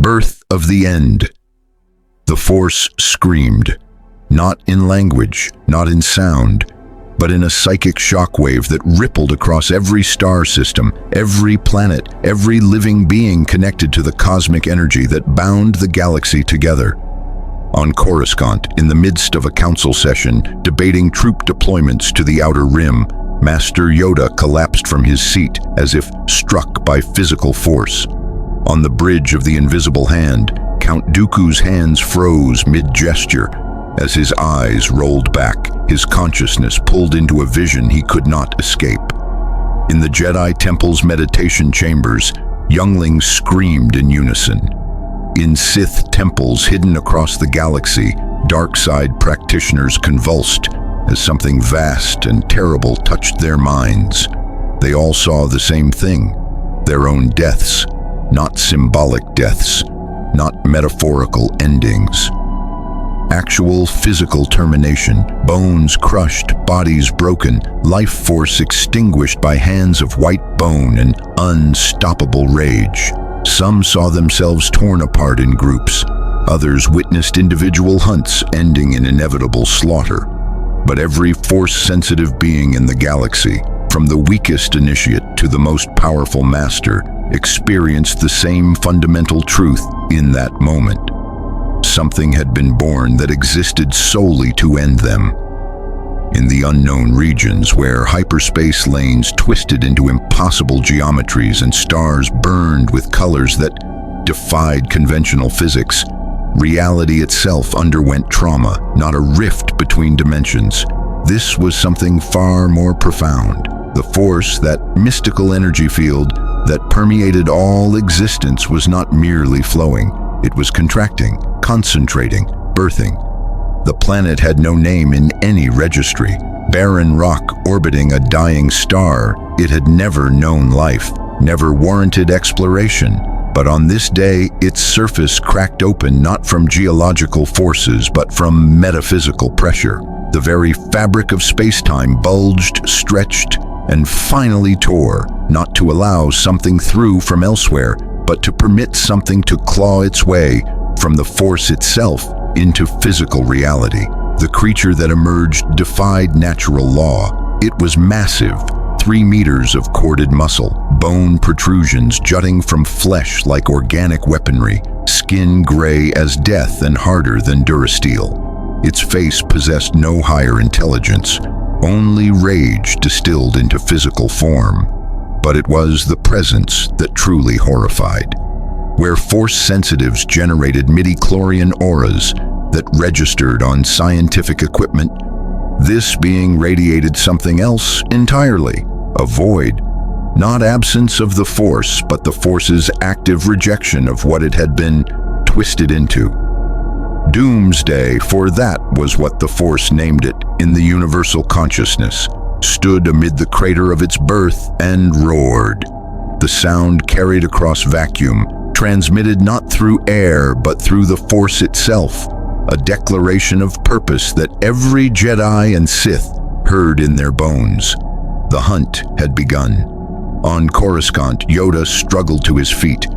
Birth of the end. The Force screamed, not in language, not in sound, but in a psychic shockwave that rippled across every star system, every planet, every living being connected to the cosmic energy that bound the galaxy together. On Coruscant, in the midst of a council session debating troop deployments to the Outer Rim, Master Yoda collapsed from his seat as if struck by physical force. On the bridge of the Invisible Hand, Count Dooku's hands froze mid-gesture. As his eyes rolled back, his consciousness pulled into a vision he could not escape. In the Jedi Temple's meditation chambers, younglings screamed in unison. In Sith temples hidden across the galaxy, dark side practitioners convulsed as something vast and terrible touched their minds. They all saw the same thing, their own deaths, not symbolic deaths, not metaphorical endings. Actual physical termination, bones crushed, bodies broken, life force extinguished by hands of white bone and unstoppable rage. Some saw themselves torn apart in groups. Others witnessed individual hunts ending in inevitable slaughter. But every force-sensitive being in the galaxy, from the weakest initiate to the most powerful master, experienced the same fundamental truth in that moment. Something had been born that existed solely to end them. In the unknown regions where hyperspace lanes twisted into impossible geometries and stars burned with colors that defied conventional physics, reality itself underwent trauma, not a rift between dimensions. This was something far more profound. The Force, that mystical energy field that permeated all existence, was not merely flowing. It was contracting, concentrating, birthing. The planet had no name in any registry. Barren rock orbiting a dying star, it had never known life, never warranted exploration. But on this day, its surface cracked open not from geological forces, but from metaphysical pressure. The very fabric of space-time bulged, stretched, and finally tore, not to allow something through from elsewhere, but to permit something to claw its way from the Force itself into physical reality. The creature that emerged defied natural law. It was massive, 3 meters of corded muscle, bone protrusions jutting from flesh like organic weaponry, skin gray as death and harder than durasteel. Its face possessed no higher intelligence, only rage distilled into physical form. But it was the presence that truly horrified. Where Force sensitives generated midi-chlorian auras that registered on scientific equipment, this being radiated something else entirely, a void. Not absence of the Force, but the Force's active rejection of what it had been twisted into. Doomsday, for that was what the Force named it in the universal consciousness, stood amid the crater of its birth and roared. The sound carried across vacuum, transmitted not through air but through the Force itself, a declaration of purpose that every Jedi and Sith heard in their bones. The hunt had begun. On Coruscant, Yoda struggled to his feet,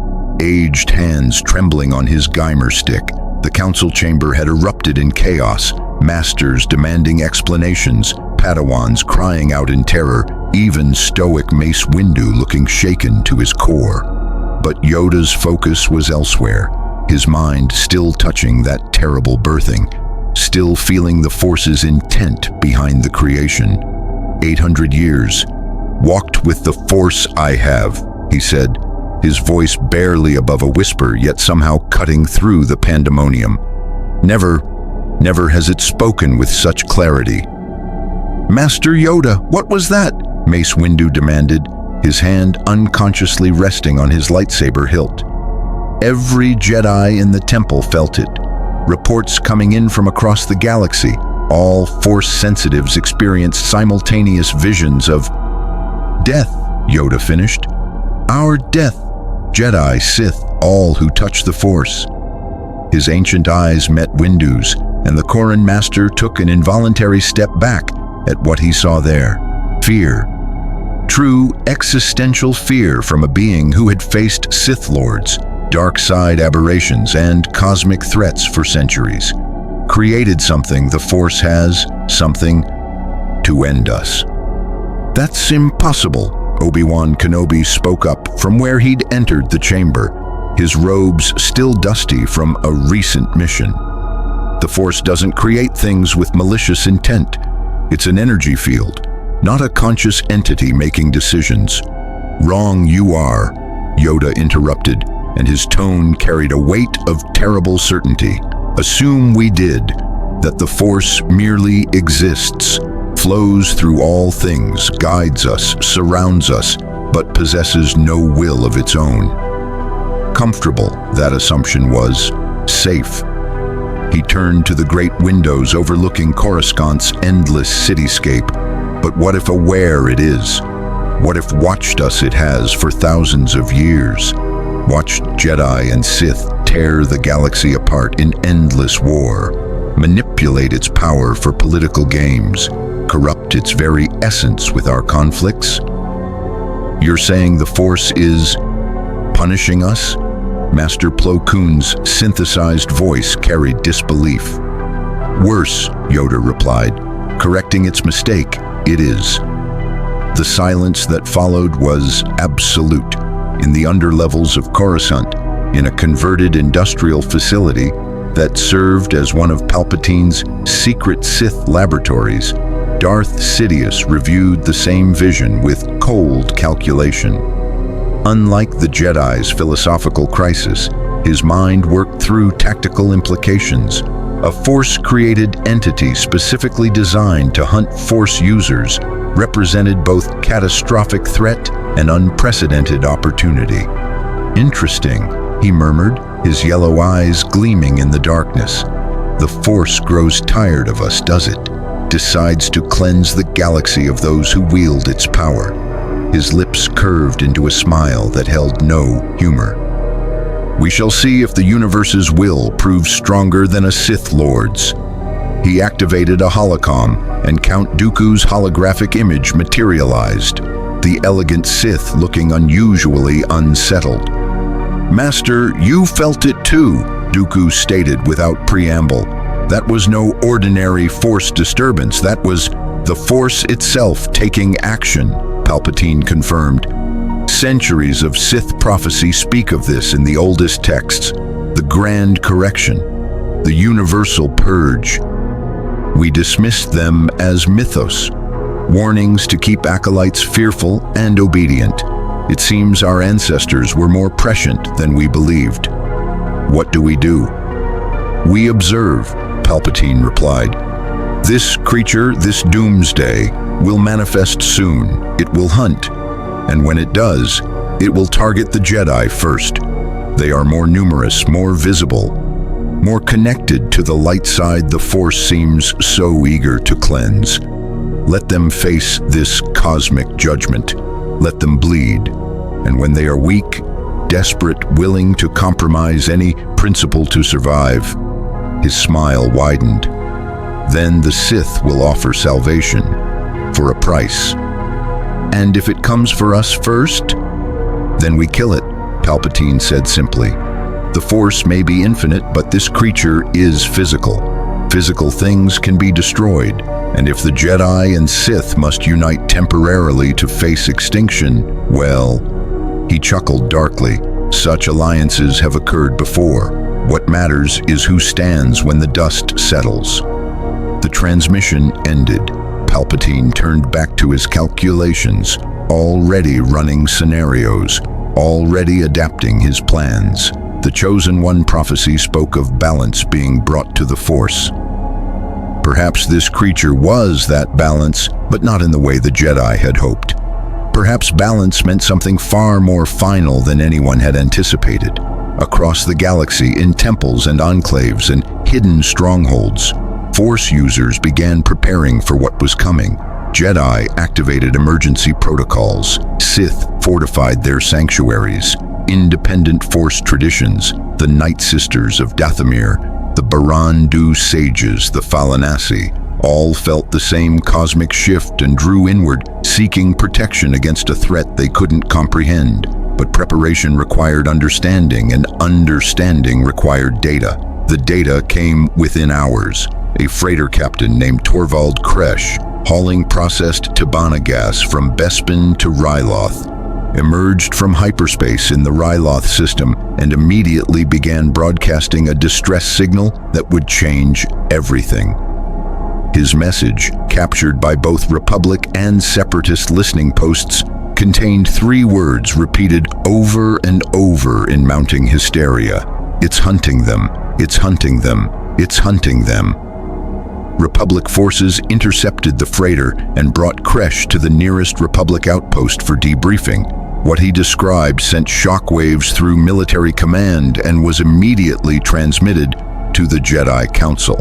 aged hands trembling on his Geimer stick. The council chamber had erupted in chaos, masters demanding explanations, Padawans crying out in terror, even stoic Mace Windu looking shaken to his core. But Yoda's focus was elsewhere, his mind still touching that terrible birthing, still feeling the Force's intent behind the creation. 800 years. Walked with the Force I have, he said, his voice barely above a whisper, yet somehow cutting through the pandemonium. Never has it spoken with such clarity. Master Yoda, what was that? Mace Windu demanded, his hand unconsciously resting on his lightsaber hilt. Every Jedi in the temple felt it. Reports coming in from across the galaxy. All Force sensitives experienced simultaneous visions of death, Yoda finished. Our death, Jedi, Sith, all who touch the Force. His ancient eyes met Windu's, and the Corran Master took an involuntary step back at what he saw there. Fear. True existential fear from a being who had faced Sith Lords, dark side aberrations, and cosmic threats for centuries. Created something, the Force has something to end us. That's impossible, Obi-Wan Kenobi spoke up from where he'd entered the chamber, his robes still dusty from a recent mission. The Force doesn't create things with malicious intent. It's an energy field, not a conscious entity making decisions. Wrong you are, Yoda interrupted, and his tone carried a weight of terrible certainty. Assume we did, that the Force merely exists, flows through all things, guides us, surrounds us, but possesses no will of its own. Comfortable, that assumption was. Safe. He turned to the great windows overlooking Coruscant's endless cityscape. But what if aware it is? What if watched us it has for thousands of years? Watched Jedi and Sith tear the galaxy apart in endless war, manipulate its power for political games, corrupt its very essence with our conflicts? You're saying the Force is punishing us? Master Plo Koon's synthesized voice carried disbelief. Worse, Yoda replied, correcting its mistake, it is. The silence that followed was absolute. In the underlevels of Coruscant, in a converted industrial facility that served as one of Palpatine's secret Sith laboratories, Darth Sidious reviewed the same vision with cold calculation. Unlike the Jedi's philosophical crisis, his mind worked through tactical implications. A Force-created entity specifically designed to hunt Force users represented both catastrophic threat and unprecedented opportunity. Interesting, he murmured, his yellow eyes gleaming in the darkness. The Force grows tired of us, does it? Decides to cleanse the galaxy of those who wield its power. His lips curved into a smile that held no humor. We shall see if the universe's will proves stronger than a Sith Lord's. He activated a holocom, and Count Dooku's holographic image materialized, the elegant Sith looking unusually unsettled. Master, you felt it too, Dooku stated without preamble. That was no ordinary Force disturbance, that was the Force itself taking action, Palpatine confirmed. Centuries of Sith prophecy speak of this in the oldest texts, the Grand Correction, the Universal Purge. We dismissed them as mythos, warnings to keep acolytes fearful and obedient. It seems our ancestors were more prescient than we believed. What do? We observe, Palpatine replied. This creature, this Doomsday, will manifest soon. It will hunt. And when it does, it will target the Jedi first. They are more numerous, more visible, more connected to the light side the Force seems so eager to cleanse. Let them face this cosmic judgment. Let them bleed. And when they are weak, desperate, willing to compromise any principle to survive, his smile widened. Then the Sith will offer salvation for a price. And if it comes for us first, then we kill it, Palpatine said simply. The Force may be infinite, but this creature is physical. Physical things can be destroyed, and if the Jedi and Sith must unite temporarily to face extinction, well, he chuckled darkly. Such alliances have occurred before. What matters is who stands when the dust settles. The transmission ended. Palpatine turned back to his calculations, already running scenarios, already adapting his plans. The Chosen One prophecy spoke of balance being brought to the Force. Perhaps this creature was that balance, but not in the way the Jedi had hoped. Perhaps balance meant something far more final than anyone had anticipated. Across the galaxy, in temples and enclaves and hidden strongholds, Force users began preparing for what was coming. Jedi activated emergency protocols. Sith fortified their sanctuaries. Independent Force traditions, the Night Sisters of Dathomir, the Barandu sages, the Falanasi, all felt the same cosmic shift and drew inward, seeking protection against a threat they couldn't comprehend. But preparation required understanding, and understanding required data. The data came within hours. A freighter captain named Torvald Kresh, hauling processed Tibanna gas from Bespin to Ryloth, emerged from hyperspace in the Ryloth system and immediately began broadcasting a distress signal that would change everything. His message, captured by both Republic and Separatist listening posts, contained 3 words repeated over and over in mounting hysteria. "It's hunting them. It's hunting them. It's hunting them." Republic forces intercepted the freighter and brought Kresh to the nearest Republic outpost for debriefing. What he described sent shockwaves through military command and was immediately transmitted to the Jedi Council.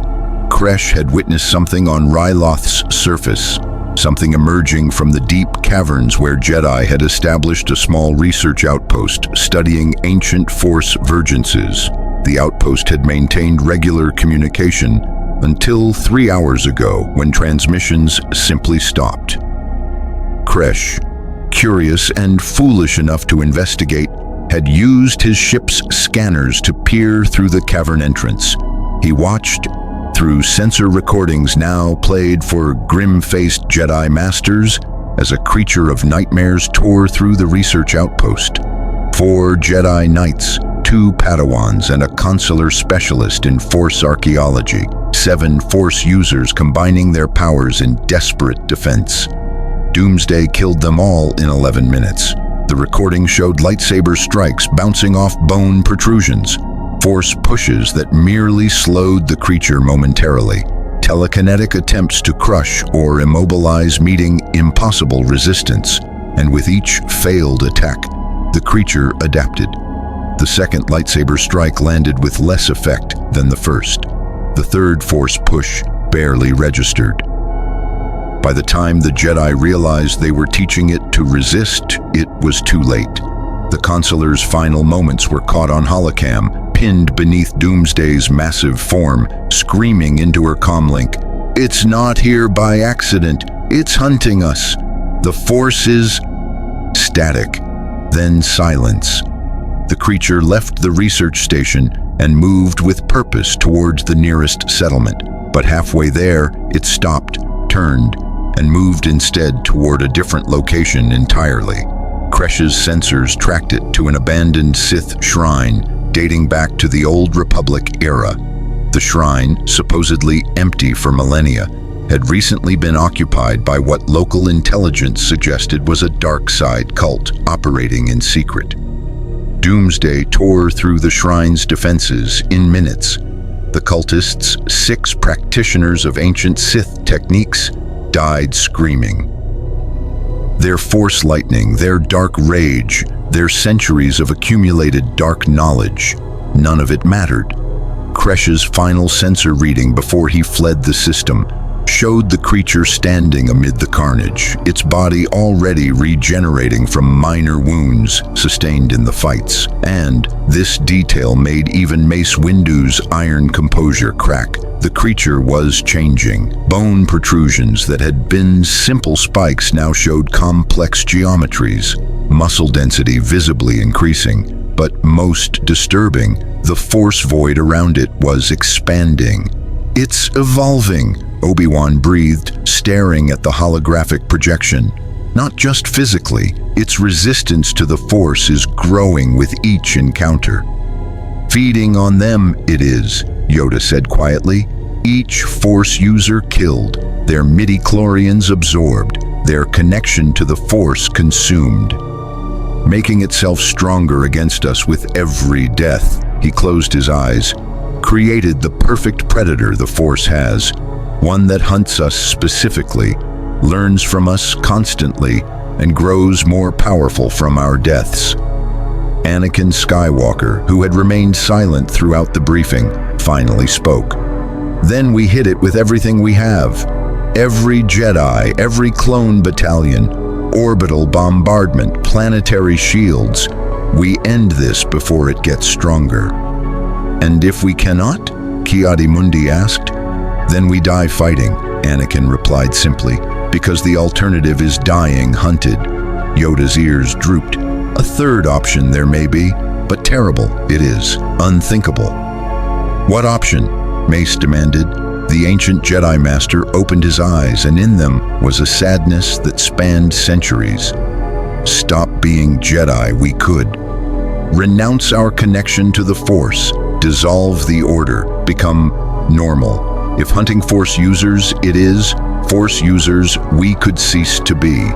Kresh had witnessed something on Ryloth's surface, something emerging from the deep caverns where Jedi had established a small research outpost studying ancient Force vergences. The outpost had maintained regular communication until 3 hours ago, when transmissions simply stopped. Kresh, curious and foolish enough to investigate, had used his ship's scanners to peer through the cavern entrance. He watched through sensor recordings now played for grim-faced Jedi masters as a creature of nightmares tore through the research outpost. 4 Jedi Knights, 2 Padawans, and a consular specialist in Force archaeology. 7 Force users combining their powers in desperate defense. Doomsday killed them all in 11 minutes. The recording showed lightsaber strikes bouncing off bone protrusions, Force pushes that merely slowed the creature momentarily, telekinetic attempts to crush or immobilize meeting impossible resistance, and with each failed attack, the creature adapted. The second lightsaber strike landed with less effect than the first. The third Force push barely registered. By the time the Jedi realized they were teaching it to resist, it was too late. The consular's final moments were caught on holocam, pinned beneath Doomsday's massive form, screaming into her comlink, "It's not here by accident. It's hunting us. The Force is..." Static, then silence. The creature left the research station and moved with purpose towards the nearest settlement. But halfway there, it stopped, turned, and moved instead toward a different location entirely. Kresh's sensors tracked it to an abandoned Sith shrine dating back to the Old Republic era. The shrine, supposedly empty for millennia, had recently been occupied by what local intelligence suggested was a dark side cult operating in secret. Doomsday tore through the shrine's defenses in minutes. The cultists, 6 practitioners of ancient Sith techniques, died screaming. Their Force lightning, their dark rage, their centuries of accumulated dark knowledge, none of it mattered. Kresh's final sensor reading before he fled the system showed the creature standing amid the carnage, its body already regenerating from minor wounds sustained in the fights. And this detail made even Mace Windu's iron composure crack. The creature was changing. Bone protrusions that had been simple spikes now showed complex geometries, muscle density visibly increasing. But most disturbing, the Force void around it was expanding. "It's evolving," Obi-Wan breathed, staring at the holographic projection. "Not just physically, its resistance to the Force is growing with each encounter." "Feeding on them, it is," Yoda said quietly. "Each Force user killed, their midi-chlorians absorbed, their connection to the Force consumed, making itself stronger against us with every death." He closed his eyes. "Created the perfect predator the Force has, one that hunts us specifically, learns from us constantly, and grows more powerful from our deaths." Anakin Skywalker, who had remained silent throughout the briefing, finally spoke. "Then we hit it with everything we have. Every Jedi, every clone battalion, orbital bombardment, planetary shields. We end this before it gets stronger." "And if we cannot?" Ki-Adi-Mundi asked. "Then we die fighting," Anakin replied simply, "because the alternative is dying hunted." Yoda's ears drooped. A third option there may be, but terrible it is, unthinkable. What option? Mace demanded. The ancient Jedi Master opened his eyes, and in them was a sadness that spanned centuries. Stop being Jedi, we could. Renounce our connection to the Force, dissolve the Order, become normal. If hunting Force users it is, Force users we could cease to be.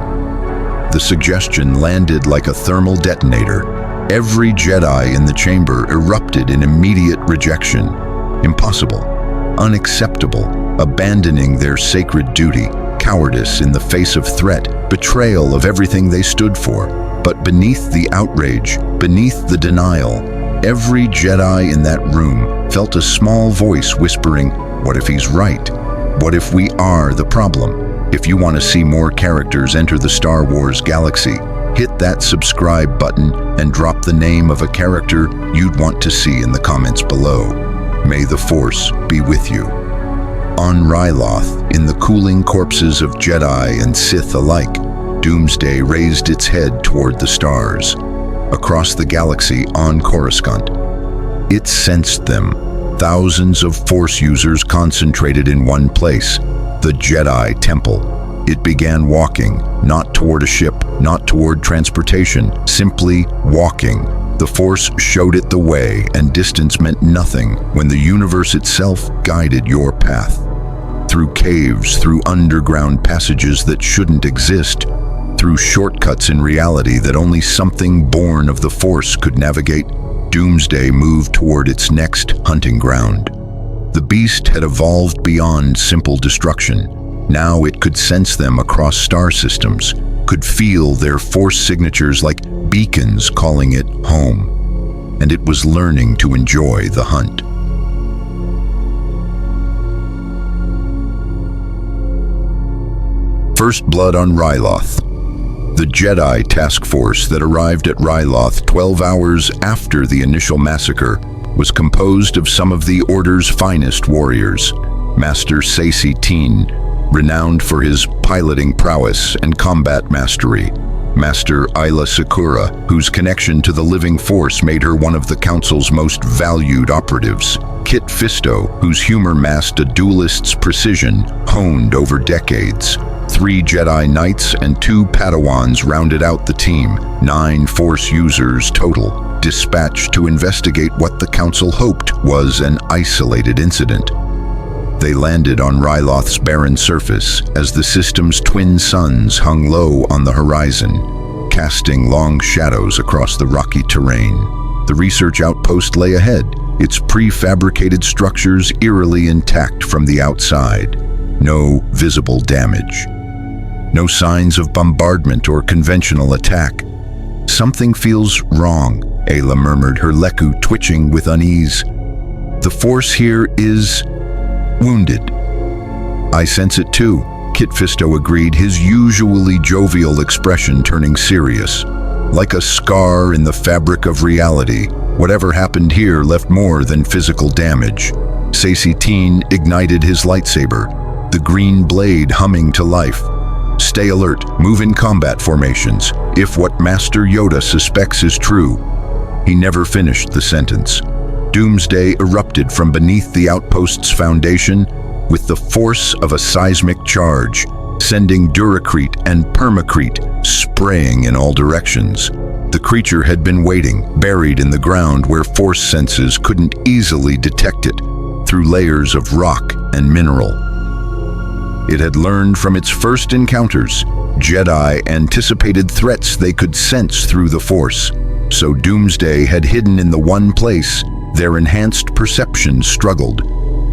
The suggestion landed like a thermal detonator. Every Jedi in the chamber erupted in immediate rejection. Impossible, unacceptable, abandoning their sacred duty, cowardice in the face of threat, betrayal of everything they stood for. But beneath the outrage, beneath the denial, every Jedi in that room felt a small voice whispering, "What if he's right? What if we are the problem?" If you want to see more characters enter the Star Wars galaxy, hit that subscribe button and drop the name of a character you'd want to see in the comments below. May the Force be with you. On Ryloth, in the cooling corpses of Jedi and Sith alike, Doomsday raised its head toward the stars. Across the galaxy on Coruscant, it sensed them. Thousands of Force users concentrated in one place, the Jedi Temple. It began walking, not toward a ship, not toward transportation, simply walking. The Force showed it the way, and distance meant nothing when the universe itself guided your path. Through caves, through underground passages that shouldn't exist, through shortcuts in reality that only something born of the Force could navigate, Doomsday moved toward its next hunting ground. The beast had evolved beyond simple destruction. Now it could sense them across star systems, could feel their Force signatures like beacons calling it home. And it was learning to enjoy the hunt. First blood on Ryloth. The Jedi task force that arrived at Ryloth 12 hours after the initial massacre was composed of some of the Order's finest warriors. Master Saesee Tiin, renowned for his piloting prowess and combat mastery. Master Aayla Secura, whose connection to the living Force made her one of the Council's most valued operatives. Kit Fisto, whose humor masked a duelist's precision honed over decades. 3 Jedi Knights and 2 Padawans rounded out the team, 9 Force users total, dispatched to investigate what the Council hoped was an isolated incident. They landed on Ryloth's barren surface as the system's twin suns hung low on the horizon, casting long shadows across the rocky terrain. The research outpost lay ahead, its prefabricated structures eerily intact from the outside. No visible damage. No signs of bombardment or conventional attack. "Something feels wrong," Aayla murmured, her leku twitching with unease. "The Force here is wounded." "I sense it too," Kit Fisto agreed, his usually jovial expression turning serious. Like a scar in the fabric of reality, whatever happened here left more than physical damage. Saesee Tiin ignited his lightsaber, the green blade humming to life. "Stay alert, move in combat formations, if what Master Yoda suspects is true." He never finished the sentence. Doomsday erupted from beneath the outpost's foundation with the force of a seismic charge, sending Duracrete and Permacrete spraying in all directions. The creature had been waiting, buried in the ground where Force senses couldn't easily detect it, through layers of rock and mineral. It had learned from its first encounters. Jedi anticipated threats they could sense through the Force, so Doomsday had hidden in the one place their enhanced perception struggled.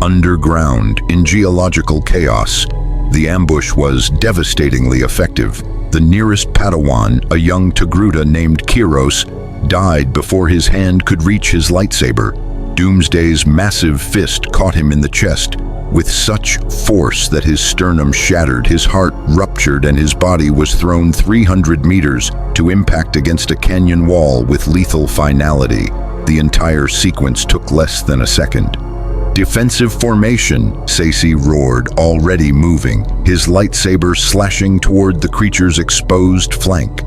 Underground, in geological chaos, the ambush was devastatingly effective. The nearest Padawan, a young Togruta named Kiros, died before his hand could reach his lightsaber. Doomsday's massive fist caught him in the chest, with such force that his sternum shattered, his heart ruptured, and his body was thrown 300 meters to impact against a canyon wall with lethal finality. The entire sequence took less than a second. "Defensive formation," Saesee roared, already moving, his lightsaber slashing toward the creature's exposed flank.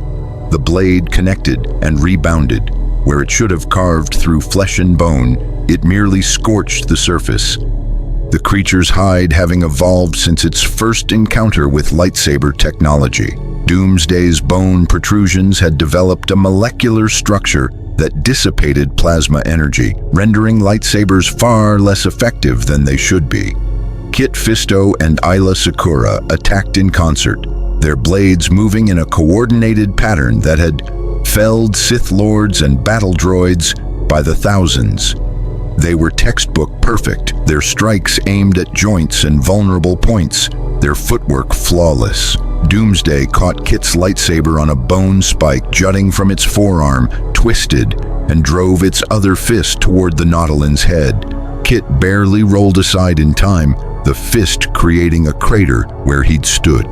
The blade connected and rebounded. Where it should have carved through flesh and bone, it merely scorched the surface. The creature's hide having evolved since its first encounter with lightsaber technology. Doomsday's bone protrusions had developed a molecular structure that dissipated plasma energy, rendering lightsabers far less effective than they should be. Kit Fisto and Aayla Secura attacked in concert, their blades moving in a coordinated pattern that had felled Sith Lords and battle droids by the thousands. They were textbook perfect, their strikes aimed at joints and vulnerable points, their footwork flawless. Doomsday caught Kit's lightsaber on a bone spike jutting from its forearm, twisted, and drove its other fist toward the Nautilin's head. Kit barely rolled aside in time, the fist creating a crater where he'd stood.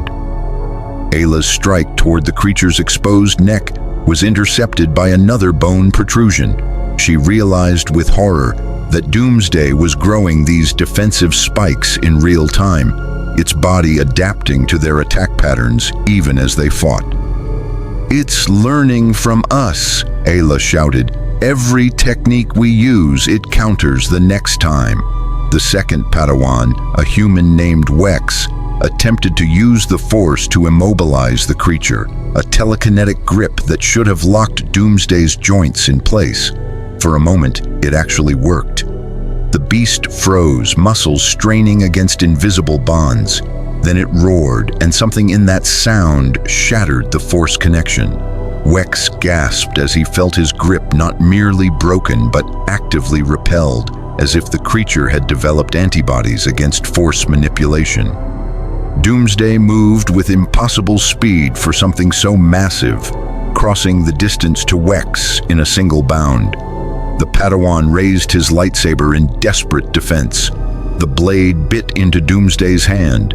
Aayla's strike toward the creature's exposed neck was intercepted by another bone protrusion. She realized with horror that Doomsday was growing these defensive spikes in real time, its body adapting to their attack patterns even as they fought. "It's learning from us," Aayla shouted. "Every technique we use, it counters the next time." The second Padawan, a human named Wex, attempted to use the Force to immobilize the creature, a telekinetic grip that should have locked Doomsday's joints in place. For a moment, it actually worked. The beast froze, muscles straining against invisible bonds. Then it roared, and something in that sound shattered the Force connection. Wex gasped as he felt his grip not merely broken but actively repelled, as if the creature had developed antibodies against Force manipulation. Doomsday moved with impossible speed for something so massive, crossing the distance to Wex in a single bound. The Padawan raised his lightsaber in desperate defense. The blade bit into Doomsday's hand,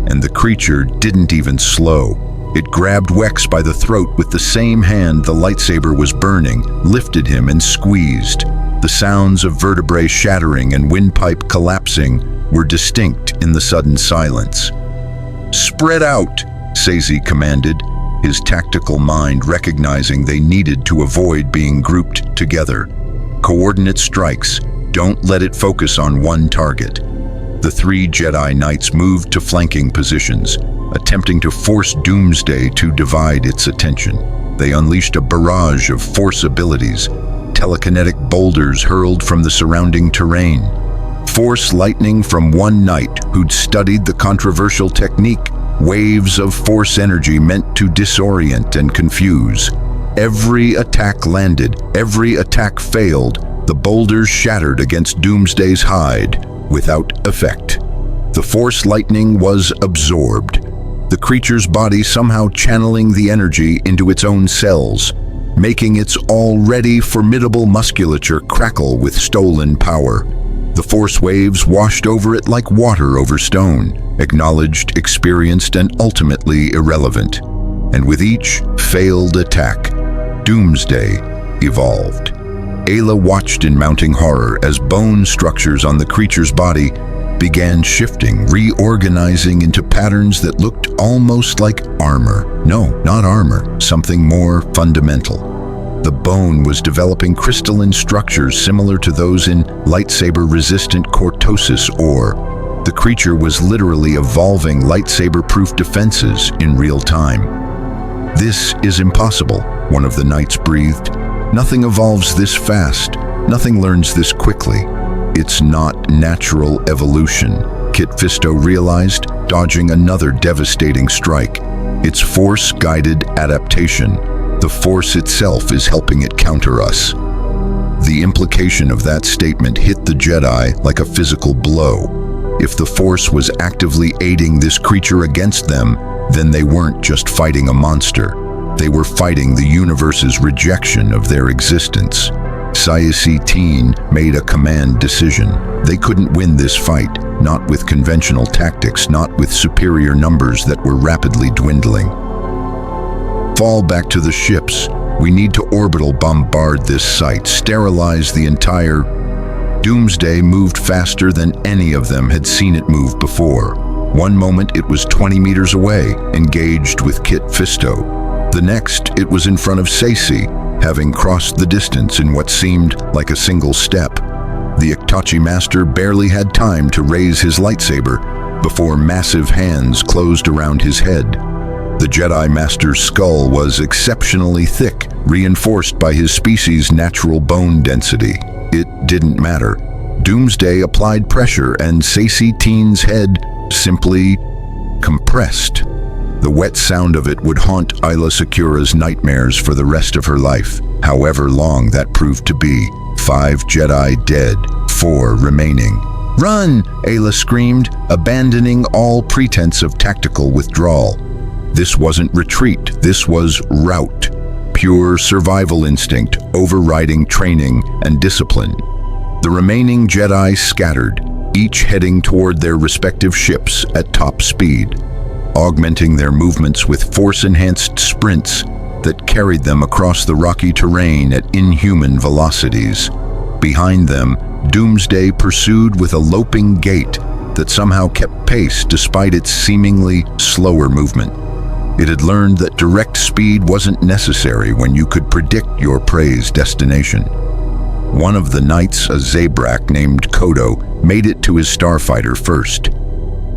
and the creature didn't even slow. It grabbed Wex by the throat with the same hand the lightsaber was burning, lifted him and squeezed. The sounds of vertebrae shattering and windpipe collapsing were distinct in the sudden silence. "Spread out," Seizi commanded, his tactical mind recognizing they needed to avoid being grouped together. "Coordinate strikes. Don't let it focus on one target." The three Jedi Knights moved to flanking positions, attempting to force Doomsday to divide its attention. They unleashed a barrage of Force abilities, telekinetic boulders hurled from the surrounding terrain. Force lightning from one knight who'd studied the controversial technique, waves of Force energy meant to disorient and confuse. Every attack landed, every attack failed. The boulders shattered against Doomsday's hide, without effect. The Force lightning was absorbed, the creature's body somehow channeling the energy into its own cells, making its already formidable musculature crackle with stolen power. The Force waves washed over it like water over stone, acknowledged, experienced, and ultimately irrelevant. And with each failed attack, Doomsday evolved. Aayla watched in mounting horror as bone structures on the creature's body began shifting, reorganizing into patterns that looked almost like armor. No, not armor, something more fundamental. The bone was developing crystalline structures similar to those in lightsaber-resistant cortosis ore. The creature was literally evolving lightsaber-proof defenses in real time. "This is impossible," one of the knights breathed. "Nothing evolves this fast. Nothing learns this quickly. It's not natural evolution," Kit Fisto realized, dodging another devastating strike. "It's Force-guided adaptation. The Force itself is helping it counter us." The implication of that statement hit the Jedi like a physical blow. If the Force was actively aiding this creature against them, then they weren't just fighting a monster. They were fighting the universe's rejection of their existence. Seizi Teen made a command decision. They couldn't win this fight, not with conventional tactics, not with superior numbers that were rapidly dwindling. "Fall back to the ships. We need to orbital bombard this site, sterilize the entire..." Doomsday moved faster than any of them had seen it move before. One moment it was 20 meters away, engaged with Kit Fisto. The next, it was in front of Saisi, having crossed the distance in what seemed like a single step. The Itachi master barely had time to raise his lightsaber before massive hands closed around his head. The Jedi Master's skull was exceptionally thick, reinforced by his species' natural bone density. It didn't matter. Doomsday applied pressure and Saisi Teen's head simply compressed. The wet sound of it would haunt Ayla Secura's nightmares for the rest of her life, however long that proved to be. 5 Jedi dead, 4 remaining. "Run!" Ayla screamed, abandoning all pretense of tactical withdrawal. This wasn't retreat, this was rout. Pure survival instinct, overriding training and discipline. The remaining Jedi scattered, each heading toward their respective ships at top speed, augmenting their movements with force-enhanced sprints that carried them across the rocky terrain at inhuman velocities. Behind them, Doomsday pursued with a loping gait that somehow kept pace despite its seemingly slower movement. It had learned that direct speed wasn't necessary when you could predict your prey's destination. One of the knights, a Zabrak named Kodo, made it to his starfighter first.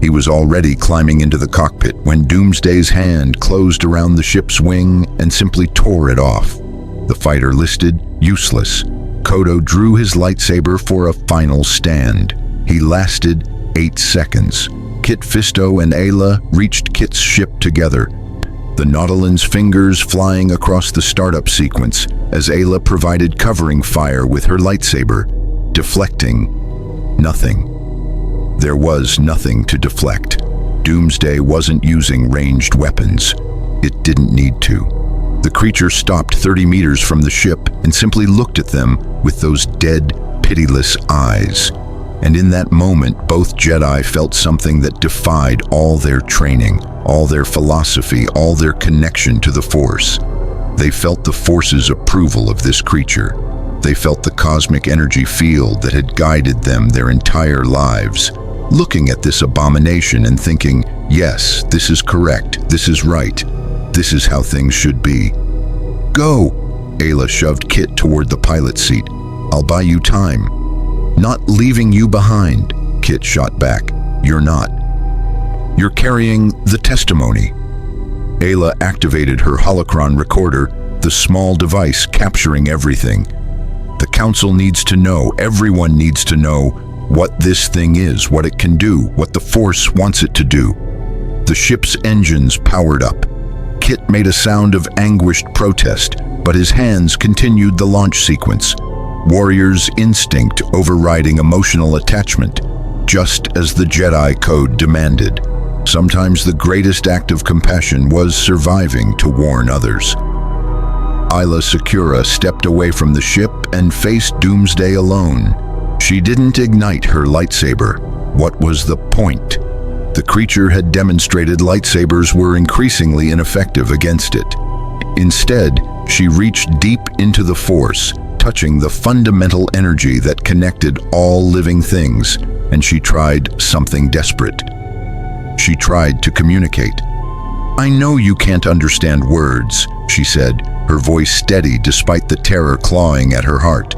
He was already climbing into the cockpit when Doomsday's hand closed around the ship's wing and simply tore it off. The fighter listed useless. Kodo drew his lightsaber for a final stand. He lasted 8 seconds. Kit Fisto and Ayla reached Kit's ship together, the Nautilin's fingers flying across the startup sequence as Ayla provided covering fire with her lightsaber, deflecting nothing. There was nothing to deflect. Doomsday wasn't using ranged weapons. It didn't need to. The creature stopped 30 meters from the ship and simply looked at them with those dead, pitiless eyes. And in that moment, both Jedi felt something that defied all their training, all their philosophy, all their connection to the Force. They felt the Force's approval of this creature. They felt the cosmic energy field that had guided them their entire lives, looking at this abomination and thinking, yes, this is correct, this is right, this is how things should be. Go! Ayla shoved Kit toward the pilot seat. I'll buy you time. Not leaving you behind, Kit shot back. You're not. You're carrying the testimony. Ayla activated her holocron recorder, the small device capturing everything. The Council needs to know, everyone needs to know what this thing is, what it can do, what the Force wants it to do. The ship's engines powered up. Kit made a sound of anguished protest, but his hands continued the launch sequence. Warrior's instinct overriding emotional attachment, just as the Jedi Code demanded. Sometimes the greatest act of compassion was surviving to warn others. Ayla Secura stepped away from the ship and faced Doomsday alone. She didn't ignite her lightsaber. What was the point? The creature had demonstrated lightsabers were increasingly ineffective against it. Instead, she reached deep into the Force, touching the fundamental energy that connected all living things, and she tried something desperate. She tried to communicate. I know you can't understand words, she said, her voice steady despite the terror clawing at her heart.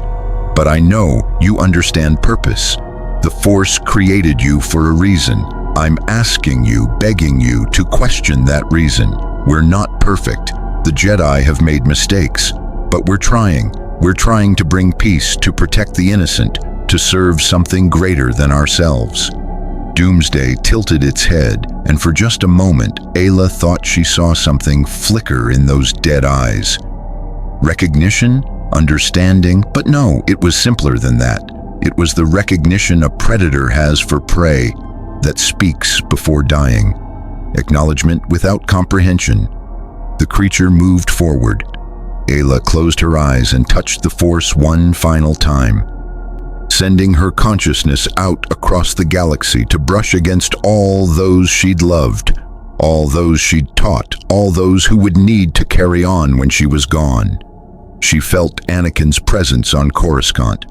But I know you understand purpose. The Force created you for a reason. I'm asking you, begging you to question that reason. We're not perfect. The Jedi have made mistakes, but we're trying. We're trying to bring peace, to protect the innocent, to serve something greater than ourselves. Doomsday tilted its head, and for just a moment, Ayla thought she saw something flicker in those dead eyes. Recognition? Understanding? But no, it was simpler than that. It was the recognition a predator has for prey that speaks before dying. Acknowledgement without comprehension. The creature moved forward. Ayla closed her eyes and touched the Force one final time, sending her consciousness out across the galaxy to brush against all those she'd loved, all those she'd taught, all those who would need to carry on when she was gone. She felt Anakin's presence on Coruscant,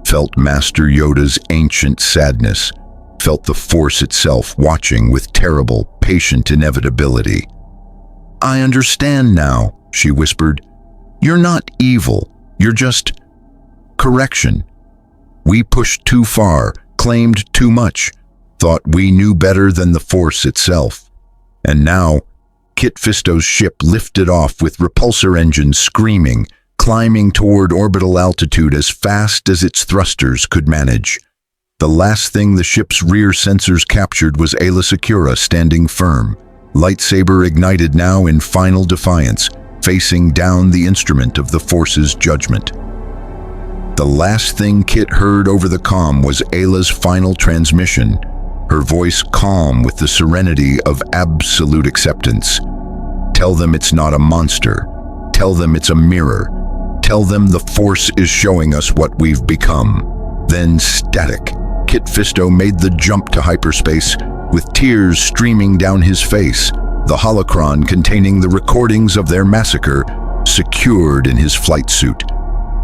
felt Master Yoda's ancient sadness, felt the Force itself watching with terrible, patient inevitability. I understand now," she whispered. "You're not evil. You're just correction. We pushed too far, claimed too much, thought we knew better than the Force itself. And now, Kit Fisto's ship lifted off with repulsor engines screaming, climbing toward orbital altitude as fast as its thrusters could manage. The last thing the ship's rear sensors captured was Ayla Secura standing firm, lightsaber ignited now in final defiance, facing down the instrument of the Force's judgment. The last thing Kit heard over the comm was Ayla's final transmission, her voice calm with the serenity of absolute acceptance. "Tell them it's not a monster. Tell them it's a mirror. Tell them the Force is showing us what we've become." Then static. Kit Fisto made the jump to hyperspace, with tears streaming down his face, the holocron containing the recordings of their massacre secured in his flight suit.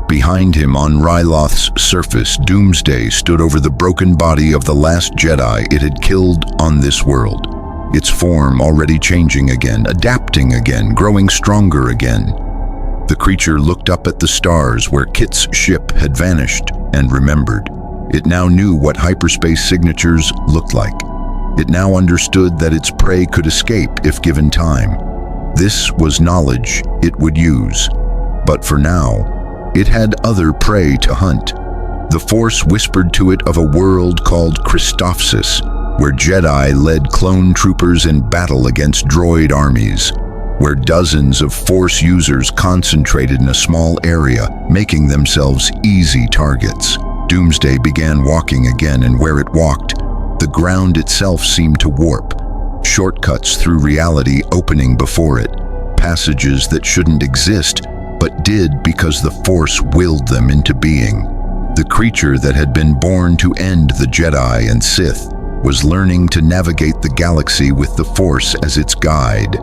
Behind him on Ryloth's surface, Doomsday stood over the broken body of the last Jedi it had killed on this world, its form already changing again, adapting again, growing stronger again. The creature looked up at the stars where Kit's ship had vanished and remembered. It now knew what hyperspace signatures looked like. It now understood that its prey could escape if given time. This was knowledge it would use. But for now, it had other prey to hunt. The Force whispered to it of a world called Christophsis, where Jedi led clone troopers in battle against droid armies, where dozens of Force users concentrated in a small area, making themselves easy targets. Doomsday began walking again, and where it walked, the ground itself seemed to warp, shortcuts through reality opening before it, passages that shouldn't exist, but did because the Force willed them into being. The creature that had been born to end the Jedi and Sith was learning to navigate the galaxy with the Force as its guide.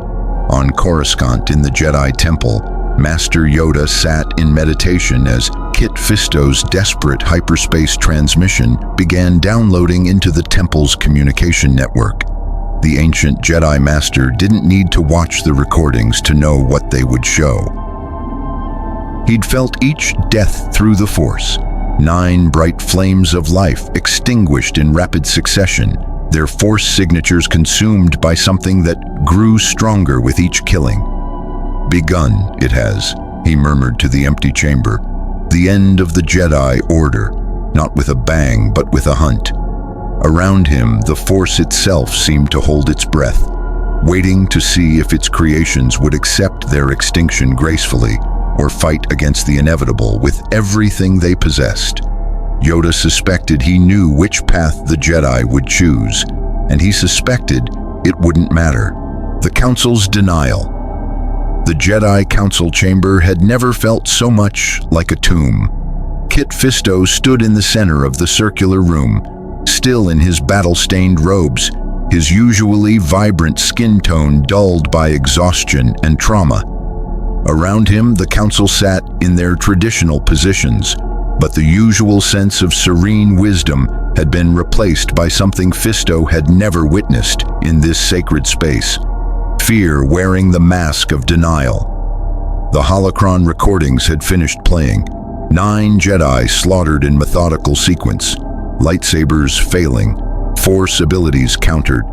On Coruscant in the Jedi Temple, Master Yoda sat in meditation as Kit Fisto's desperate hyperspace transmission began downloading into the Temple's communication network. The ancient Jedi Master didn't need to watch the recordings to know what they would show. He'd felt each death through the Force, 9 bright flames of life extinguished in rapid succession, their Force signatures consumed by something that grew stronger with each killing. "Begun, it has," he murmured to the empty chamber. "The end of the Jedi Order, not with a bang, but with a hunt." Around him, the Force itself seemed to hold its breath, waiting to see if its creations would accept their extinction gracefully or fight against the inevitable with everything they possessed. Yoda suspected he knew which path the Jedi would choose, and he suspected it wouldn't matter. The Council's denial. The Jedi Council chamber had never felt so much like a tomb. Kit Fisto stood in the center of the circular room, still in his battle-stained robes, his usually vibrant skin tone dulled by exhaustion and trauma. Around him, the Council sat in their traditional positions, but the usual sense of serene wisdom had been replaced by something Fisto had never witnessed in this sacred space: fear wearing the mask of denial. The holocron recordings had finished playing. 9 Jedi slaughtered in methodical sequence, lightsabers failing, Force abilities countered,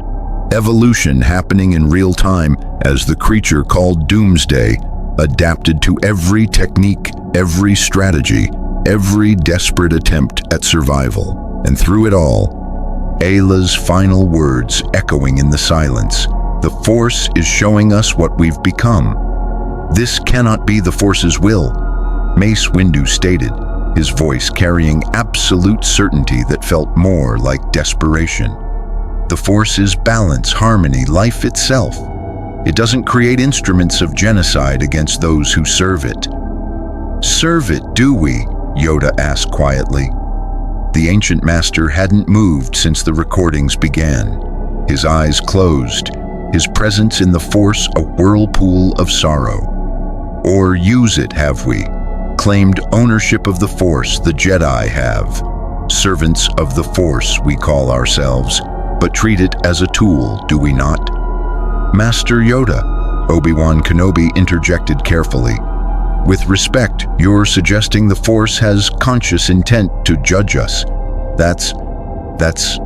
evolution happening in real time as the creature called Doomsday adapted to every technique, every strategy, every desperate attempt at survival. And through it all, Ayla's final words echoing in the silence: "The Force is showing us what we've become. This cannot be the Force's will," Mace Windu stated, his voice carrying absolute certainty that felt more like desperation. "The Force is balance, harmony, life itself. It doesn't create instruments of genocide against those who serve it." "Serve it, do we?" Yoda asked quietly. The ancient master hadn't moved since the recordings began. His eyes closed, his presence in the Force a whirlpool of sorrow. "Or use it, have we? Claimed ownership of the Force, the Jedi have. Servants of the Force, we call ourselves, but treat it as a tool, do we not?" "Master Yoda," Obi-Wan Kenobi interjected carefully. With respect, you're suggesting the Force has conscious intent to judge us. That's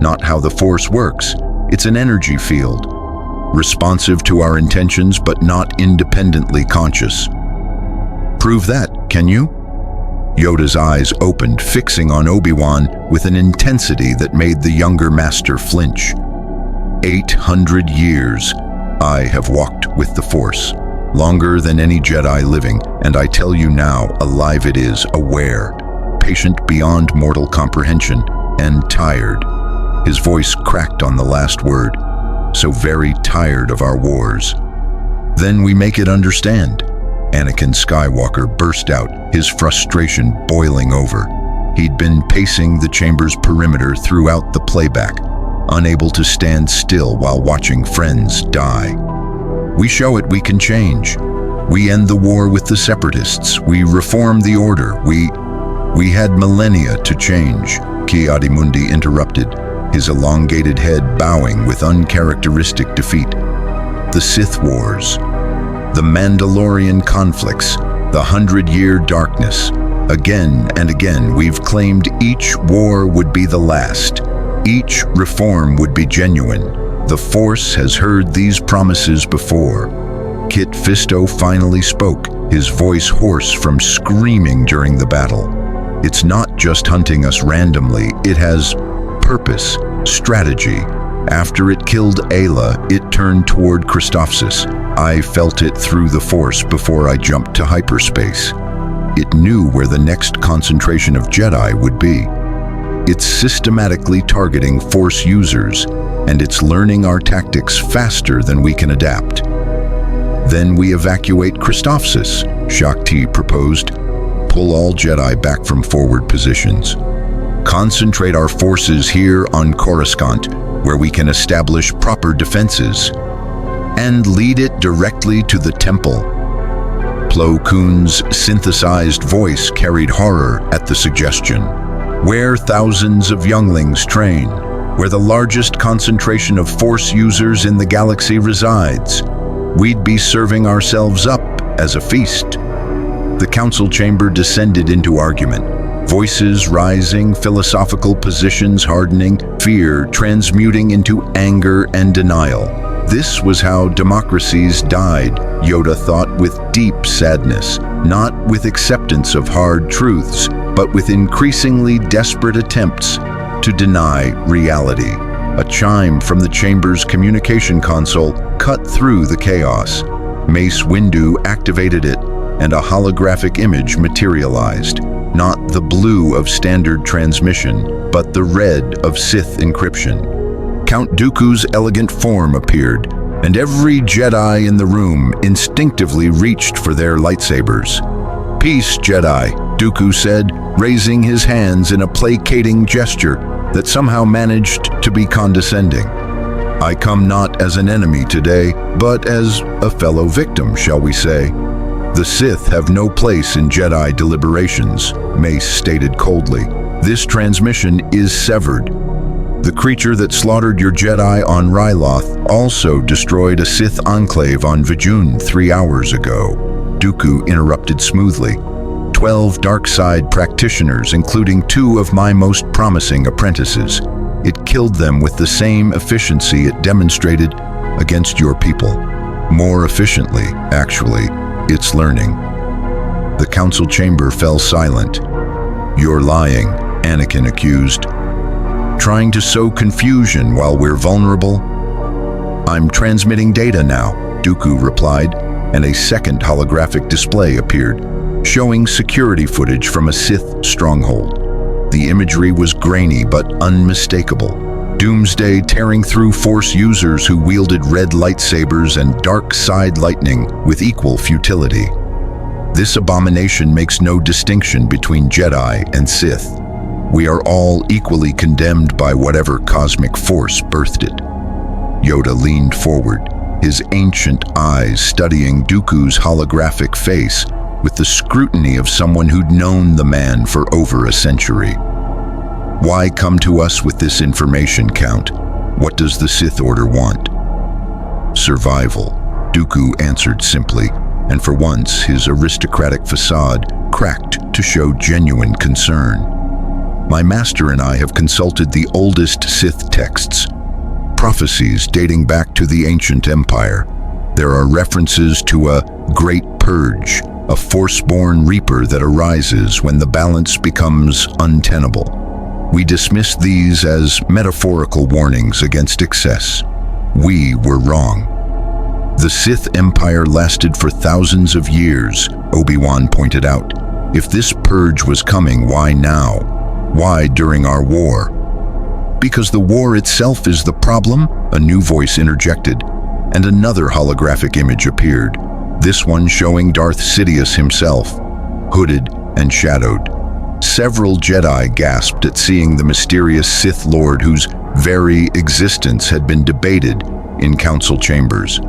not how the Force works. It's an energy field, responsive to our intentions but not independently conscious. Prove that, can you? Yoda's eyes opened, fixing on Obi-Wan with an intensity that made the younger master flinch. 800 years I have walked with the Force, longer than any Jedi living, and I tell you now, alive it is, aware, patient beyond mortal comprehension, and tired. His voice cracked on the last word. So very tired of our wars. Then we make it understand. Anakin Skywalker burst out, his frustration boiling over. He'd been pacing the chamber's perimeter throughout the playback, unable to stand still while watching friends die. We show it we can change. We end the war with the Separatists. We reform the Order. We had millennia to change, Ki-Adi-Mundi interrupted, his elongated head bowing with uncharacteristic defeat. The Sith Wars, the Mandalorian conflicts, the 100-year darkness. Again and again, we've claimed each war would be the last. Each reform would be genuine. The Force has heard these promises before. Kit Fisto finally spoke, his voice hoarse from screaming during the battle. It's not just hunting us randomly, it has purpose, strategy. After it killed Ayla, it turned toward Christophsis. I felt it through the Force before I jumped to hyperspace. It knew where the next concentration of Jedi would be. It's systematically targeting Force users, and it's learning our tactics faster than we can adapt. Then we evacuate Christophsis, Shakti proposed. Pull all Jedi back from forward positions. Concentrate our forces here on Coruscant, where we can establish proper defenses, and lead it directly to the temple. Plo Koon's synthesized voice carried horror at the suggestion. Where thousands of younglings train, where the largest concentration of Force users in the galaxy resides, we'd be serving ourselves up as a feast. The council chamber descended into argument. Voices rising, philosophical positions hardening, fear transmuting into anger and denial. This was how democracies died, Yoda thought with deep sadness, not with acceptance of hard truths, but with increasingly desperate attempts to deny reality. A chime from the chamber's communication console cut through the chaos. Mace Windu activated it, and a holographic image materialized. Not the blue of standard transmission, but the red of Sith encryption. Count Dooku's elegant form appeared, and every Jedi in the room instinctively reached for their lightsabers. "Peace, Jedi," Dooku said, raising his hands in a placating gesture that somehow managed to be condescending. "I come not as an enemy today, but as a fellow victim, shall we say. The Sith have no place in Jedi deliberations," Mace stated coldly. "This transmission is severed. The creature that slaughtered your Jedi on Ryloth also destroyed a Sith enclave on Vijun 3 hours ago." Dooku interrupted smoothly. 12 dark side practitioners, including 2 of my most promising apprentices. It killed them with the same efficiency it demonstrated against your people. More efficiently, actually. It's learning. The council chamber fell silent. "You're lying," Anakin accused. "Trying to sow confusion while we're vulnerable?" "I'm transmitting data now," Dooku replied, and a second holographic display appeared, showing security footage from a Sith stronghold. The imagery was grainy but unmistakable. Doomsday tearing through Force users who wielded red lightsabers and dark side lightning with equal futility. This abomination makes no distinction between Jedi and Sith. We are all equally condemned by whatever cosmic force birthed it. Yoda leaned forward, his ancient eyes studying Dooku's holographic face with the scrutiny of someone who'd known the man for over a century. "Why come to us with this information, Count? What does the Sith Order want?" "Survival," Dooku answered simply, and for once his aristocratic facade cracked to show genuine concern. My master and I have consulted the oldest Sith texts, prophecies dating back to the ancient empire. There are references to a great purge, a force-born reaper that arises when the balance becomes untenable. We dismiss these as metaphorical warnings against excess. We were wrong. The Sith Empire lasted for thousands of years, Obi-Wan pointed out. If this purge was coming, why now? Why during our war? Because the war itself is the problem, a new voice interjected, and another holographic image appeared, this one showing Darth Sidious himself, hooded and shadowed. Several Jedi gasped at seeing the mysterious Sith Lord whose very existence had been debated in council chambers.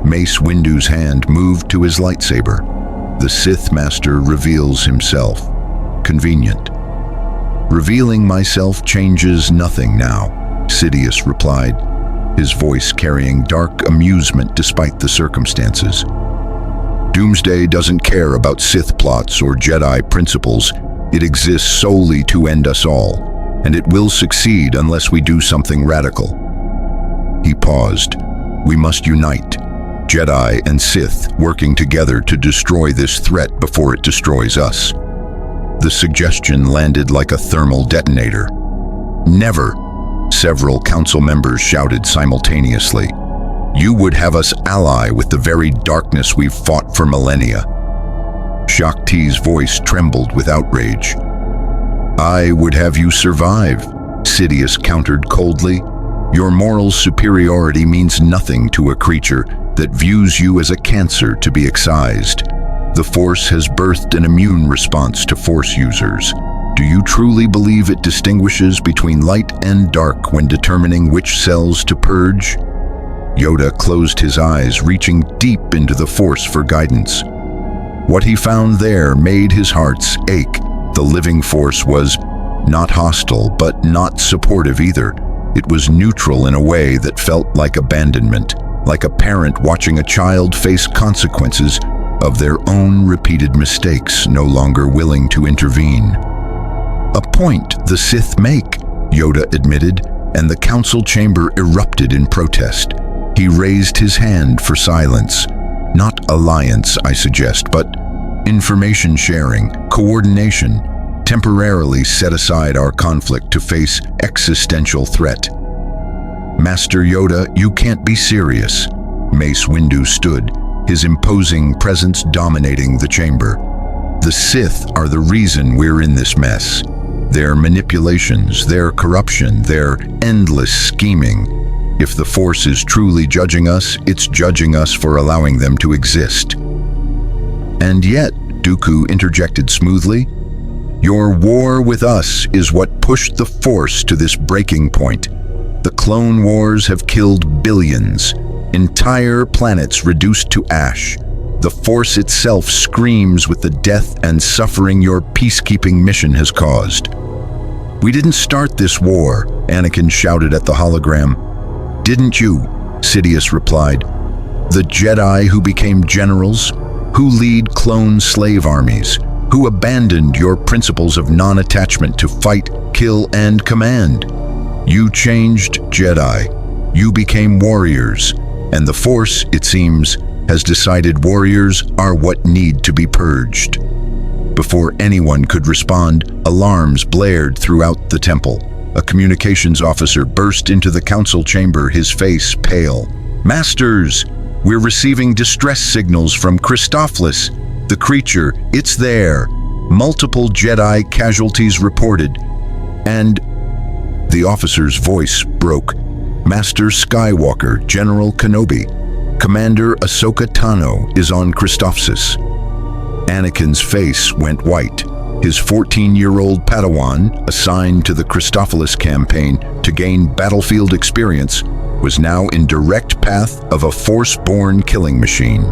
Mace Windu's hand moved to his lightsaber. The Sith Master reveals himself. Convenient. Revealing myself changes nothing now, Sidious replied, his voice carrying dark amusement despite the circumstances. Doomsday doesn't care about Sith plots or Jedi principles. It exists solely to end us all, and it will succeed unless we do something radical. He paused. We must unite, Jedi and Sith working together to destroy this threat before it destroys us. The suggestion landed like a thermal detonator. Never, several council members shouted simultaneously. You would have us ally with the very darkness we've fought for millennia. Shaak Ti's voice trembled with outrage. I would have you survive, Sidious countered coldly. Your moral superiority means nothing to a creature that views you as a cancer to be excised. The Force has birthed an immune response to Force users. Do you truly believe it distinguishes between light and dark when determining which cells to purge? Yoda closed his eyes, reaching deep into the Force for guidance. What he found there made his heart's ache. The living Force was not hostile, but not supportive either. It was neutral in a way that felt like abandonment, like a parent watching a child face consequences of their own repeated mistakes, no longer willing to intervene. A point the Sith make, Yoda admitted, and the council chamber erupted in protest. He raised his hand for silence. Not alliance, I suggest, but information sharing, coordination. Temporarily set aside our conflict to face existential threat. Master Yoda, you can't be serious. Mace Windu stood, his imposing presence dominating the chamber. The Sith are the reason we're in this mess. Their manipulations, their corruption, their endless scheming. If the Force is truly judging us, it's judging us for allowing them to exist. And yet, Dooku interjected smoothly, your war with us is what pushed the Force to this breaking point. The Clone Wars have killed billions, entire planets reduced to ash. The Force itself screams with the death and suffering your peacekeeping mission has caused. We didn't start this war, Anakin shouted at the hologram. Didn't you? Sidious replied. The Jedi who became generals, who lead clone slave armies, who abandoned your principles of non-attachment to fight, kill, and command. You changed Jedi. You became warriors, and the Force, it seems, has decided warriors are what need to be purged. Before anyone could respond, alarms blared throughout the temple. A communications officer burst into the council chamber, his face pale. Masters, we're receiving distress signals from Christophilus. The creature, it's there. Multiple Jedi casualties reported. And the officer's voice broke. Master Skywalker, General Kenobi, Commander Ahsoka Tano is on Christophsis. Anakin's face went white. His 14-year-old Padawan, assigned to the Christophilus campaign to gain battlefield experience, was now in direct path of a Force-born killing machine.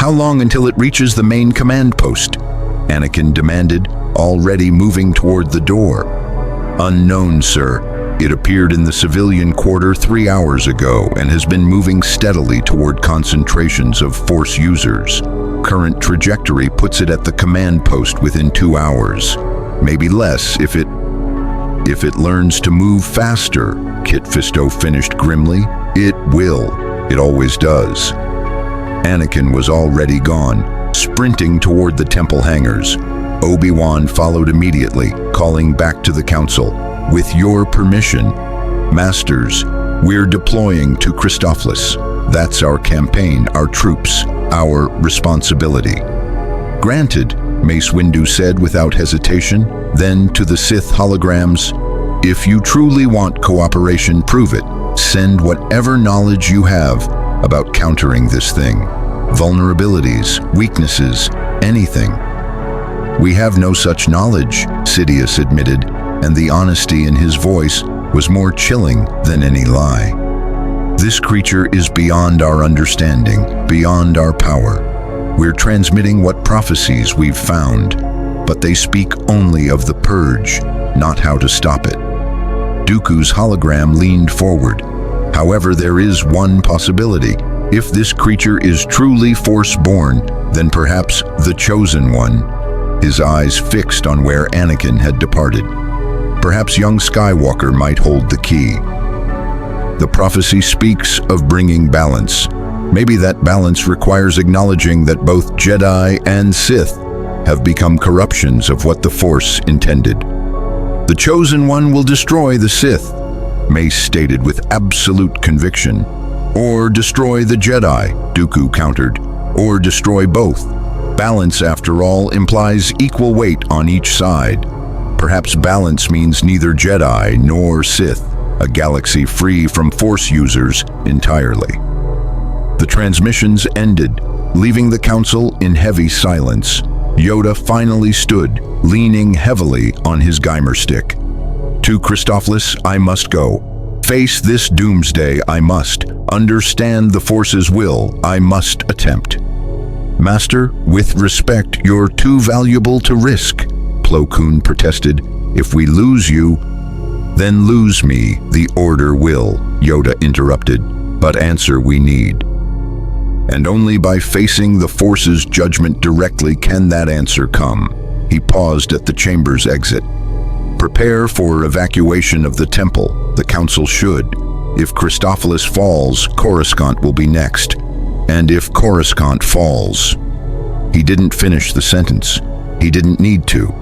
How long until it reaches the main command post? Anakin demanded, already moving toward the door. Unknown, sir. It appeared in the civilian quarter 3 hours ago and has been moving steadily toward concentrations of Force users. Current trajectory puts it at the command post within 2 hours. Maybe less if it learns to move faster, Kit Fisto finished grimly. It will. It always does. Anakin was already gone, sprinting toward the temple hangars. Obi-Wan followed immediately, calling back to the council. With your permission, Masters, we're deploying to Christophlis. That's our campaign, our troops, our responsibility. Granted, Mace Windu said without hesitation. Then to the Sith holograms, if you truly want cooperation, prove it. Send whatever knowledge you have about countering this thing. Vulnerabilities, weaknesses, anything. We have no such knowledge, Sidious admitted, and the honesty in his voice was more chilling than any lie. This creature is beyond our understanding, beyond our power. We're transmitting what prophecies we've found, but they speak only of the purge, not how to stop it. Dooku's hologram leaned forward. However, there is one possibility. If this creature is truly Force-born, then perhaps the Chosen One. His eyes fixed on where Anakin had departed. Perhaps young Skywalker might hold the key. The prophecy speaks of bringing balance. Maybe that balance requires acknowledging that both Jedi and Sith have become corruptions of what the Force intended. The Chosen One will destroy the Sith, Mace stated with absolute conviction. Or destroy the Jedi, Dooku countered. Or destroy both. Balance, after all, implies equal weight on each side. Perhaps balance means neither Jedi nor Sith, a galaxy free from Force users entirely. The transmissions ended, leaving the council in heavy silence. Yoda finally stood, leaning heavily on his Geimer stick. To Christophlis I must go. Face this Doomsday I must. Understand the Force's will I must attempt. Master, with respect, you're too valuable to risk, Plo Koon protested. If we lose you, then lose me, the Order will, Yoda interrupted. But answer we need. And only by facing the Force's judgment directly can that answer come. He paused at the chamber's exit. Prepare for evacuation of the temple. The council should. If Christophlis falls, Coruscant will be next. And if Coruscant falls... He didn't finish the sentence. He didn't need to.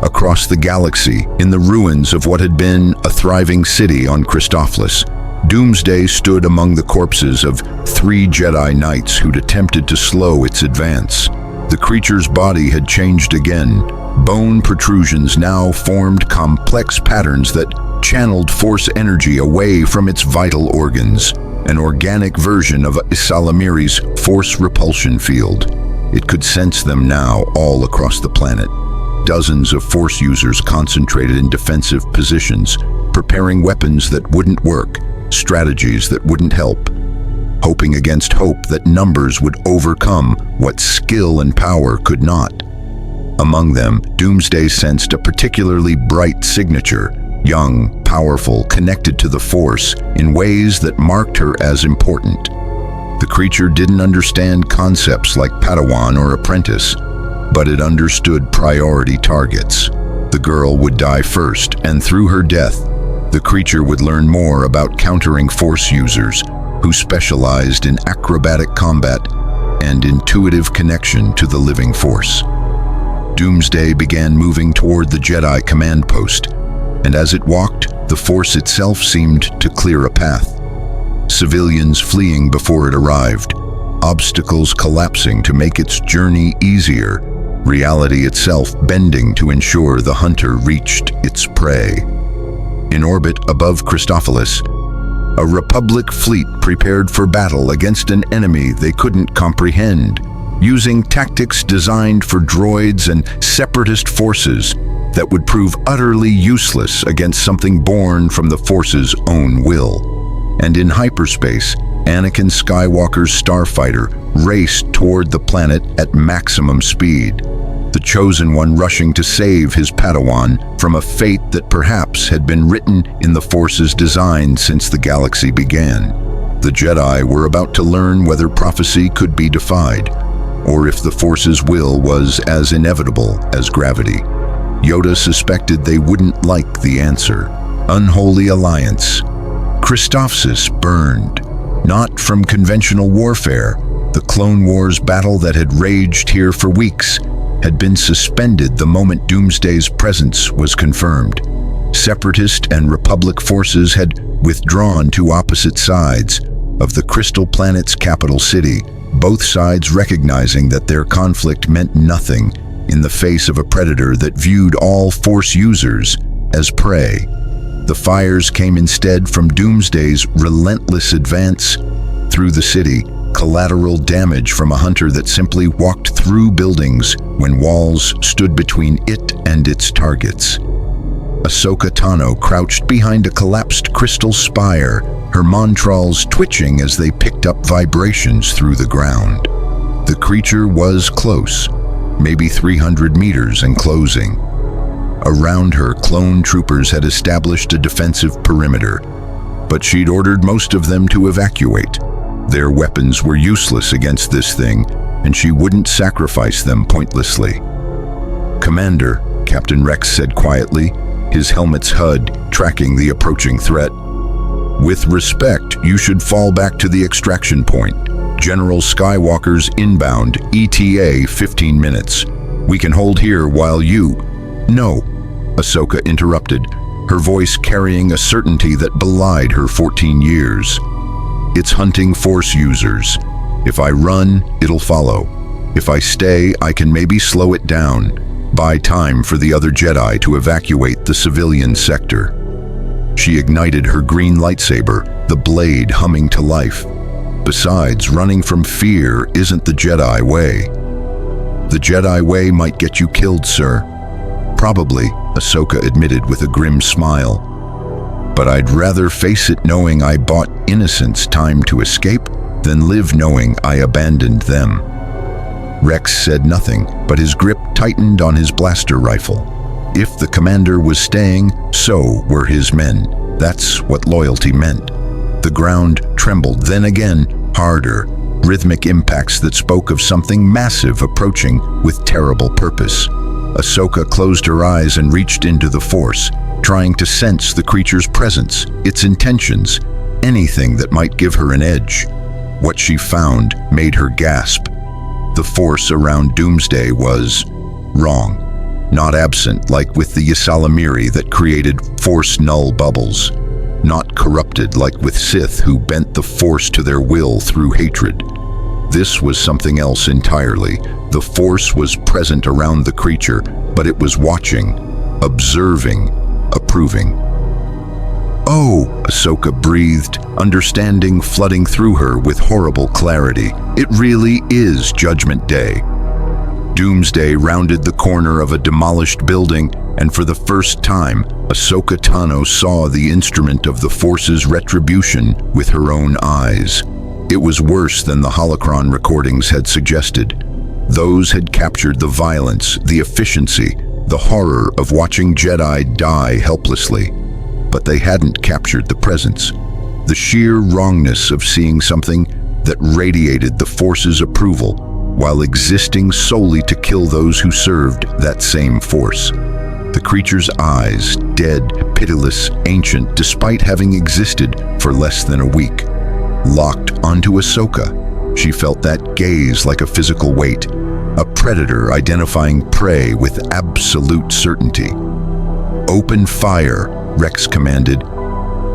Across the galaxy, in the ruins of what had been a thriving city on Christophlis, Doomsday stood among the corpses of 3 Jedi Knights who'd attempted to slow its advance. The creature's body had changed again. Bone protrusions now formed complex patterns that channeled Force energy away from its vital organs, an organic version of Isalamiri's Force repulsion field. It could sense them now all across the planet. Dozens of Force users concentrated in defensive positions, preparing weapons that wouldn't work, strategies that wouldn't help, hoping against hope that numbers would overcome what skill and power could not. Among them, Doomsday sensed a particularly bright signature, young, powerful, connected to the Force in ways that marked her as important. The creature didn't understand concepts like Padawan or apprentice, but it understood priority targets. The girl would die first, and through her death, the creature would learn more about countering Force users who specialized in acrobatic combat and intuitive connection to the living Force. Doomsday began moving toward the Jedi command post, and as it walked, the Force itself seemed to clear a path. Civilians fleeing before it arrived, obstacles collapsing to make its journey easier, reality itself bending to ensure the hunter reached its prey. In orbit above Christophlis, a Republic fleet prepared for battle against an enemy they couldn't comprehend, using tactics designed for droids and separatist forces that would prove utterly useless against something born from the Force's own will. And in hyperspace, Anakin Skywalker's starfighter raced toward the planet at maximum speed. the chosen one rushing to save his Padawan from a fate that perhaps had been written in the Force's design since the galaxy began. The Jedi were about to learn whether prophecy could be defied, or if the Force's will was as inevitable as gravity. Yoda suspected they wouldn't like the answer. Unholy alliance. Christophsis burned, not from conventional warfare. The Clone Wars battle that had raged here for weeks had been suspended the moment Doomsday's presence was confirmed. Separatist and Republic forces had withdrawn to opposite sides of the Crystal Planet's capital city, both sides recognizing that their conflict meant nothing in the face of a predator that viewed all Force users as prey. The fires came instead from Doomsday's relentless advance through the city, collateral damage from a hunter that simply walked through buildings when walls stood between it and its targets. Ahsoka Tano crouched behind a collapsed crystal spire, her montrals twitching as they picked up vibrations through the ground. The creature was close, maybe 300 meters and closing. Around her, clone troopers had established a defensive perimeter, but she'd ordered most of them to evacuate. Their weapons were useless against this thing, and she wouldn't sacrifice them pointlessly. "Commander," Captain Rex said quietly, his helmet's HUD tracking the approaching threat. "With respect, you should fall back to the extraction point. General Skywalker's inbound, ETA 15 minutes. We can hold here while you—" "No," Ahsoka interrupted, her voice carrying a certainty that belied her 14 years. "It's hunting Force users. If I run, it'll follow. If I stay, I can maybe slow it down, buy time for the other Jedi to evacuate the civilian sector." She ignited her green lightsaber, the blade humming to life. "Besides, running from fear isn't the Jedi way." "The Jedi way might get you killed, sir." "Probably," Ahsoka admitted with a grim smile. "But I'd rather face it knowing I bought innocents time to escape than live knowing I abandoned them." Rex said nothing, but his grip tightened on his blaster rifle. If the commander was staying, so were his men. That's what loyalty meant. The ground trembled, then again, harder, rhythmic impacts that spoke of something massive approaching with terrible purpose. Ahsoka closed her eyes and reached into the Force, trying to sense the creature's presence, its intentions, anything that might give her an edge. What she found made her gasp. The Force around Doomsday was wrong. Not absent like with the Ysalamiri that created Force null bubbles. Not corrupted like with Sith who bent the Force to their will through hatred. This was something else entirely. The Force was present around the creature, but it was watching, observing, approving. "Oh," Ahsoka breathed, understanding flooding through her with horrible clarity. "It really is Judgment Day." Doomsday rounded the corner of a demolished building, and for the first time, Ahsoka Tano saw the instrument of the Force's retribution with her own eyes. It was worse than the holocron recordings had suggested. Those had captured the violence, the efficiency, the horror of watching Jedi die helplessly. But they hadn't captured the presence, the sheer wrongness of seeing something that radiated the Force's approval while existing solely to kill those who served that same Force. The creature's eyes, dead, pitiless, ancient, despite having existed for less than a week, locked onto Ahsoka. She felt that gaze like a physical weight, a predator identifying prey with absolute certainty. "Open fire," Rex commanded.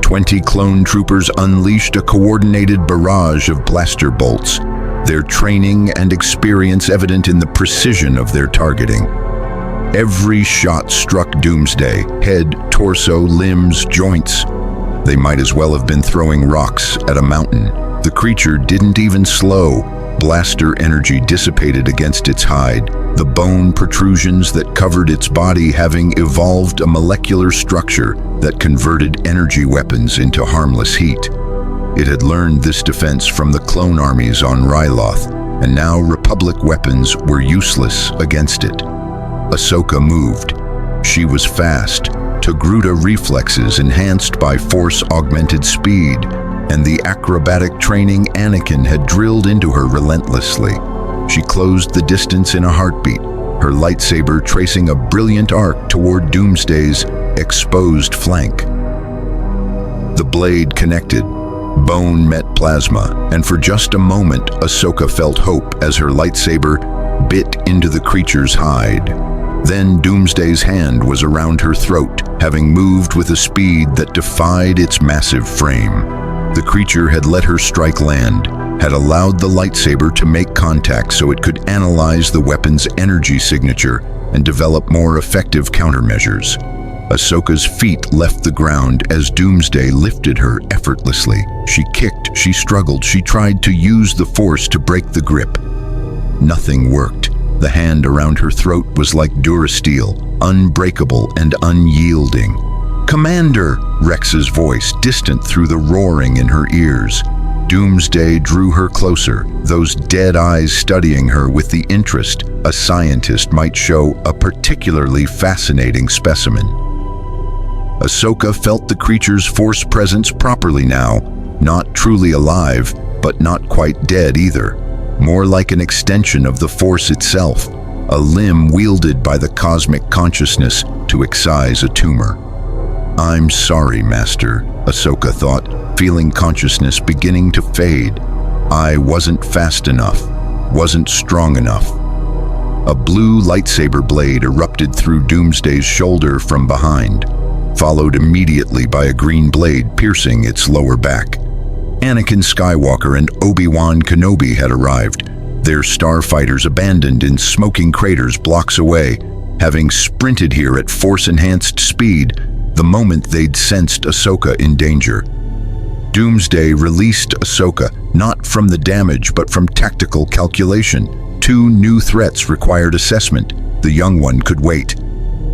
20 clone troopers unleashed a coordinated barrage of blaster bolts, their training and experience evident in the precision of their targeting. Every shot struck Doomsday, head, torso, limbs, joints. They might as well have been throwing rocks at a mountain. The creature didn't even slow. Blaster energy dissipated against its hide, the bone protrusions that covered its body having evolved a molecular structure that converted energy weapons into harmless heat. It had learned this defense from the clone armies on Ryloth, and now Republic weapons were useless against it. Ahsoka moved. She was fast, Togruta reflexes enhanced by force-augmented speed, and the acrobatic training Anakin had drilled into her relentlessly. She closed the distance in a heartbeat, her lightsaber tracing a brilliant arc toward Doomsday's exposed flank. The blade connected. Bone met plasma, and for just a moment, Ahsoka felt hope as her lightsaber bit into the creature's hide. Then Doomsday's hand was around her throat, having moved with a speed that defied its massive frame. The creature had let her strike land, had allowed the lightsaber to make contact so it could analyze the weapon's energy signature and develop more effective countermeasures. Ahsoka's feet left the ground as Doomsday lifted her effortlessly. She kicked, she struggled, she tried to use the Force to break the grip. Nothing worked. The hand around her throat was like Durasteel, unbreakable and unyielding. "Commander!" Rex's voice, distant through the roaring in her ears. Doomsday drew her closer, those dead eyes studying her with the interest a scientist might show a particularly fascinating specimen. Ahsoka felt the creature's Force presence properly now, not truly alive, but not quite dead either. More like an extension of the Force itself, a limb wielded by the cosmic consciousness to excise a tumor. "I'm sorry, Master," Ahsoka thought, feeling consciousness beginning to fade. "I wasn't fast enough, wasn't strong enough." A blue lightsaber blade erupted through Doomsday's shoulder from behind, followed immediately by a green blade piercing its lower back. Anakin Skywalker and Obi-Wan Kenobi had arrived, their starfighters abandoned in smoking craters blocks away, having sprinted here at Force-enhanced speed the moment they'd sensed Ahsoka in danger. Doomsday released Ahsoka, not from the damage but from tactical calculation. Two new threats required assessment. The young one could wait.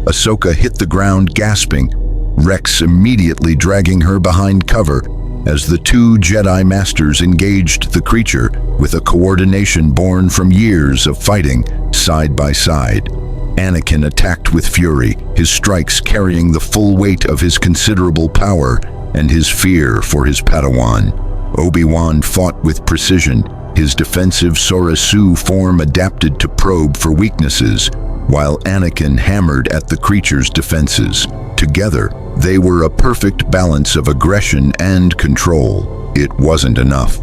Ahsoka hit the ground gasping, Rex immediately dragging her behind cover as the two Jedi Masters engaged the creature with a coordination born from years of fighting side by side. Anakin attacked with fury, his strikes carrying the full weight of his considerable power and his fear for his Padawan. Obi-Wan fought with precision, his defensive Soresu form adapted to probe for weaknesses, while Anakin hammered at the creature's defenses. Together, they were a perfect balance of aggression and control. It wasn't enough.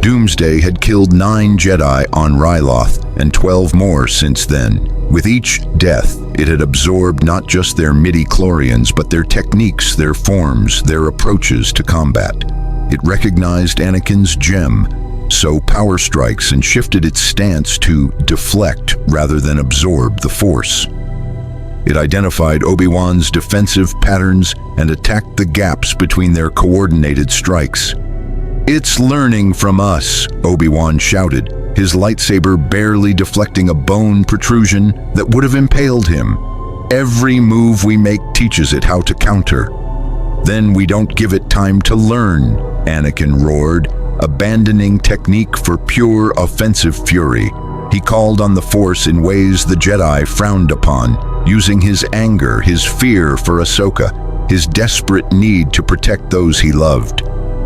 Doomsday had killed 9 Jedi on Ryloth and 12 more since then. With each death, it had absorbed not just their midi-chlorians, but their techniques, their forms, their approaches to combat. It recognized Anakin's gem, so power strikes and shifted its stance to deflect rather than absorb the Force. It identified Obi-Wan's defensive patterns and attacked the gaps between their coordinated strikes. "It's learning from us," Obi-Wan shouted, his lightsaber barely deflecting a bone protrusion that would have impaled him. "Every move we make teaches it how to counter." "Then we don't give it time to learn," Anakin roared, abandoning technique for pure offensive fury. He called on the Force in ways the Jedi frowned upon, using his anger, his fear for Ahsoka, his desperate need to protect those he loved.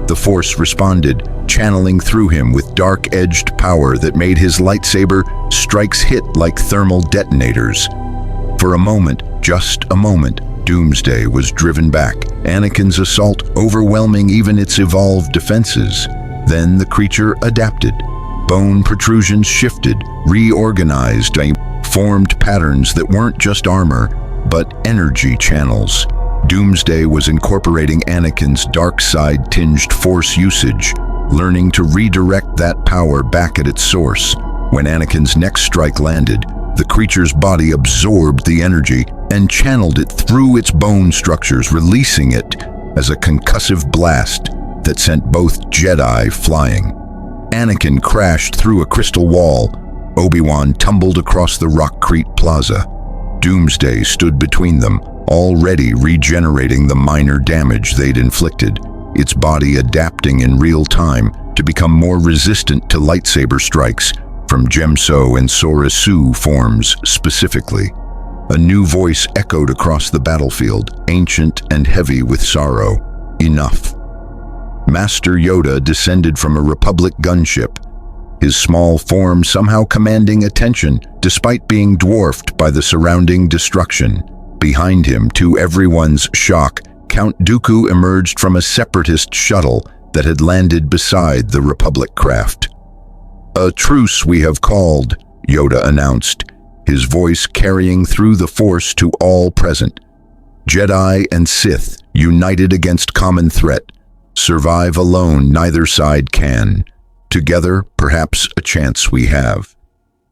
The Force responded, channeling through him with dark-edged power that made his lightsaber strikes hit like thermal detonators. For a moment, just a moment, Doomsday was driven back, Anakin's assault overwhelming even its evolved defenses. Then the creature adapted. Bone protrusions shifted, reorganized, formed patterns that weren't just armor, but energy channels. Doomsday was incorporating Anakin's dark side-tinged Force usage, learning to redirect that power back at its source. When Anakin's next strike landed, the creature's body absorbed the energy and channeled it through its bone structures, releasing it as a concussive blast that sent both Jedi flying. Anakin crashed through a crystal wall. Obi-Wan tumbled across the Rockcrete Plaza. Doomsday stood between them, already regenerating the minor damage they'd inflicted, its body adapting in real time to become more resistant to lightsaber strikes from Gemso and Soresu forms specifically. A new voice echoed across the battlefield, ancient and heavy with sorrow. Enough. Master Yoda descended from a Republic gunship, his small form somehow commanding attention despite being dwarfed by the surrounding destruction. Behind him, to everyone's shock, Count Dooku emerged from a separatist shuttle that had landed beside the Republic craft. "A truce we have called," Yoda announced, his voice carrying through the Force to all present. "Jedi and Sith, united against common threat. Survive alone, neither side can. Together, perhaps a chance we have."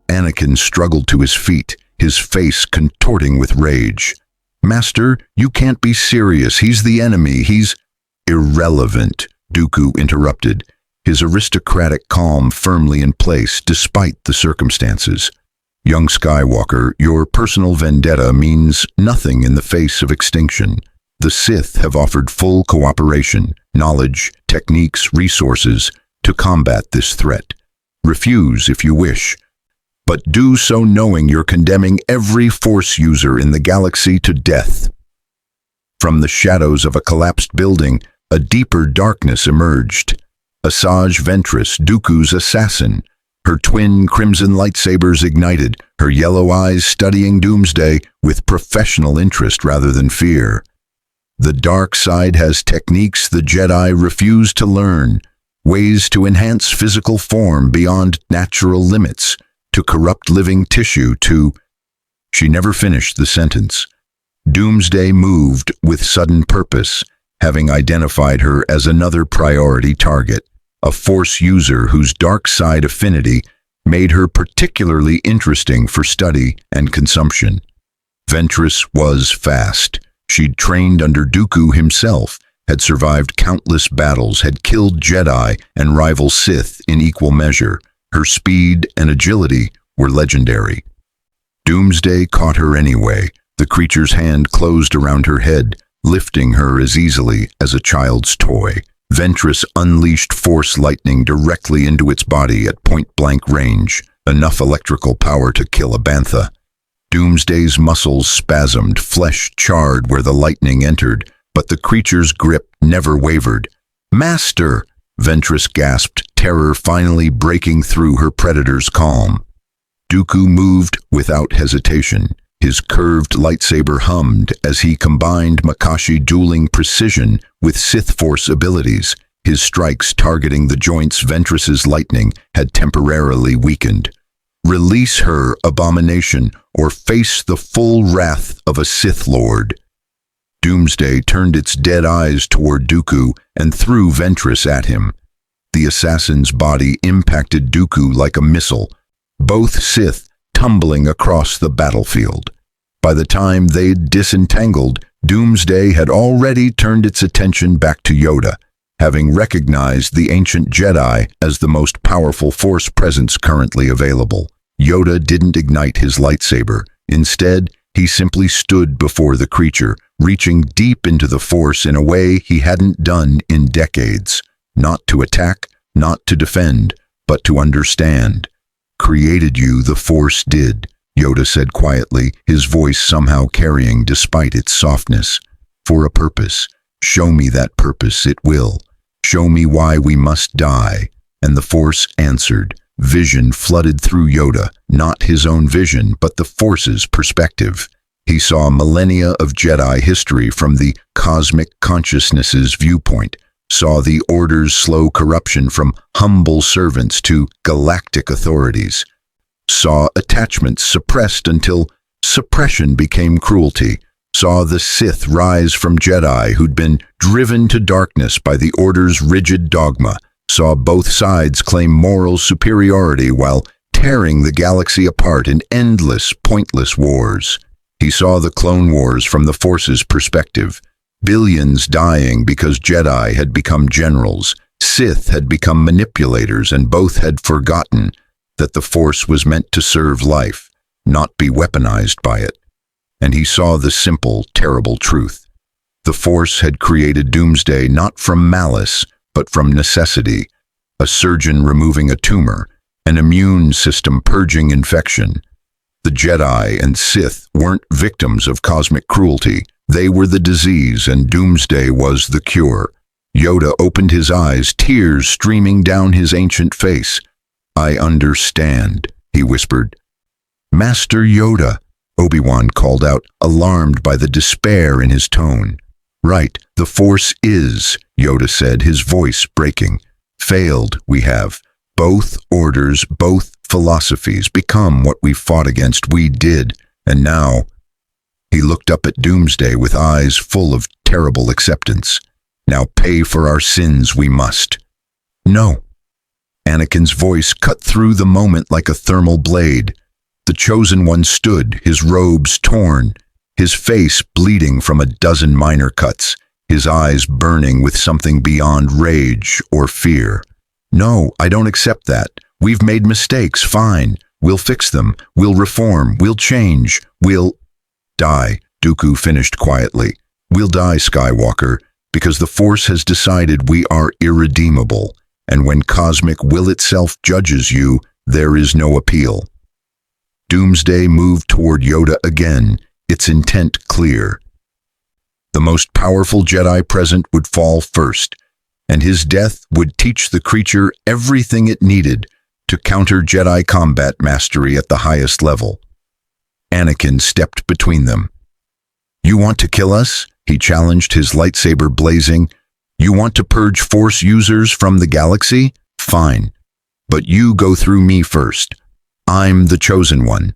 Anakin struggled to his feet, his face contorting with rage. "Master, you can't be serious. He's the enemy. He's—" "Irrelevant," Dooku interrupted, his aristocratic calm firmly in place despite the circumstances. "Young Skywalker, your personal vendetta means nothing in the face of extinction. The Sith have offered full cooperation, knowledge, techniques, resources to combat this threat. Refuse if you wish, but do so knowing you're condemning every Force user in the galaxy to death." From the shadows of a collapsed building, a deeper darkness emerged. Asajj Ventress, Dooku's assassin, her twin crimson lightsabers ignited, her yellow eyes studying Doomsday with professional interest rather than fear. "The dark side has techniques the Jedi refuse to learn, ways to enhance physical form beyond natural limits, to corrupt living tissue, to—" She never finished the sentence. Doomsday moved with sudden purpose, having identified her as another priority target, a Force user whose dark side affinity made her particularly interesting for study and consumption. Ventress was fast. She'd trained under Dooku himself, had survived countless battles, had killed Jedi and rival Sith in equal measure. Her speed and agility were legendary. Doomsday caught her anyway. The creature's hand closed around her head, lifting her as easily as a child's toy. Ventress unleashed Force lightning directly into its body at point-blank range, enough electrical power to kill a bantha. Doomsday's muscles spasmed, flesh charred where the lightning entered, but the creature's grip never wavered. "Master!" Ventress gasped, terror finally breaking through her predator's calm. Dooku moved without hesitation. His curved lightsaber hummed as he combined Makashi dueling precision with Sith Force abilities. His strikes targeting the joints Ventress's lightning had temporarily weakened. "Release her, abomination, or face the full wrath of a Sith Lord." Doomsday turned its dead eyes toward Dooku and threw Ventress at him. The assassin's body impacted Dooku like a missile, both Sith tumbling across the battlefield. By the time they'd disentangled, Doomsday had already turned its attention back to Yoda, having recognized the ancient Jedi as the most powerful Force presence currently available. Yoda didn't ignite his lightsaber. Instead, he simply stood before the creature, reaching deep into the Force in a way he hadn't done in decades. Not to attack, not to defend, but to understand. "Created you, the Force did," Yoda said quietly, his voice somehow carrying despite its softness. "For a purpose. Show me that purpose, it will. Show me why we must die." And the Force answered. Vision flooded through Yoda, not his own vision, but the Force's perspective. He saw millennia of Jedi history from the cosmic consciousness's viewpoint, saw the Order's slow corruption from humble servants to galactic authorities, saw attachments suppressed until suppression became cruelty, saw the Sith rise from Jedi who'd been driven to darkness by the Order's rigid dogma, saw both sides claim moral superiority while tearing the galaxy apart in endless, pointless wars. He saw the Clone Wars from the Force's perspective. Billions dying because Jedi had become generals, Sith had become manipulators, and both had forgotten that the Force was meant to serve life, not be weaponized by it. And he saw the simple, terrible truth. The Force had created Doomsday not from malice, but from necessity. A surgeon removing a tumor, an immune system purging infection. The Jedi and Sith weren't victims of cosmic cruelty. They were the disease, and Doomsday was the cure. Yoda opened his eyes, tears streaming down his ancient face. "I understand," he whispered. "Master Yoda," Obi-Wan called out, alarmed by the despair in his tone. "Right, the Force is," Yoda said, his voice breaking. "Failed, we have. Both orders, both philosophies become what we fought against. We did, and now—" He looked up at Doomsday with eyes full of terrible acceptance. "Now pay for our sins we must." "No." Anakin's voice cut through the moment like a thermal blade. The Chosen One stood, his robes torn, his face bleeding from a dozen minor cuts, his eyes burning with something beyond rage or fear. "No, I don't accept that. We've made mistakes, fine. We'll fix them. We'll reform. We'll change. We'll—" "Die," Dooku finished quietly. "We'll die, Skywalker, because the Force has decided we are irredeemable, and when cosmic will itself judges you, there is no appeal." Doomsday moved toward Yoda again, its intent clear. The most powerful Jedi present would fall first, and his death would teach the creature everything it needed to counter Jedi combat mastery at the highest level. Anakin stepped between them. "You want to kill us?" he challenged, his lightsaber blazing. "You want to purge Force users from the galaxy? Fine. But you go through me first. I'm the Chosen One,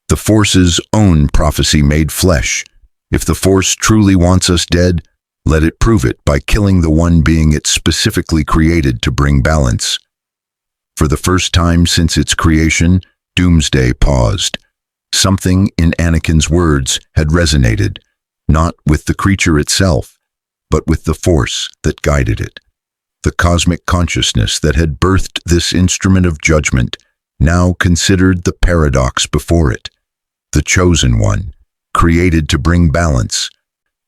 the Force's own prophecy made flesh. If the Force truly wants us dead, let it prove it by killing the one being it specifically created to bring balance." For the first time since its creation, Doomsday paused. Something in Anakin's words had resonated, not with the creature itself, but with the Force that guided it. The cosmic consciousness that had birthed this instrument of judgment now considered the paradox before it. The Chosen One, created to bring balance,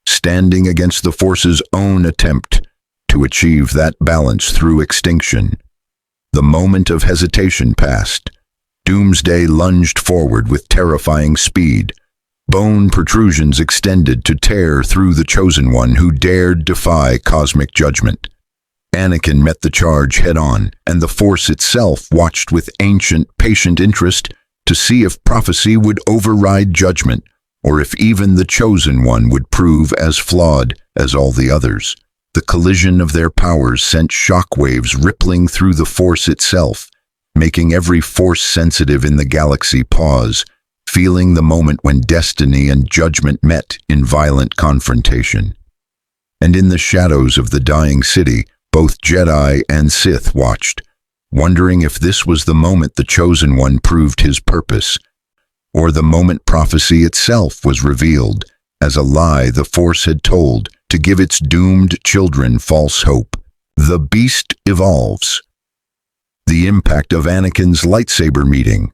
standing against the Force's own attempt to achieve that balance through extinction. The moment of hesitation passed. Doomsday lunged forward with terrifying speed. Bone protrusions extended to tear through the Chosen One who dared defy cosmic judgment. Anakin met the charge head-on, and the Force itself watched with ancient, patient interest to see if prophecy would override judgment, or if even the Chosen One would prove as flawed as all the others. The collision of their powers sent shockwaves rippling through the Force itself, making every Force sensitive in the galaxy pause, feeling the moment when destiny and judgment met in violent confrontation. And in the shadows of the dying city, both Jedi and Sith watched, wondering if this was the moment the Chosen One proved his purpose, or the moment prophecy itself was revealed as a lie the Force had told to give its doomed children false hope. The beast evolves. The impact of Anakin's lightsaber meeting.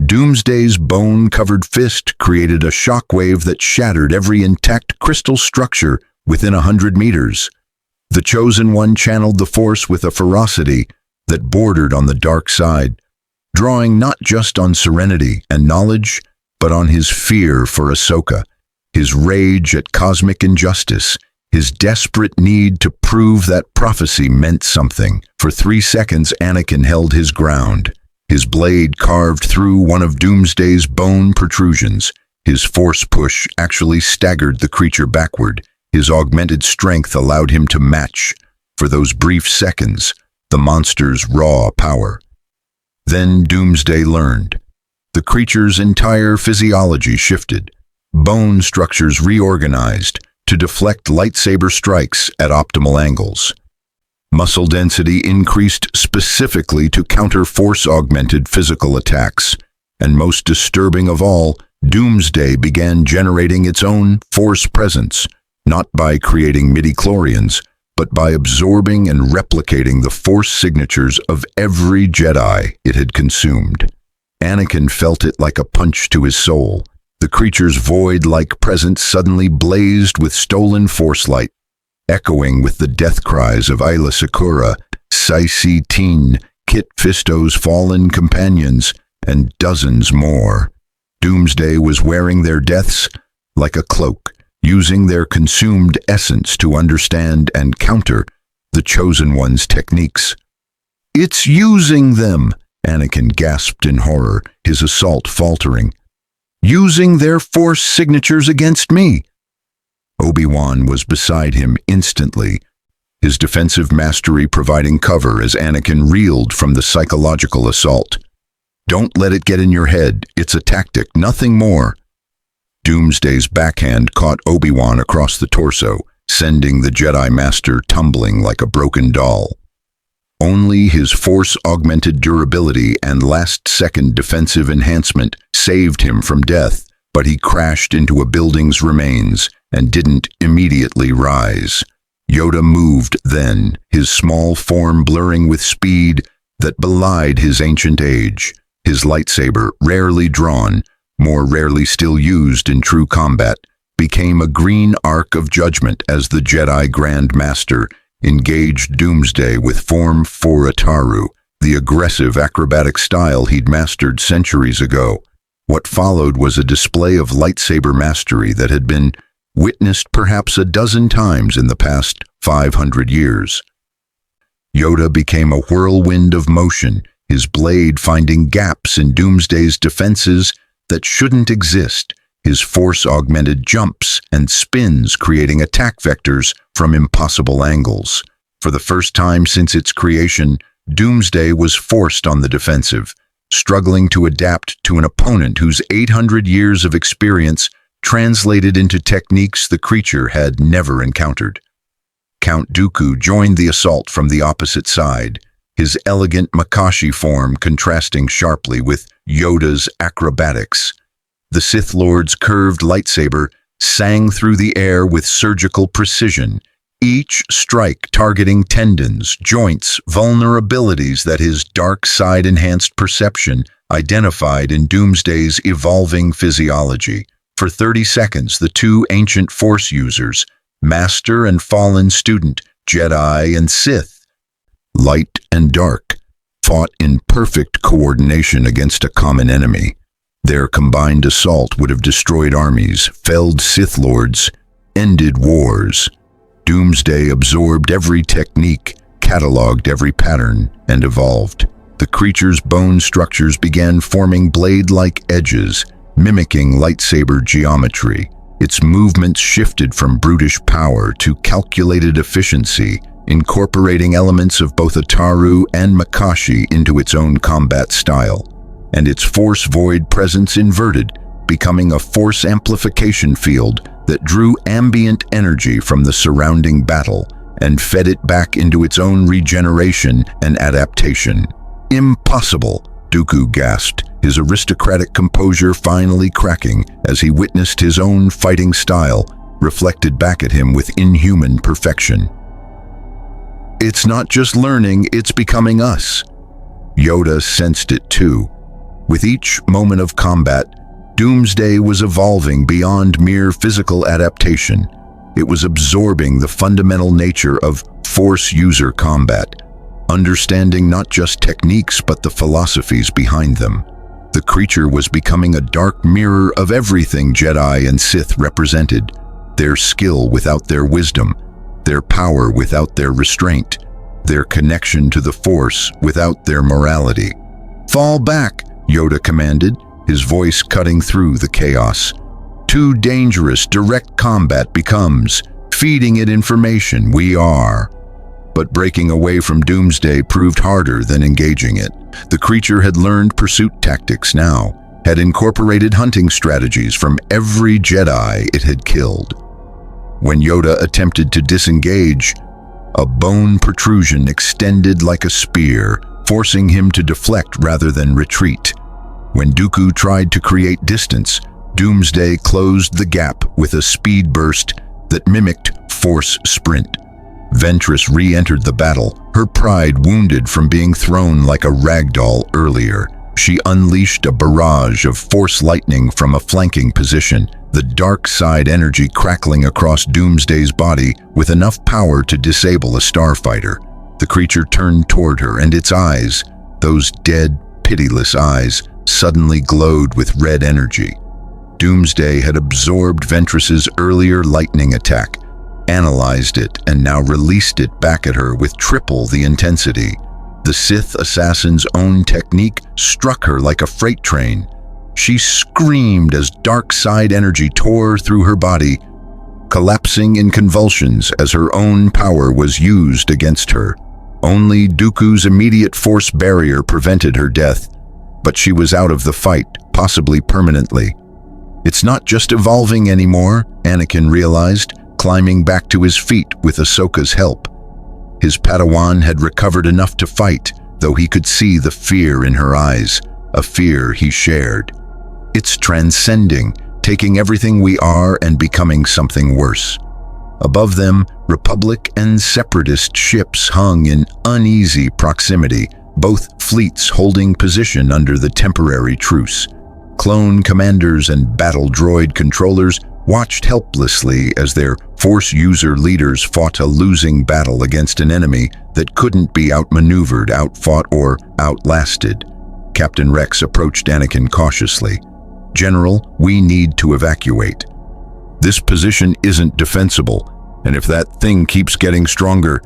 Doomsday's bone-covered fist created a shockwave that shattered every intact crystal structure within 100 meters. The Chosen One channeled the Force with a ferocity that bordered on the dark side, drawing not just on serenity and knowledge, but on his fear for Ahsoka, his rage at cosmic injustice, his desperate need to prove that prophecy meant something. For 3 seconds, Anakin held his ground, his blade carved through one of Doomsday's bone protrusions. His Force push actually staggered the creature backward. His augmented strength allowed him to match, for those brief seconds, the monster's raw power. Then Doomsday learned. The creature's entire physiology shifted. Bone structures reorganized to deflect lightsaber strikes at optimal angles. Muscle density increased specifically to counter Force-augmented physical attacks. And most disturbing of all, Doomsday began generating its own Force presence, not by creating midichlorians, but by absorbing and replicating the Force signatures of every Jedi it had consumed. Anakin felt it like a punch to his soul. The creature's void-like presence suddenly blazed with stolen Force light, echoing with the death cries of Aayla Secura, Saisi Teen, Kit Fisto's fallen companions, and dozens more. Doomsday was wearing their deaths like a cloak, using their consumed essence to understand and counter the Chosen One's techniques. "It's using them," Anakin gasped in horror, his assault faltering. "Using their Force signatures against me." Obi-Wan was beside him instantly, his defensive mastery providing cover as Anakin reeled from the psychological assault. "Don't let it get in your head. It's a tactic, nothing more." Doomsday's backhand caught Obi-Wan across the torso, sending the Jedi Master tumbling like a broken doll. Only his Force-augmented durability and last-second defensive enhancement saved him from death, but he crashed into a building's remains and didn't immediately rise. Yoda moved then, his small form blurring with speed that belied his ancient age. His lightsaber, rarely drawn, more rarely still used in true combat, became a green arc of judgment as the Jedi Grand Master engaged Doomsday with form for Ataru, the aggressive acrobatic style he'd mastered centuries ago. What followed was a display of lightsaber mastery that had been witnessed perhaps a dozen times in the past 500 years. Yoda became a whirlwind of motion, his blade finding gaps in Doomsday's defenses that shouldn't exist, his Force-augmented jumps and spins creating attack vectors from impossible angles. For the first time since its creation, Doomsday was forced on the defensive, struggling to adapt to an opponent whose 800 years of experience translated into techniques the creature had never encountered. Count Dooku joined the assault from the opposite side, his elegant Makashi form contrasting sharply with Yoda's acrobatics. The Sith Lord's curved lightsaber sang through the air with surgical precision, each strike targeting tendons, joints, vulnerabilities that his dark side-enhanced perception identified in Doomsday's evolving physiology. For 30 seconds, the two ancient Force users, Master and Fallen Student, Jedi and Sith, light and dark, fought in perfect coordination against a common enemy. Their combined assault would have destroyed armies, felled Sith Lords, ended wars. Doomsday absorbed every technique, cataloged every pattern, and evolved. The creature's bone structures began forming blade-like edges, mimicking lightsaber geometry. Its movements shifted from brutish power to calculated efficiency, incorporating elements of both Ataru and Makashi into its own combat style. And its Force void presence inverted, becoming a Force amplification field that drew ambient energy from the surrounding battle and fed it back into its own regeneration and adaptation. "Impossible," Dooku gasped, his aristocratic composure finally cracking as he witnessed his own fighting style reflected back at him with inhuman perfection. "It's not just learning, it's becoming us." Yoda sensed it too. With each moment of combat, Doomsday was evolving beyond mere physical adaptation. It was absorbing the fundamental nature of Force user combat, understanding not just techniques but the philosophies behind them. The creature was becoming a dark mirror of everything Jedi and Sith represented, their skill without their wisdom, their power without their restraint, their connection to the Force without their morality. "Fall back," Yoda commanded, his voice cutting through the chaos. "Too dangerous direct combat becomes. Feeding it information, we are." But breaking away from Doomsday proved harder than engaging it. The creature had learned pursuit tactics now, had incorporated hunting strategies from every Jedi it had killed. When Yoda attempted to disengage, a bone protrusion extended like a spear, forcing him to deflect rather than retreat. When Dooku tried to create distance, Doomsday closed the gap with a speed burst that mimicked Force sprint. Ventress re-entered the battle, her pride wounded from being thrown like a ragdoll earlier. She unleashed a barrage of Force lightning from a flanking position, the dark side energy crackling across Doomsday's body with enough power to disable a starfighter. The creature turned toward her, and its eyes, those dead, pitiless eyes, suddenly glowed with red energy. Doomsday had absorbed Ventress's earlier lightning attack, analyzed it, and now released it back at her with triple the intensity. The Sith assassin's own technique struck her like a freight train. She screamed as dark side energy tore through her body, collapsing in convulsions as her own power was used against her. Only Dooku's immediate force barrier prevented her death, but she was out of the fight, possibly permanently. It's not just evolving anymore, Anakin realized, climbing back to his feet with Ahsoka's help. His Padawan had recovered enough to fight, though he could see the fear in her eyes, a fear he shared. It's transcending, taking everything we are and becoming something worse. Above them, Republic and Separatist ships hung in uneasy proximity, both fleets holding position under the temporary truce. Clone commanders and battle droid controllers watched helplessly as their Force user leaders fought a losing battle against an enemy that couldn't be outmaneuvered, outfought, or outlasted. Captain Rex approached Anakin cautiously. "General, we need to evacuate. This position isn't defensible, and if that thing keeps getting stronger..."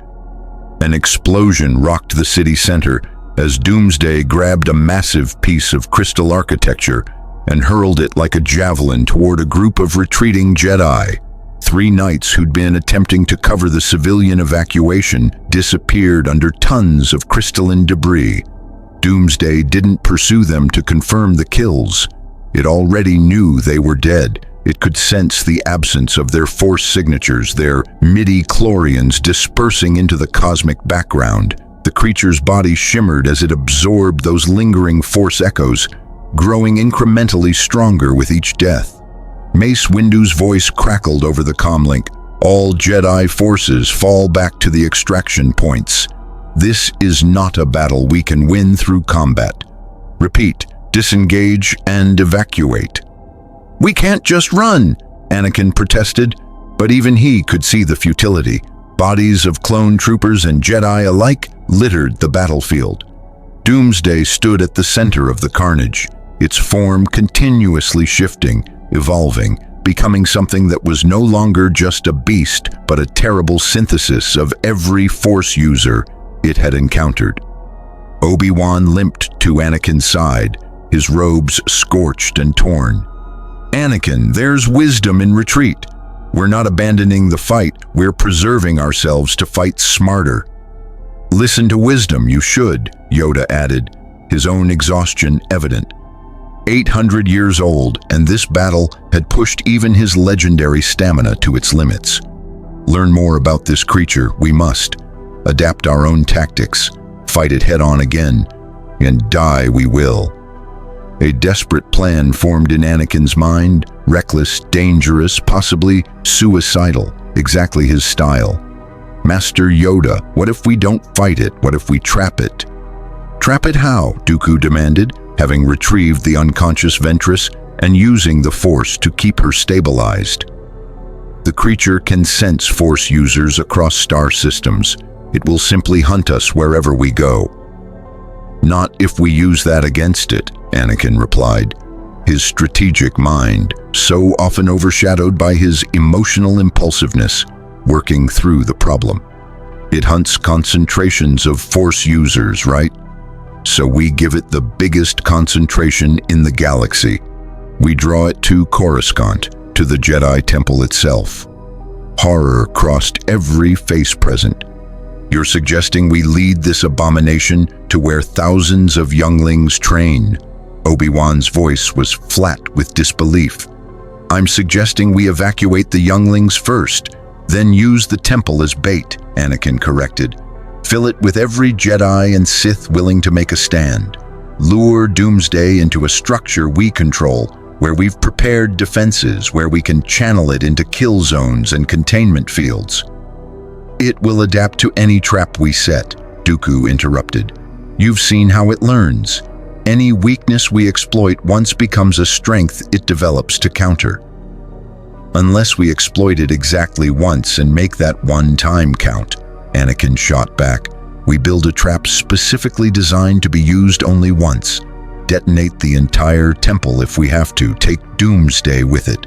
An explosion rocked the city center as Doomsday grabbed a massive piece of crystal architecture and hurled it like a javelin toward a group of retreating Jedi. 3 knights who'd been attempting to cover the civilian evacuation disappeared under tons of crystalline debris. Doomsday didn't pursue them to confirm the kills. It already knew they were dead. It could sense the absence of their force signatures, their midi-chlorians dispersing into the cosmic background. The creature's body shimmered as it absorbed those lingering force echoes, growing incrementally stronger with each death. Mace Windu's voice crackled over the comlink. "All Jedi forces fall back to the extraction points. This is not a battle we can win through combat. Repeat, disengage and evacuate." "We can't just run," Anakin protested, but even he could see the futility. Bodies of clone troopers and Jedi alike littered the battlefield. Doomsday stood at the center of the carnage, its form continuously shifting, evolving, becoming something that was no longer just a beast, but a terrible synthesis of every Force user it had encountered. Obi-Wan limped to Anakin's side, his robes scorched and torn. "Anakin, there's wisdom in retreat. We're not abandoning the fight, we're preserving ourselves to fight smarter." "Listen to wisdom, you should," Yoda added, his own exhaustion evident. 800 years old, and this battle had pushed even his legendary stamina to its limits. Learn more about this creature, we must. Adapt our own tactics, fight it head-on again, and die we will. A desperate plan formed in Anakin's mind, reckless, dangerous, possibly suicidal, exactly his style. "Master Yoda, what if we don't fight it? What if we trap it?" "Trap it how?" Dooku demanded, having retrieved the unconscious Ventress and using the Force to keep her stabilized. "The creature can sense Force users across star systems. It will simply hunt us wherever we go." "Not if we use that against it," Anakin replied, his strategic mind, so often overshadowed by his emotional impulsiveness, working through the problem. "It hunts concentrations of Force users, right? So we give it the biggest concentration in the galaxy. We draw it to Coruscant, to the Jedi Temple itself." Horror crossed every face present. "You're suggesting we lead this abomination to where thousands of younglings train?" Obi-Wan's voice was flat with disbelief. "I'm suggesting we evacuate the younglings first, then use the temple as bait," Anakin corrected. "Fill it with every Jedi and Sith willing to make a stand. Lure Doomsday into a structure we control, where we've prepared defenses, where we can channel it into kill zones and containment fields." "It will adapt to any trap we set," Dooku interrupted. "You've seen how it learns. Any weakness we exploit once becomes a strength it develops to counter." "Unless we exploit it exactly once and make that one time count," Anakin shot back. "We build a trap specifically designed to be used only once. detonate the entire temple if we have to. Take Doomsday with it.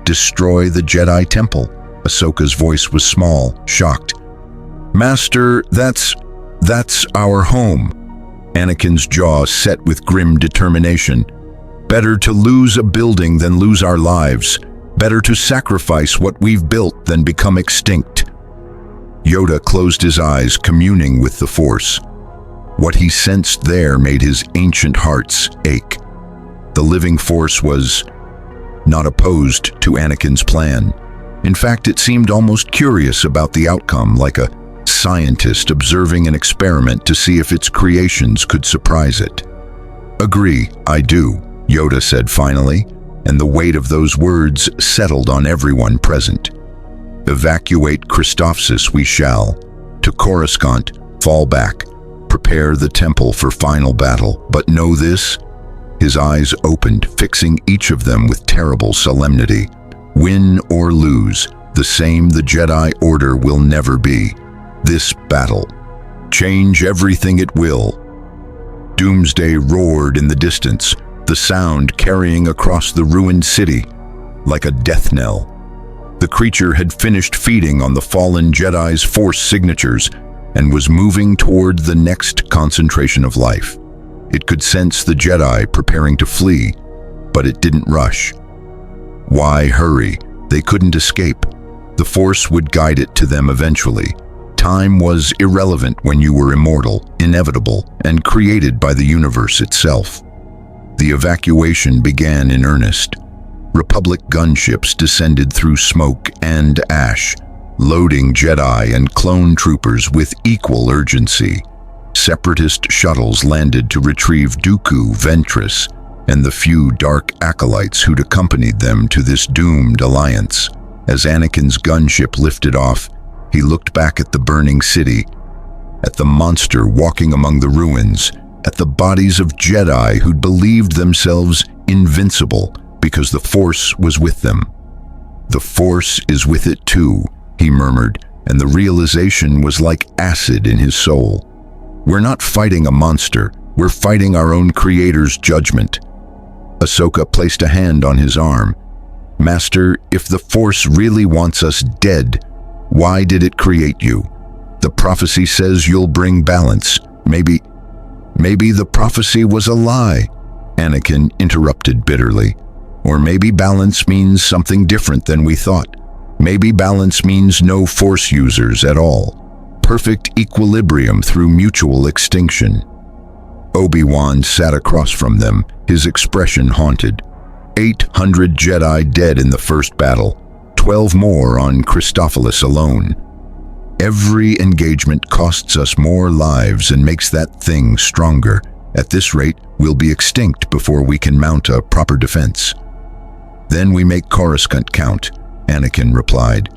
Destroy the Jedi temple. Ahsoka's voice was small, shocked. Master, that's our home. Anakin's jaw set with grim determination. Better to lose a building than lose our lives. Better to sacrifice what we've built than become extinct. Yoda closed his eyes, communing with the Force. What he sensed there made his ancient hearts ache. The living Force was not opposed to Anakin's plan. In fact, it seemed almost curious about the outcome, like a scientist observing an experiment to see if its creations could surprise it. Agree, I do, Yoda said finally, and the weight of those words settled on everyone present. Evacuate Christophsis we shall. To Coruscant, fall back. Prepare the temple for final battle. But know this? His eyes opened, fixing each of them with terrible solemnity. Win or lose, the same the Jedi Order will never be. This battle. Change everything it will. Doomsday roared in the distance, the sound carrying across the ruined city like a death knell. The creature had finished feeding on the fallen Jedi's Force signatures and was moving toward the next concentration of life. It could sense the Jedi preparing to flee, but it didn't rush. Why hurry? They couldn't escape. The Force would guide it to them eventually. Time was irrelevant when you were immortal, inevitable, and created by the universe itself. The evacuation began in earnest. Republic gunships descended through smoke and ash, loading Jedi and clone troopers with equal urgency. Separatist shuttles landed to retrieve Dooku, Ventress, and the few dark acolytes who'd accompanied them to this doomed alliance. As Anakin's gunship lifted off, he looked back at the burning city, at the monster walking among the ruins, at the bodies of Jedi who'd believed themselves invincible because the Force was with them. The Force is with it too, he murmured, and the realization was like acid in his soul. We're not fighting a monster, we're fighting our own Creator's judgment. Ahsoka placed a hand on his arm. Master, if the Force really wants us dead, why did it create you? The prophecy says you'll bring balance. Maybe the prophecy was a lie, Anakin interrupted bitterly. Or maybe balance means something different than we thought. Maybe balance means no Force users at all. Perfect equilibrium through mutual extinction. Obi-Wan sat across from them, his expression haunted. 800 Jedi dead in the first battle, 12 more on Christophsis alone. Every engagement costs us more lives and makes that thing stronger. At this rate, we'll be extinct before we can mount a proper defense. Then we make Coruscant count, Anakin replied.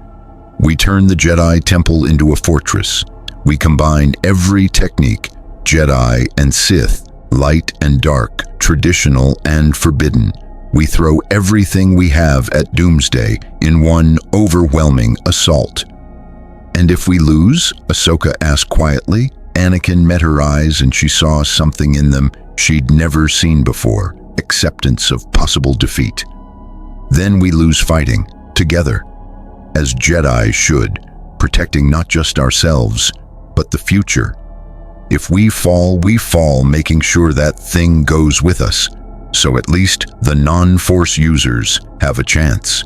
We turn the Jedi Temple into a fortress. We combine every technique, Jedi and Sith, light and dark, traditional and forbidden. We throw everything we have at Doomsday in one overwhelming assault. And if we lose? Ahsoka asked quietly. Anakin met her eyes and she saw something in them she'd never seen before, acceptance of possible defeat. Then we lose fighting, together, as Jedi should, protecting not just ourselves, but the future. If we fall, making sure that thing goes with us, so at least the non-Force users have a chance.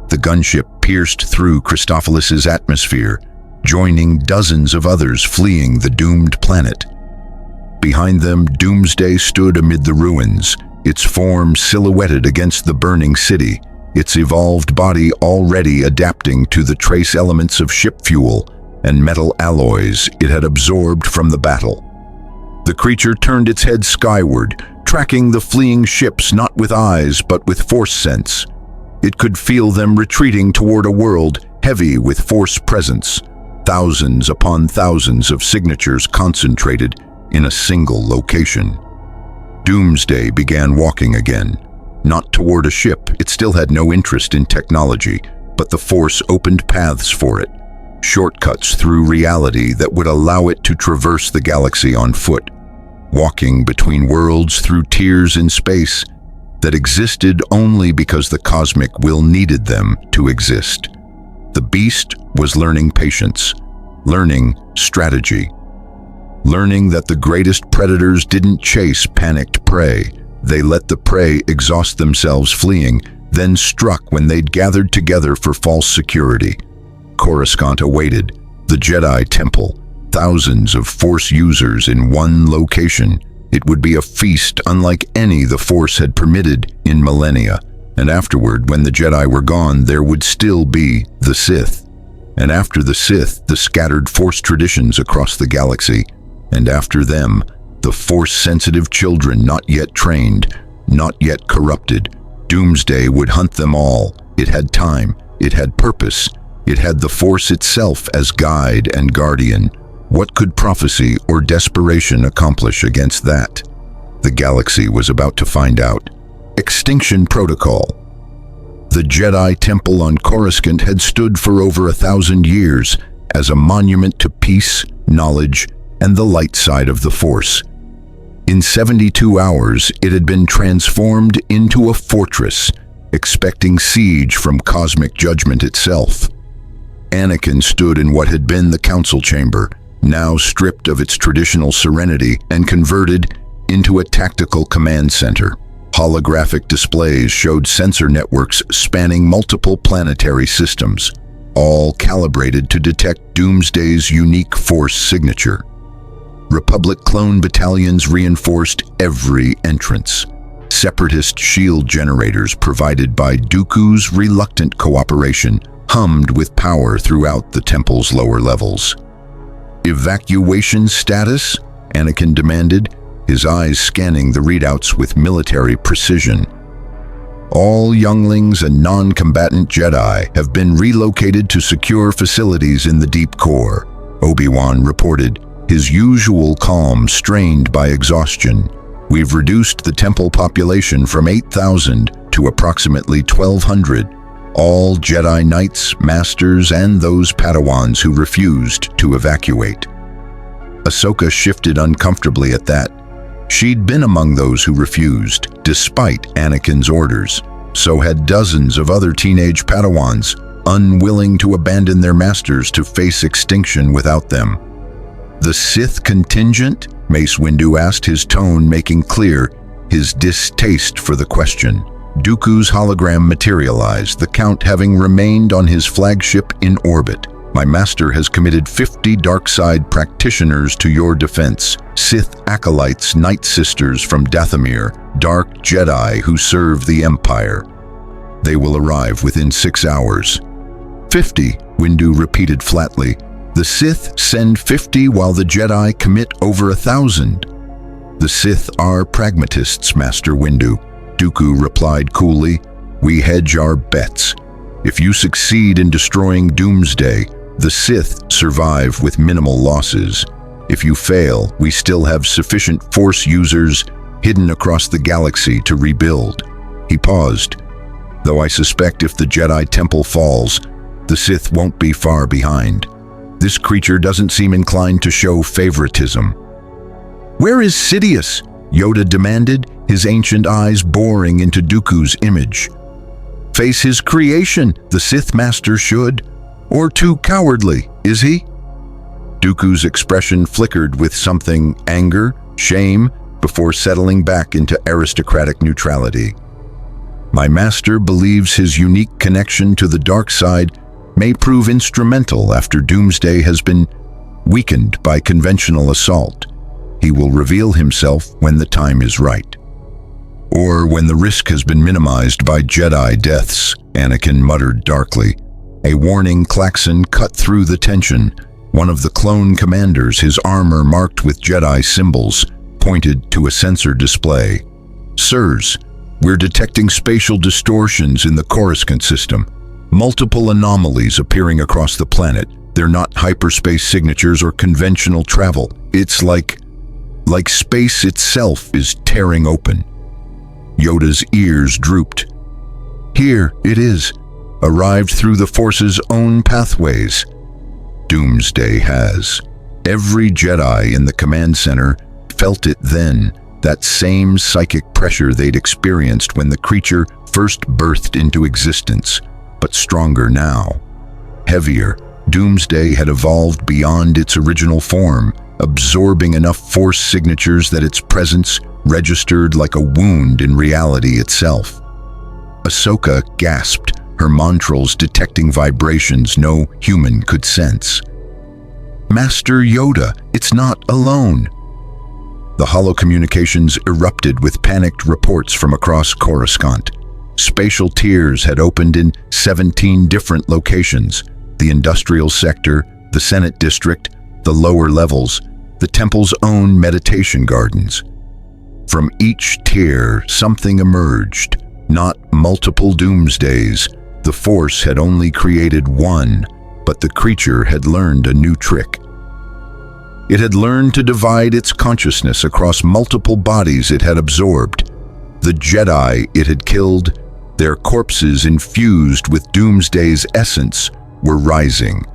The gunship pierced through Christophsis' atmosphere, joining dozens of others fleeing the doomed planet. Behind them, Doomsday stood amid the ruins, its form silhouetted against the burning city, its evolved body already adapting to the trace elements of ship fuel and metal alloys it had absorbed from the battle. The creature turned its head skyward, tracking the fleeing ships not with eyes but with Force sense. It could feel them retreating toward a world heavy with Force presence, thousands upon thousands of signatures concentrated in a single location. Doomsday began walking again, not toward a ship. It still had no interest in technology, but the Force opened paths for it, shortcuts through reality that would allow it to traverse the galaxy on foot. walking between worlds through tiers in space that existed only because the cosmic will needed them to exist. The beast was learning patience, learning strategy, learning that the greatest predators didn't chase panicked prey. They let the prey exhaust themselves fleeing, then struck when they'd gathered together for false security. Coruscant awaited, the Jedi Temple, thousands of Force users in one location. It would be a feast unlike any the Force had permitted in millennia. And afterward, when the Jedi were gone, there would still be the Sith. And after the Sith, the scattered Force traditions across the galaxy. And after them, the Force-sensitive children not yet trained, not yet corrupted. Doomsday would hunt them all. It had time. It had purpose. It had the Force itself as guide and guardian. What could prophecy or desperation accomplish against that? The galaxy was about to find out. Extinction Protocol. The Jedi Temple on Coruscant had stood for over 1,000 years as a monument to peace, knowledge, and the light side of the Force. In 72 hours, it had been transformed into a fortress, expecting siege from cosmic judgment itself. Anakin stood in what had been the council chamber, now stripped of its traditional serenity and converted into a tactical command center. Holographic displays showed sensor networks spanning multiple planetary systems, all calibrated to detect Doomsday's unique Force signature. Republic clone battalions reinforced every entrance. Separatist shield generators provided by Dooku's reluctant cooperation hummed with power throughout the temple's lower levels. Evacuation status? Anakin demanded, his eyes scanning the readouts with military precision. All younglings and non-combatant Jedi have been relocated to secure facilities in the deep core, Obi-Wan reported, his usual calm strained by exhaustion. We've reduced the temple population from 8,000 to approximately 1,200. All Jedi Knights, Masters, and those Padawans who refused to evacuate. Ahsoka shifted uncomfortably at that. She'd been among those who refused, despite Anakin's orders. So had dozens of other teenage Padawans, unwilling to abandon their masters to face extinction without them. The Sith contingent? Mace Windu asked, his tone making clear his distaste for the question. Dooku's hologram materialized, the Count having remained on his flagship in orbit. My master has committed 50 dark side practitioners to your defense. Sith acolytes, Night Sisters from Dathomir, dark Jedi who serve the Empire. They will arrive within 6 hours. 50, Windu repeated flatly. The Sith send 50 while the Jedi commit over 1,000. The Sith are pragmatists, Master Windu. Dooku replied coolly, we hedge our bets. If you succeed in destroying Doomsday, the Sith survive with minimal losses. If you fail, we still have sufficient Force users hidden across the galaxy to rebuild. He paused. Though I suspect if the Jedi Temple falls, the Sith won't be far behind. This creature doesn't seem inclined to show favoritism. Where is Sidious? Yoda demanded, his ancient eyes boring into Dooku's image. Face his creation, the Sith Master should. Or too cowardly, is he? Dooku's expression flickered with something anger, shame, before settling back into aristocratic neutrality. My master believes his unique connection to the dark side may prove instrumental after Doomsday has been weakened by conventional assault. He will reveal himself when the time is right. Or when the risk has been minimized by Jedi deaths, Anakin muttered darkly. A warning klaxon cut through the tension. One of the clone commanders, his armor marked with Jedi symbols, pointed to a sensor display. Sirs, we're detecting spatial distortions in the Coruscant system. Multiple anomalies appearing across the planet. They're not hyperspace signatures or conventional travel. It's like space itself is tearing open. Yoda's ears drooped. Here it is, arrived through the Force's own pathways. Doomsday has. Every Jedi in the command center felt it then, that same psychic pressure they'd experienced when the creature first birthed into existence, but stronger now. Heavier, Doomsday had evolved beyond its original form, absorbing enough force signatures that its presence registered like a wound in reality itself. Ahsoka gasped, her mantrals detecting vibrations no human could sense. "Master Yoda, it's not alone." The hollow communications erupted with panicked reports from across Coruscant. Spatial tiers had opened in 17 different locations: the industrial sector, the Senate district, the lower levels, the temple's own meditation gardens. From each tier, something emerged, not multiple Doomsdays. The Force had only created one, but the creature had learned a new trick. It had learned to divide its consciousness across multiple bodies it had absorbed. The Jedi it had killed, their corpses infused with Doomsday's essence, were rising.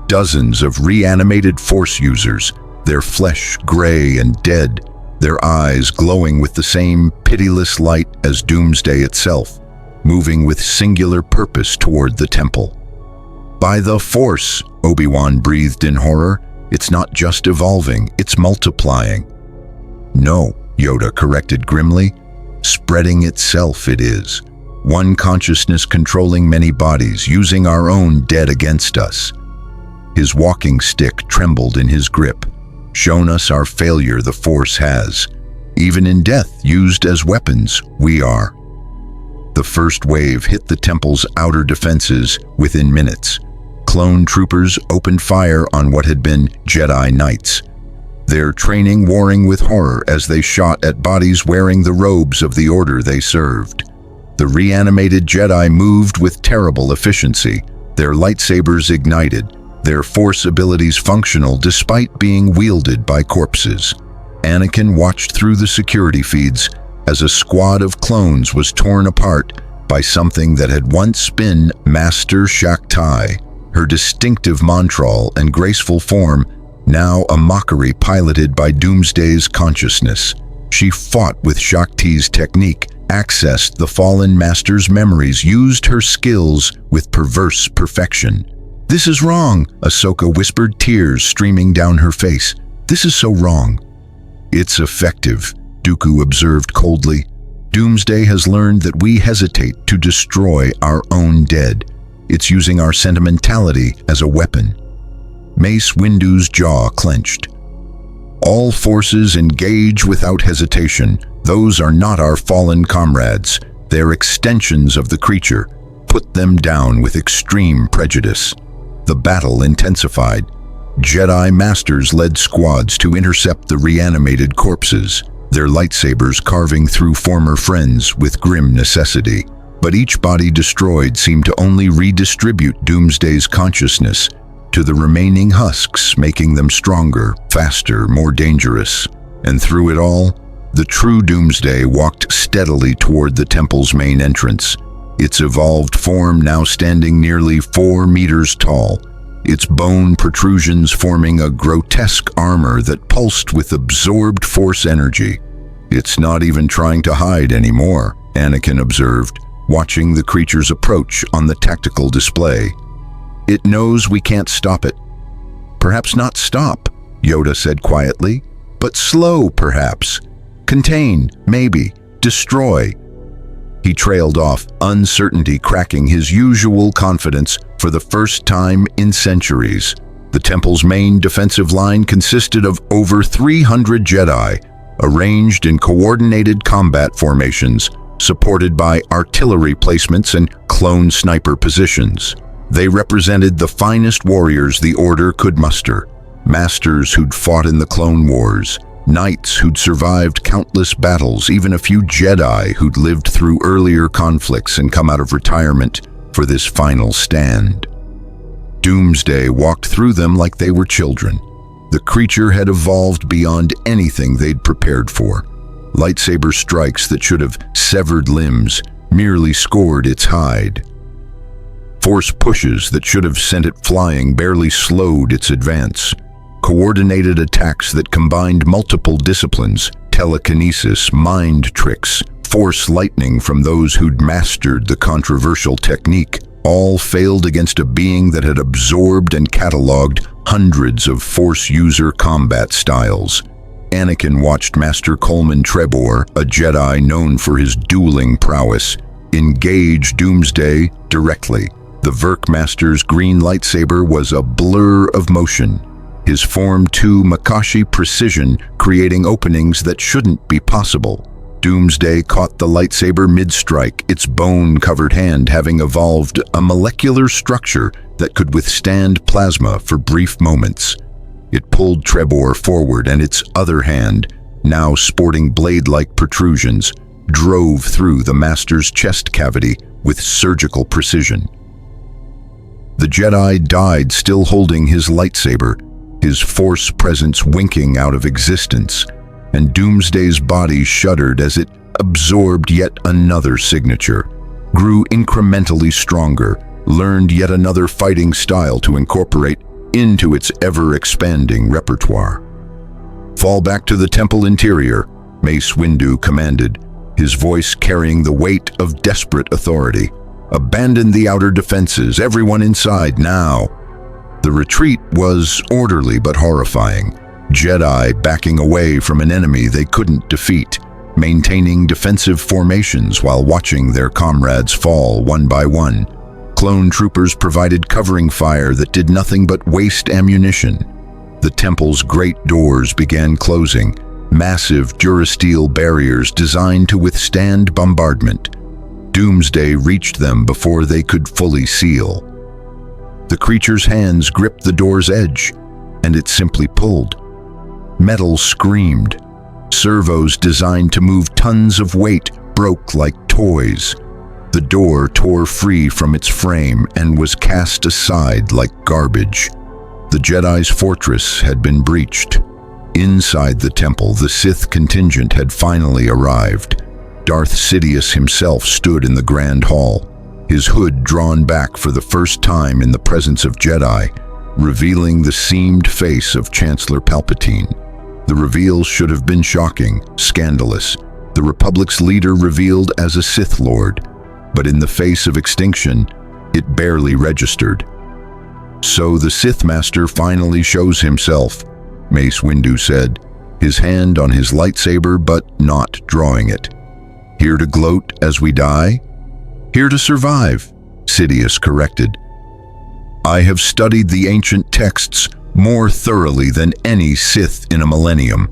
Dozens of reanimated Force users, their flesh gray and dead, their eyes glowing with the same pitiless light as Doomsday itself, moving with singular purpose toward the temple. "By the Force," Obi-Wan breathed in horror. "It's not just evolving, it's multiplying." "No," Yoda corrected grimly. "Spreading itself it is. One consciousness controlling many bodies, using our own dead against us." His walking stick trembled in his grip. "Shown us our failure the Force has. Even in death, used as weapons, we are." The first wave hit the temple's outer defenses within minutes. Clone troopers opened fire on what had been Jedi Knights, their training warring with horror as they shot at bodies wearing the robes of the order they served. The reanimated Jedi moved with terrible efficiency, their lightsabers ignited, their Force abilities functional despite being wielded by corpses. Anakin watched through the security feeds as a squad of clones was torn apart by something that had once been Master Shakti, her distinctive mantral and graceful form, now a mockery piloted by Doomsday's consciousness. She fought with Shakti's technique, accessed the fallen master's memories, used her skills with perverse perfection. "This is wrong," Ahsoka whispered, tears streaming down her face. "This is so wrong." "It's effective," Dooku observed coldly. "Doomsday has learned that we hesitate to destroy our own dead. It's using our sentimentality as a weapon." Mace Windu's jaw clenched. "All forces engage without hesitation. Those are not our fallen comrades. They're extensions of the creature. Put them down with extreme prejudice." The battle intensified. Jedi Masters led squads to intercept the reanimated corpses, their lightsabers carving through former friends with grim necessity. But each body destroyed seemed to only redistribute Doomsday's consciousness to the remaining husks, making them stronger, faster, more dangerous. And through it all, the true Doomsday walked steadily toward the temple's main entrance, its evolved form now standing nearly 4 meters tall, its bone protrusions forming a grotesque armor that pulsed with absorbed Force energy. "It's not even trying to hide anymore," Anakin observed, watching the creature's approach on the tactical display. "It knows we can't stop it." "Perhaps not stop," Yoda said quietly, "but slow, perhaps. Contain, maybe. Destroy." He trailed off, uncertainty cracking his usual confidence for the first time in centuries. The temple's main defensive line consisted of over 300 Jedi, arranged in coordinated combat formations, supported by artillery placements and clone sniper positions. They represented the finest warriors the Order could muster, masters who'd fought in the Clone Wars, knights who'd survived countless battles, even a few Jedi who'd lived through earlier conflicts and come out of retirement for this final stand. Doomsday walked through them like they were children. The creature had evolved beyond anything they'd prepared for. Lightsaber strikes that should have severed limbs merely scored its hide. Force pushes that should have sent it flying barely slowed its advance. Coordinated attacks that combined multiple disciplines, telekinesis, mind tricks, force lightning from those who'd mastered the controversial technique, all failed against a being that had absorbed and cataloged hundreds of Force user combat styles. Anakin watched Master Coleman Trebor, a Jedi known for his dueling prowess, engage Doomsday directly. The Verkmaster's green lightsaber was a blur of motion, his Form 2 Makashi precision creating openings that shouldn't be possible. Doomsday caught the lightsaber mid-strike, its bone-covered hand having evolved a molecular structure that could withstand plasma for brief moments. It pulled Trebor forward, and its other hand, now sporting blade-like protrusions, drove through the Master's chest cavity with surgical precision. The Jedi died still holding his lightsaber, his Force presence winking out of existence, and Doomsday's body shuddered as it absorbed yet another signature, grew incrementally stronger, learned yet another fighting style to incorporate into its ever-expanding repertoire. "Fall back to the temple interior," Mace Windu commanded, his voice carrying the weight of desperate authority. "Abandon the outer defenses, everyone inside now." The retreat was orderly but horrifying. Jedi backing away from an enemy they couldn't defeat, maintaining defensive formations while watching their comrades fall one by one. Clone troopers provided covering fire that did nothing but waste ammunition. The temple's great doors began closing, massive durasteel barriers designed to withstand bombardment. Doomsday reached them before they could fully seal. The creature's hands gripped the door's edge, and it simply pulled. Metal screamed. Servos designed to move tons of weight broke like toys. The door tore free from its frame and was cast aside like garbage. The Jedi's fortress had been breached. Inside the temple, the Sith contingent had finally arrived. Darth Sidious himself stood in the Grand Hall, his hood drawn back for the first time in the presence of Jedi, revealing the seamed face of Chancellor Palpatine. The reveal should have been shocking, scandalous. The Republic's leader revealed as a Sith Lord, but in the face of extinction, it barely registered. "So the Sith Master finally shows himself," Mace Windu said, his hand on his lightsaber but not drawing it. "Here to gloat as we die?" "Here to survive," Sidious corrected. "I have studied the ancient texts more thoroughly than any Sith in a millennium.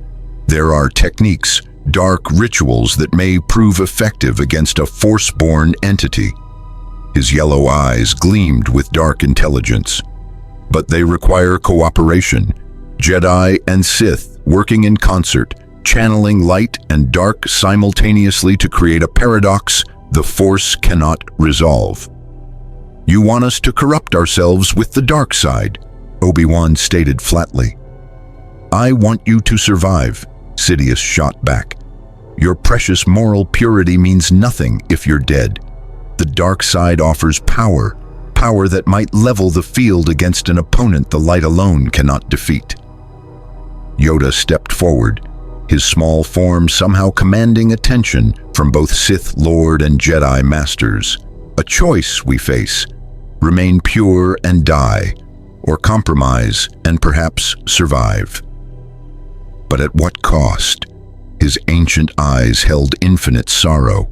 There are techniques, dark rituals that may prove effective against a Force-born entity." His yellow eyes gleamed with dark intelligence. "But they require cooperation. Jedi and Sith working in concert, channeling light and dark simultaneously to create a paradox the Force cannot resolve." "You want us to corrupt ourselves with the dark side," Obi-Wan stated flatly. "I want you to survive," Sidious shot back. "Your precious moral purity means nothing if you're dead. The dark side offers power, power that might level the field against an opponent the light alone cannot defeat." Yoda stepped forward, his small form somehow commanding attention from both Sith Lord and Jedi Masters. "A choice we face. Remain pure and die, or compromise and perhaps survive." But at what cost? His ancient eyes held infinite sorrow.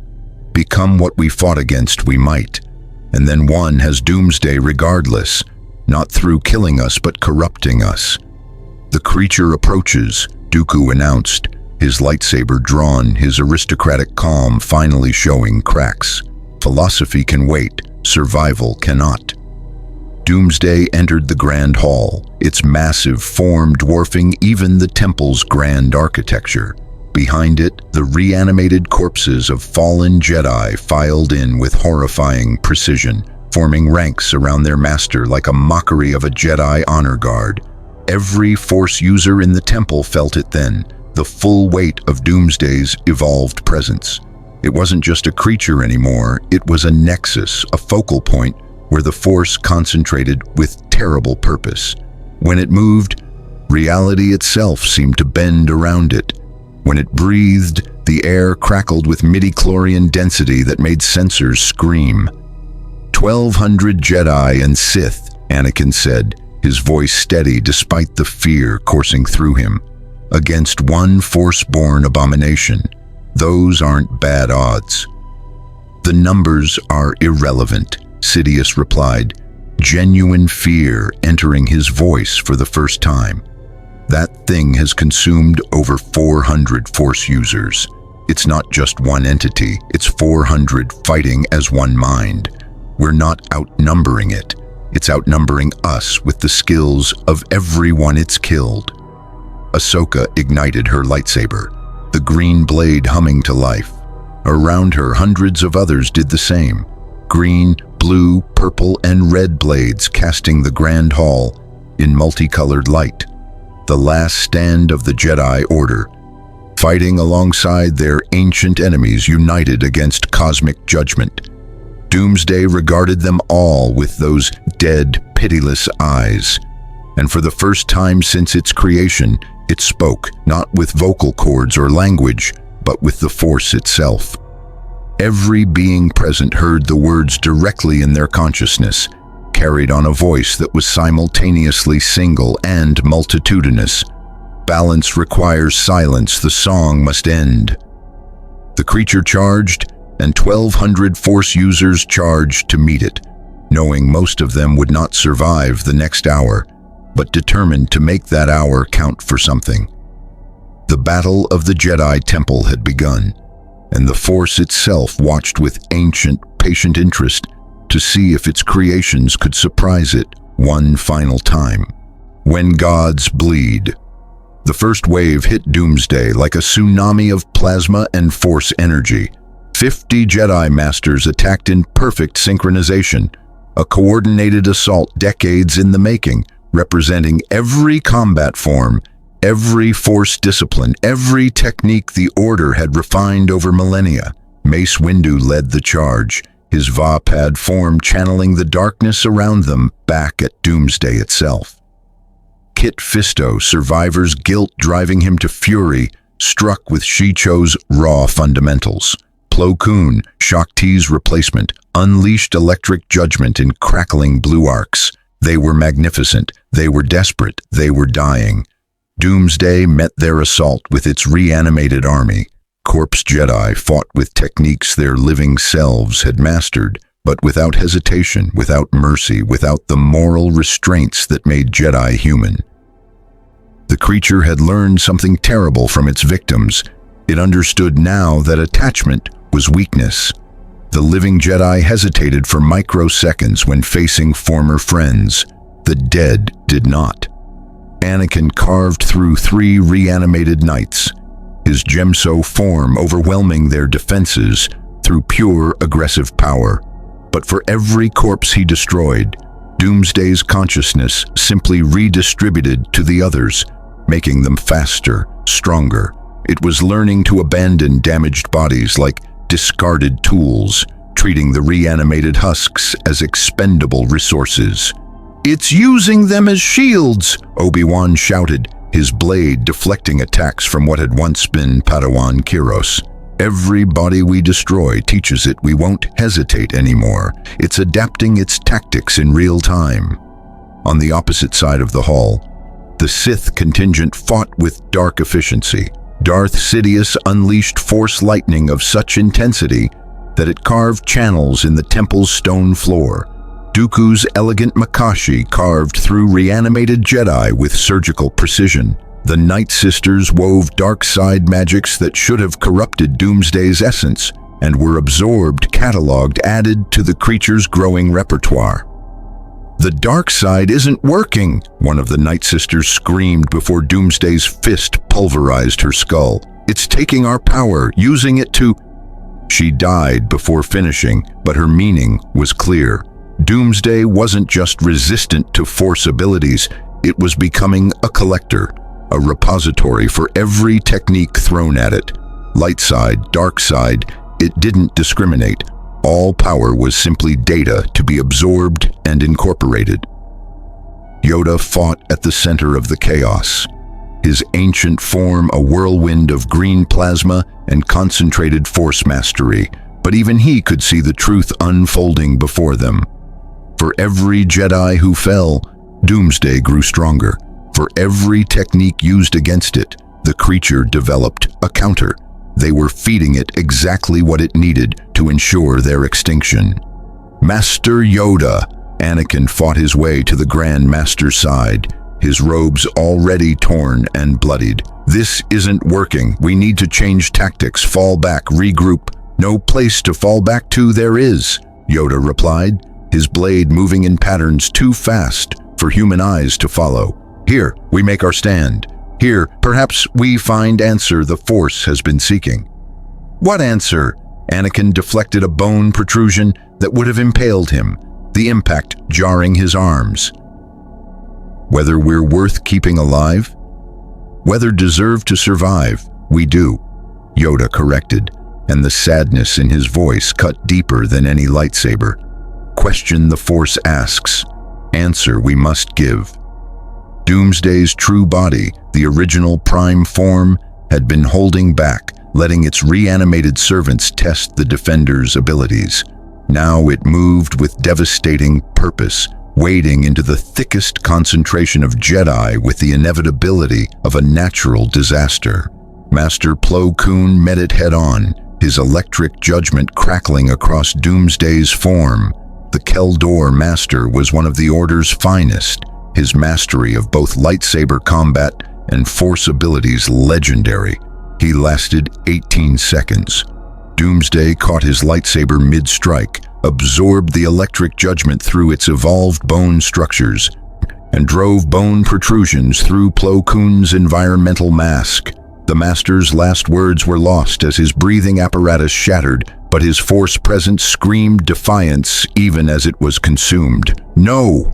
Become what we fought against we might, and then one has Doomsday regardless, not through killing us but corrupting us. "The creature approaches," Dooku announced, his lightsaber drawn, his aristocratic calm finally showing cracks. "Philosophy can wait, survival cannot." Doomsday entered the Grand Hall, its massive form dwarfing even the temple's grand architecture. Behind it, the reanimated corpses of fallen Jedi filed in with horrifying precision, forming ranks around their master like a mockery of a Jedi honor guard. Every Force user in the temple felt it then, the full weight of Doomsday's evolved presence. It wasn't just a creature anymore, it was a nexus, a focal point where the Force concentrated with terrible purpose. When it moved, Reality itself seemed to bend around it. When it breathed, the air crackled with midi-chlorian density that made sensors scream. 1,200 Jedi and Sith, Anakin said, his voice steady despite the fear coursing through him. Against one Force-born abomination. Those aren't bad odds. The numbers are irrelevant, Sidious replied, genuine fear entering his voice for the first time. That thing has consumed over 400 Force users. It's not just one entity, it's 400 fighting as one mind. We're not outnumbering it. It's outnumbering us with the skills of everyone it's killed. Ahsoka ignited her lightsaber, the green blade humming to life. Around her, hundreds of others did the same. Green, blue, purple, and red blades casting the Grand Hall in multicolored light. The last stand of the Jedi Order, fighting alongside their ancient enemies united against cosmic judgment. Doomsday regarded them all with those dead, pitiless eyes. And for the first time since its creation, it spoke, not with vocal cords or language, but with the Force itself. Every being present heard the words directly in their consciousness, carried on a voice that was simultaneously single and multitudinous. Balance requires silence, the song must end. The creature charged, and 1,200 Force users charged to meet it, knowing most of them would not survive the next hour, but determined to make that hour count for something. The battle of the Jedi Temple had begun, and the Force itself watched with ancient, patient interest to see if its creations could surprise it one final time. When gods bleed. The first wave hit Doomsday like a tsunami of plasma and Force energy. 50 Jedi Masters attacked in perfect synchronization, a coordinated assault decades in the making, representing every combat form, every Force discipline, every technique the Order had refined over millennia. Mace Windu led the charge, his Va-Pad form channeling the darkness around them back at Doomsday itself. Kit Fisto, survivor's guilt driving him to fury, struck with Shicho's raw fundamentals. Plo Koon, Shaak Ti's replacement, unleashed electric judgment in crackling blue arcs. They were magnificent, they were desperate, they were dying. Doomsday met their assault with its reanimated army. Corpse Jedi fought with techniques their living selves had mastered, but without hesitation, without mercy, without the moral restraints that made Jedi human. The creature had learned something terrible from its victims. It understood now that attachment was weakness. The living Jedi hesitated for microseconds when facing former friends. The dead did not. Anakin carved through 3 reanimated knights, his Gemso form overwhelming their defenses through pure aggressive power. But for every corpse he destroyed, Doomsday's consciousness simply redistributed to the others, making them faster, stronger. It was learning to abandon damaged bodies like discarded tools, treating the reanimated husks as expendable resources. "It's using them as shields," Obi-Wan shouted, his blade deflecting attacks from what had once been Padawan Kiros. "Every body we destroy teaches it we won't hesitate anymore. It's adapting its tactics in real time." On the opposite side of the hall, the Sith contingent fought with dark efficiency. Darth Sidious unleashed Force lightning of such intensity that it carved channels in the temple's stone floor. Dooku's elegant Makashi carved through reanimated Jedi with surgical precision. The Night Sisters wove dark side magics that should have corrupted Doomsday's essence and were absorbed, cataloged, added to the creature's growing repertoire. "The dark side isn't working," one of the Night Sisters screamed before Doomsday's fist pulverized her skull. "It's taking our power, using it to—" She died before finishing, but her meaning was clear. Doomsday wasn't just resistant to Force abilities, it was becoming a collector, a repository for every technique thrown at it. Light side, dark side, it didn't discriminate. All power was simply data to be absorbed and incorporated. Yoda fought at the center of the chaos. His ancient form a whirlwind of green plasma and concentrated force mastery, but even he could see the truth unfolding before them. For every Jedi who fell, Doomsday grew stronger. For every technique used against it, the creature developed a counter. They were feeding it exactly what it needed to ensure their extinction. Master Yoda! Anakin fought his way to the Grand Master's side, his robes already torn and bloodied. This isn't working. We need to change tactics, fall back, regroup. No place to fall back to there is, Yoda replied, his blade moving in patterns too fast for human eyes to follow. Here, we make our stand. Here, perhaps we find answer the Force has been seeking. What answer? Anakin deflected a bone protrusion that would have impaled him, the impact jarring his arms. Whether we're worth keeping alive? Whether deserve to survive, we do, Yoda corrected, and the sadness in his voice cut deeper than any lightsaber. Question the Force asks, answer we must give. Doomsday's true body, the original prime form, had been holding back, letting its reanimated servants test the Defender's abilities. Now it moved with devastating purpose, wading into the thickest concentration of Jedi with the inevitability of a natural disaster. Master Plo Koon met it head-on, his electric judgment crackling across Doomsday's form. The Keldor Master was one of the Order's finest, his mastery of both lightsaber combat and Force abilities legendary. He lasted 18 seconds. Doomsday caught his lightsaber mid-strike, absorbed the electric judgment through its evolved bone structures, and drove bone protrusions through Plo Koon's environmental mask. The Master's last words were lost as his breathing apparatus shattered, but his Force presence screamed defiance even as it was consumed. No!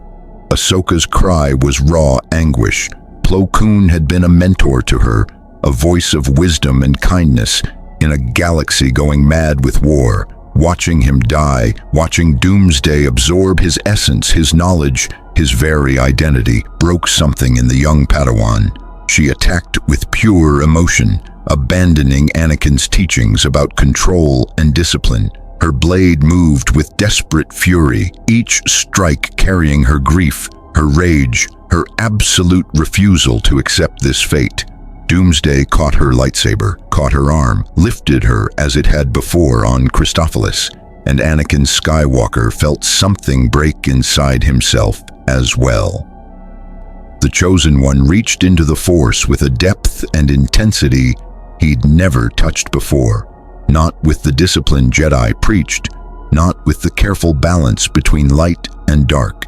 Ahsoka's cry was raw anguish. Plo Koon had been a mentor to her, a voice of wisdom and kindness in a galaxy going mad with war. Watching him die, watching Doomsday absorb his essence, his knowledge, his very identity, broke something in the young Padawan. She attacked with pure emotion, abandoning Anakin's teachings about control and discipline. Her blade moved with desperate fury, each strike carrying her grief, her rage, her absolute refusal to accept this fate. Doomsday caught her lightsaber, caught her arm, lifted her as it had before on Christophilus, and Anakin Skywalker felt something break inside himself as well. The Chosen One reached into the Force with a depth and intensity he'd never touched before. Not with the discipline Jedi preached, not with the careful balance between light and dark.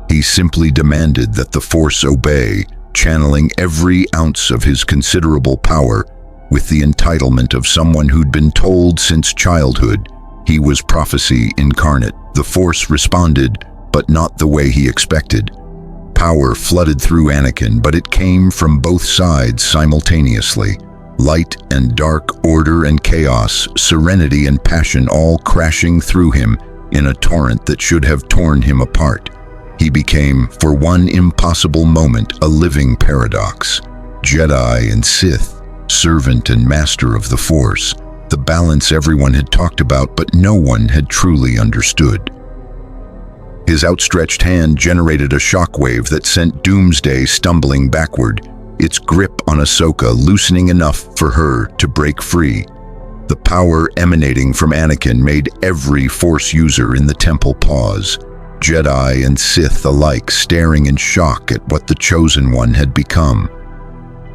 He simply demanded that the Force obey, channeling every ounce of his considerable power with the entitlement of someone who'd been told since childhood he was prophecy incarnate. The Force responded, but not the way he expected. Power flooded through Anakin, but it came from both sides simultaneously. Light and dark, order and chaos, serenity and passion all crashing through him in a torrent that should have torn him apart. He became, for one impossible moment, a living paradox. Jedi and Sith, servant and master of the Force, the balance everyone had talked about but no one had truly understood. His outstretched hand generated a shockwave that sent Doomsday stumbling backward, its grip on Ahsoka loosening enough for her to break free. The power emanating from Anakin made every Force user in the temple pause, Jedi and Sith alike staring in shock at what the Chosen One had become.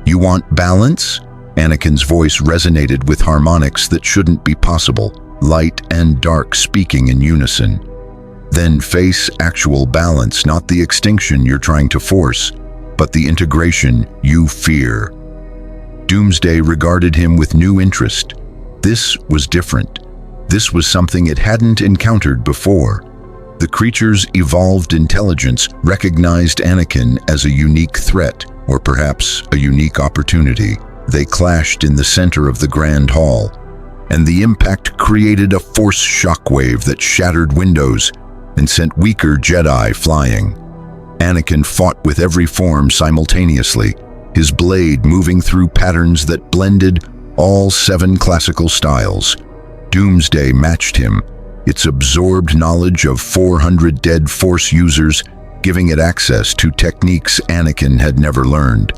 "You want balance?" Anakin's voice resonated with harmonics that shouldn't be possible, light and dark speaking in unison. Then face actual balance, not the extinction you're trying to force, but the integration you fear. Doomsday regarded him with new interest. This was different. This was something it hadn't encountered before. The creature's evolved intelligence recognized Anakin as a unique threat, or perhaps a unique opportunity. They clashed in the center of the Grand Hall, and the impact created a Force shockwave that shattered windows and sent weaker Jedi flying. Anakin fought with every form simultaneously, his blade moving through patterns that blended all 7 classical styles. Doomsday matched him, its absorbed knowledge of 400 dead Force users giving it access to techniques Anakin had never learned.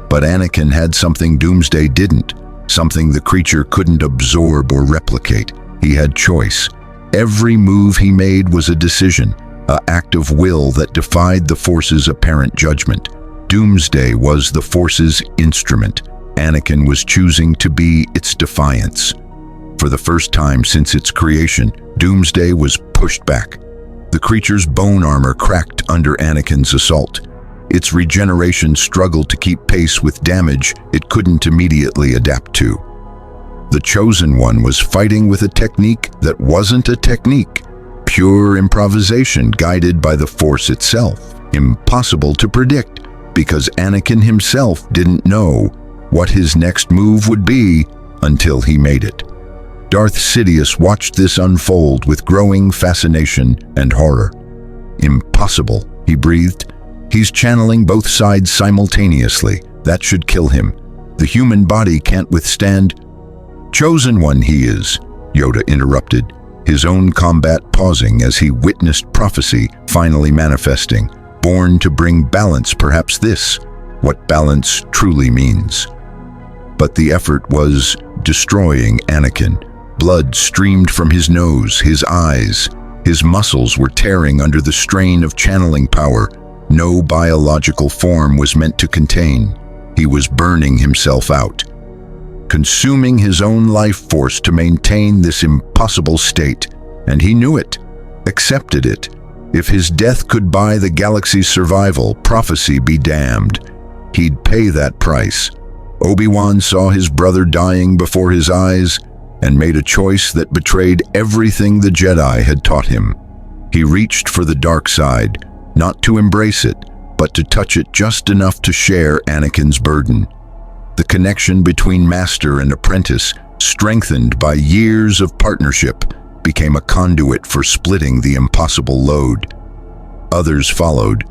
But Anakin had something Doomsday didn't, something the creature couldn't absorb or replicate. He had choice. Every move he made was a decision, an act of will that defied the Force's apparent judgment. Doomsday was the Force's instrument. Anakin was choosing to be its defiance. For the first time since its creation, Doomsday was pushed back. The creature's bone armor cracked under Anakin's assault. Its regeneration struggled to keep pace with damage it couldn't immediately adapt to. The Chosen One was fighting with a technique that wasn't a technique. Pure improvisation guided by the Force itself. Impossible to predict, because Anakin himself didn't know what his next move would be until he made it. Darth Sidious watched this unfold with growing fascination and horror. Impossible, he breathed. He's channeling both sides simultaneously. That should kill him. The human body can't withstand. Chosen One he is, Yoda interrupted, his own combat pausing as he witnessed prophecy finally manifesting. Born to bring balance, perhaps this, what balance truly means. But the effort was destroying Anakin. Blood streamed from his nose, his eyes. His muscles were tearing under the strain of channeling power no biological form was meant to contain. He was burning himself out, consuming his own life force to maintain this impossible state, and he knew it, accepted it. If his death could buy the galaxy's survival, prophecy be damned, he'd pay that price. Obi-Wan saw his brother dying before his eyes and made a choice that betrayed everything the Jedi had taught him. He reached for the dark side, not to embrace it, but to touch it just enough to share Anakin's burden. The connection between master and apprentice, strengthened by years of partnership, became a conduit for splitting the impossible load. Others followed.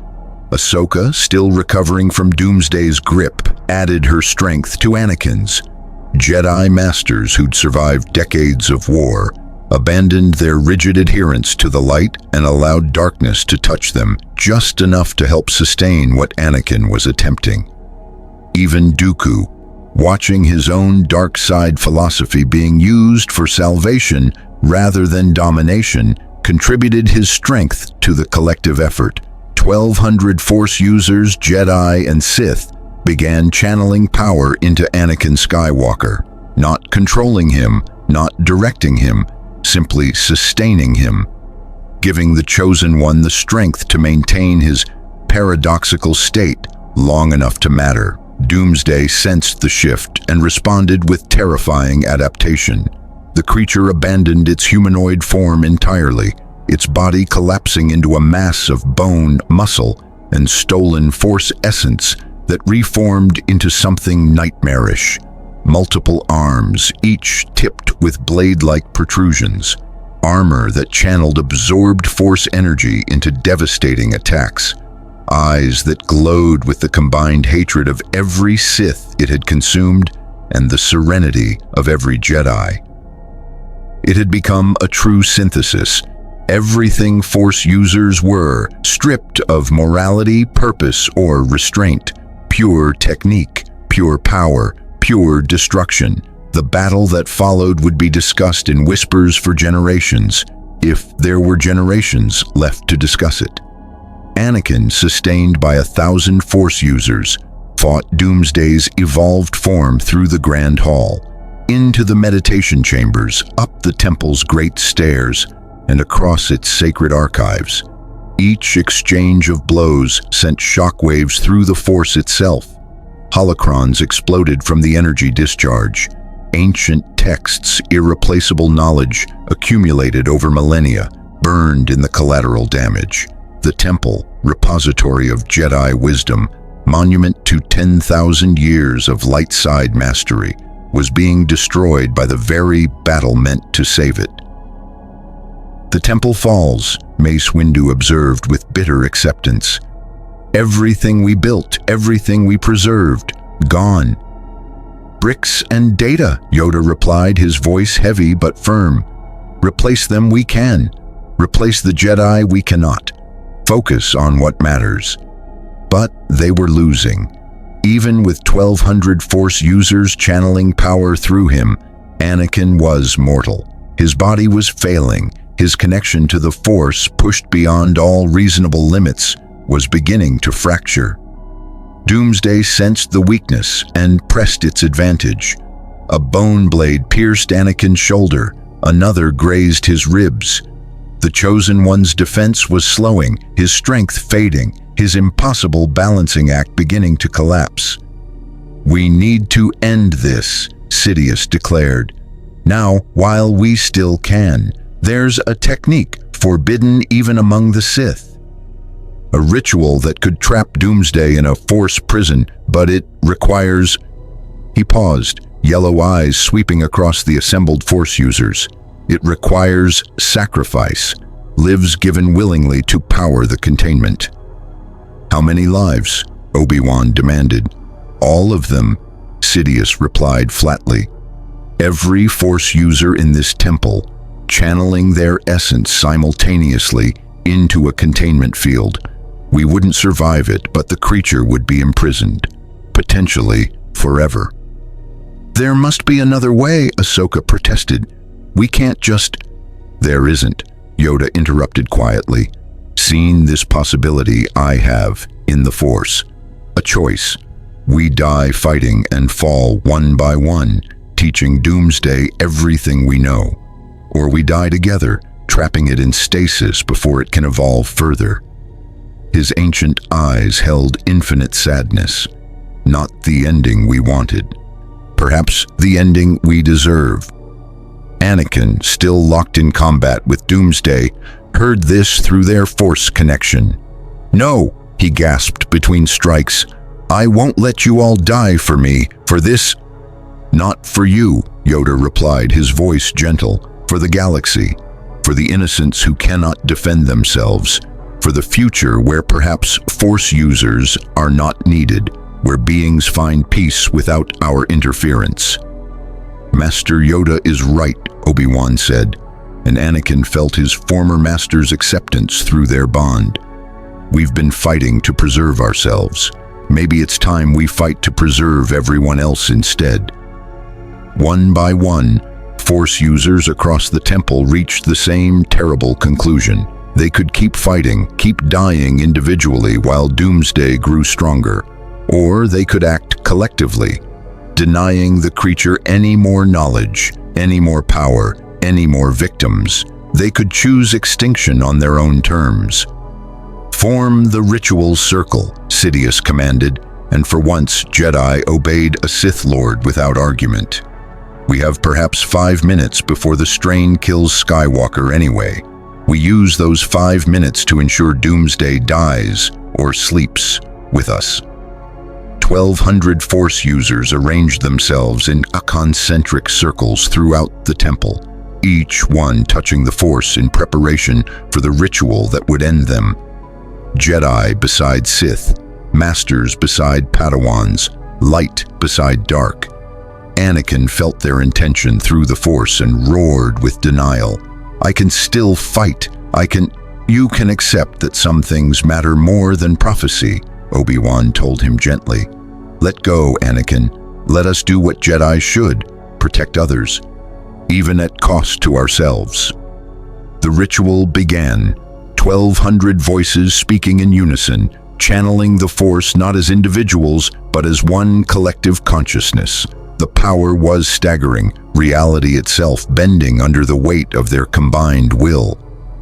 Ahsoka, still recovering from Doomsday's grip, added her strength to Anakin's. Jedi masters who'd survived decades of war abandoned their rigid adherence to the light and allowed darkness to touch them, just enough to help sustain what Anakin was attempting. Even Dooku, watching his own dark side philosophy being used for salvation rather than domination, contributed his strength to the collective effort. 1,200 Force users, Jedi and Sith, began channeling power into Anakin Skywalker, not controlling him, not directing him, simply sustaining him, giving the Chosen One the strength to maintain his paradoxical state long enough to matter. Doomsday sensed the shift and responded with terrifying adaptation. The creature abandoned its humanoid form entirely, its body collapsing into a mass of bone, muscle, and stolen Force essence that reformed into something nightmarish. Multiple arms, each tipped with blade-like protrusions. Armor that channeled absorbed Force energy into devastating attacks. Eyes that glowed with the combined hatred of every Sith it had consumed and the serenity of every Jedi. It had become a true synthesis. Everything Force users were, stripped of morality, purpose, or restraint. Pure technique, pure power, pure destruction. The battle that followed would be discussed in whispers for generations, if there were generations left to discuss it. Anakin, sustained by 1,000 Force users, fought Doomsday's evolved form through the Grand Hall, into the meditation chambers, up the temple's great stairs, and across its sacred archives. Each exchange of blows sent shockwaves through the Force itself. Holocrons exploded from the energy discharge. Ancient texts, irreplaceable knowledge, accumulated over millennia, burned in the collateral damage. The temple, repository of Jedi wisdom, monument to 10,000 years of light side mastery, was being destroyed by the very battle meant to save it. The temple falls, Mace Windu observed with bitter acceptance. Everything we built, everything we preserved, gone. Bricks and data, Yoda replied, his voice heavy but firm. Replace them we can. Replace the Jedi we cannot. Focus on what matters. But they were losing. Even with 1,200 Force users channeling power through him, Anakin was mortal. His body was failing. His connection to the Force, pushed beyond all reasonable limits, was beginning to fracture. Doomsday sensed the weakness and pressed its advantage. A bone blade pierced Anakin's shoulder. Another grazed his ribs. The Chosen One's defense was slowing, his strength fading, his impossible balancing act beginning to collapse. "We need to end this," Sidious declared. "Now, while we still can. There's a technique forbidden even among the Sith. A ritual that could trap Doomsday in a Force prison, but it requires..." He paused, yellow eyes sweeping across the assembled Force users. "It requires sacrifice, lives given willingly to power the containment." "How many lives?" Obi-Wan demanded. "All of them," Sidious replied flatly. "Every Force user in this temple, channeling their essence simultaneously into a containment field. We wouldn't survive it, but the creature would be imprisoned, potentially forever." "There must be another way," Ahsoka protested. "We can't just..." "There isn't," Yoda interrupted quietly. "Seen this possibility I have in the Force. A choice. We die fighting and fall one by one, teaching Doomsday everything we know. Or we die together, trapping it in stasis before it can evolve further." His ancient eyes held infinite sadness. "Not the ending we wanted. Perhaps the ending we deserve." Anakin, still locked in combat with Doomsday, heard this through their Force connection. "No," he gasped between strikes. "I won't let you all die for me, for this..." "Not for you," Yoda replied, his voice gentle. "For the galaxy. For the innocents who cannot defend themselves. For the future where perhaps Force users are not needed, where beings find peace without our interference." "Master Yoda is right," Obi-Wan said, and Anakin felt his former master's acceptance through their bond. "We've been fighting to preserve ourselves. Maybe it's time we fight to preserve everyone else instead." One by one, Force users across the temple reached the same terrible conclusion. They could keep fighting, keep dying individually while Doomsday grew stronger. Or they could act collectively, denying the creature any more knowledge, any more power, any more victims. They could choose extinction on their own terms. "Form the ritual circle," Sidious commanded, and for once Jedi obeyed a Sith Lord without argument. "We have perhaps 5 minutes before the strain kills Skywalker anyway. We use those 5 minutes to ensure Doomsday dies or sleeps with us." 1,200 Force users arranged themselves in concentric circles throughout the temple, each one touching the Force in preparation for the ritual that would end them. Jedi beside Sith, Masters beside Padawans, light beside dark. Anakin felt their intention through the Force and roared with denial. "I can still fight. You can accept that some things matter more than prophecy," Obi-Wan told him gently. "Let go, Anakin. Let us do what Jedi should, protect others, even at cost to ourselves." The ritual began, 1,200 voices speaking in unison, channeling the Force not as individuals, but as one collective consciousness. The power was staggering, reality itself bending under the weight of their combined will.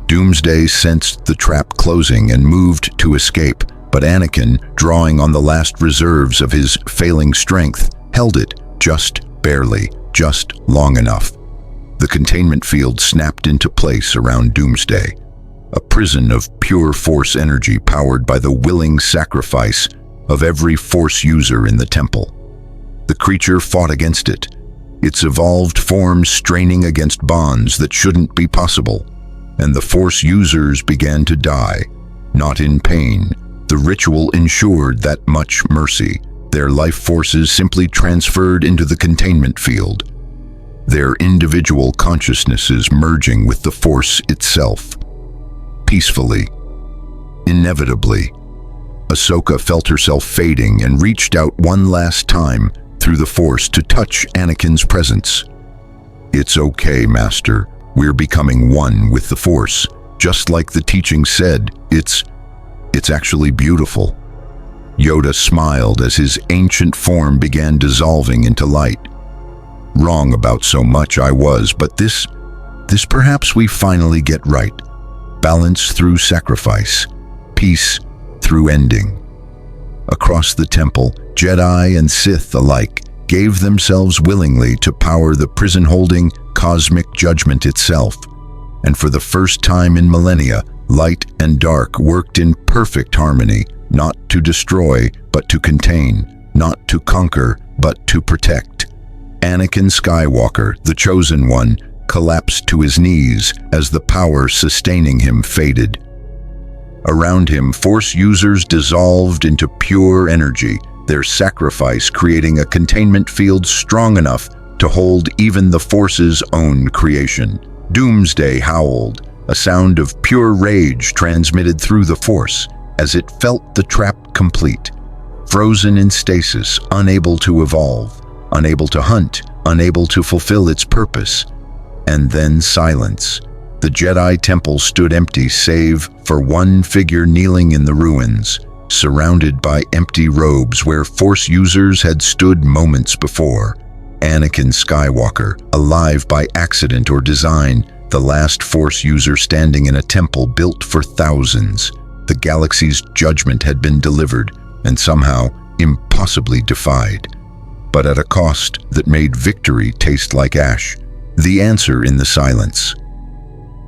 Doomsday sensed the trap closing and moved to escape, but Anakin, drawing on the last reserves of his failing strength, held it, just barely, just long enough. The containment field snapped into place around Doomsday, a prison of pure Force energy powered by the willing sacrifice of every Force user in the temple. The creature fought against it, its evolved form straining against bonds that shouldn't be possible, and the Force users began to die, not in pain, The ritual ensured that much mercy. Their life forces simply transferred into the containment field, their individual consciousnesses merging with the Force itself. Peacefully, inevitably, Ahsoka felt herself fading and reached out one last time through the Force to touch Anakin's presence. "It's okay, Master. We're becoming one with the Force. Just like the teaching said, it's actually beautiful." Yoda smiled as his ancient form began dissolving into light. "Wrong about so much I was, but this perhaps we finally get right. Balance through sacrifice, peace through ending." Across the temple, Jedi and Sith alike gave themselves willingly to power the prison-holding cosmic judgment itself. And for the first time in millennia, light and dark worked in perfect harmony, not to destroy, but to contain, not to conquer, but to protect. Anakin Skywalker, the Chosen One, collapsed to his knees as the power sustaining him faded. Around him, Force users dissolved into pure energy, their sacrifice creating a containment field strong enough to hold even the Force's own creation. Doomsday howled, a sound of pure rage transmitted through the Force as it felt the trap complete. Frozen in stasis, unable to evolve, unable to hunt, unable to fulfill its purpose. And then silence. The Jedi Temple stood empty save for one figure kneeling in the ruins, surrounded by empty robes where Force users had stood moments before. Anakin Skywalker, alive by accident or design, the last Force user standing in a temple built for thousands. The galaxy's judgment had been delivered and somehow impossibly defied, but at a cost that made victory taste like ash. The answer in the silence.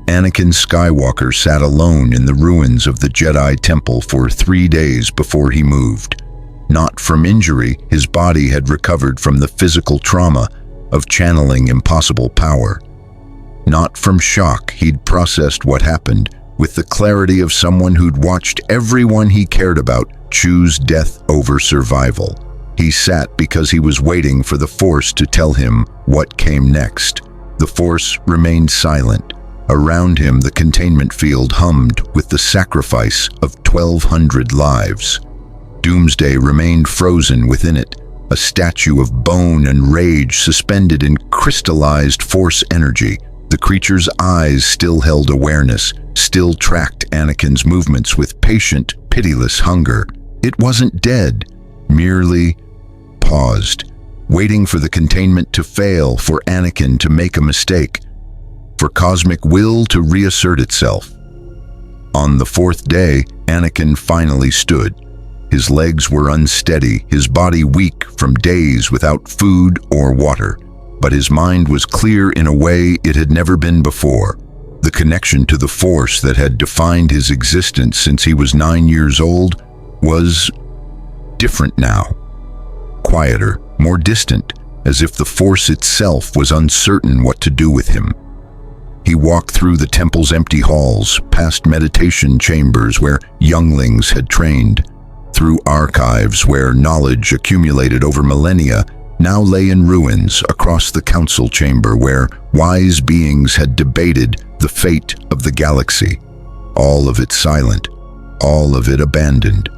Anakin Skywalker sat alone in the ruins of the Jedi Temple for 3 days before he moved. Not from injury, his body had recovered from the physical trauma of channeling impossible power. Not from shock, he'd processed what happened with the clarity of someone who'd watched everyone he cared about choose death over survival. He sat because he was waiting for the Force to tell him what came next. The Force remained silent. Around him, the containment field hummed with the sacrifice of 1,200 lives. Doomsday remained frozen within it, a statue of bone and rage suspended in crystallized Force energy. The creature's eyes still held awareness, still tracked Anakin's movements with patient, pitiless hunger. It wasn't dead, merely paused, waiting for the containment to fail, for Anakin to make a mistake, for cosmic will to reassert itself. On the 4th day, Anakin finally stood. His legs were unsteady, his body weak from days without food or water. But his mind was clear in a way it had never been before. The connection to the Force that had defined his existence since he was 9 years old was different now. Quieter, more distant, as if the Force itself was uncertain what to do with him. He walked through the temple's empty halls, past meditation chambers where younglings had trained, through archives where knowledge accumulated over millennia now lay in ruins, across the council chamber where wise beings had debated the fate of the galaxy. All of it silent, all of it abandoned.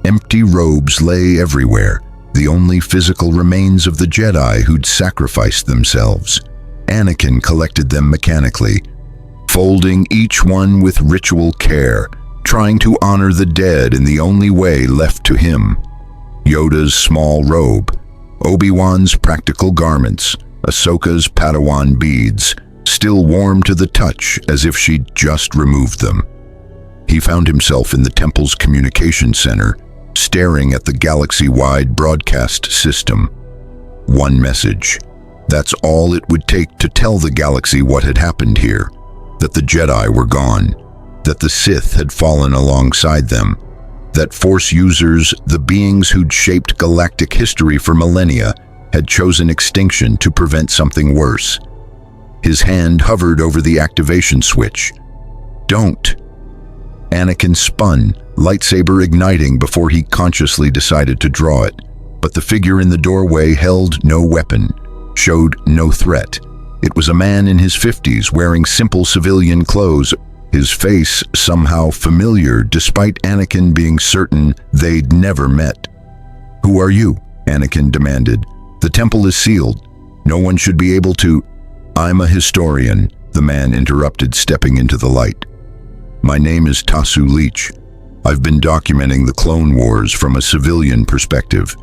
Empty robes lay everywhere, the only physical remains of the Jedi who'd sacrificed themselves. Anakin collected them mechanically, folding each one with ritual care, trying to honor the dead in the only way left to him. Yoda's small robe, Obi-Wan's practical garments, Ahsoka's Padawan beads, still warm to the touch as if she'd just removed them. He found himself in the temple's communication center, staring at the galaxy-wide broadcast system. One message. That's all it would take to tell the galaxy what had happened here, that the Jedi were gone, that the Sith had fallen alongside them, that Force users, the beings who'd shaped galactic history for millennia, had chosen extinction to prevent something worse. His hand hovered over the activation switch. Don't. Anakin spun, lightsaber igniting before he consciously decided to draw it. But the figure in the doorway held no weapon, showed no threat. It was a man in his 50s wearing simple civilian clothes, his face somehow familiar despite Anakin being certain they'd never met. "Who are you?" Anakin demanded. "The temple is sealed. No one should be able to—" "I'm a historian," the man interrupted, stepping into the light. "My name is Tasu Leech. I've been documenting the Clone Wars from a civilian perspective,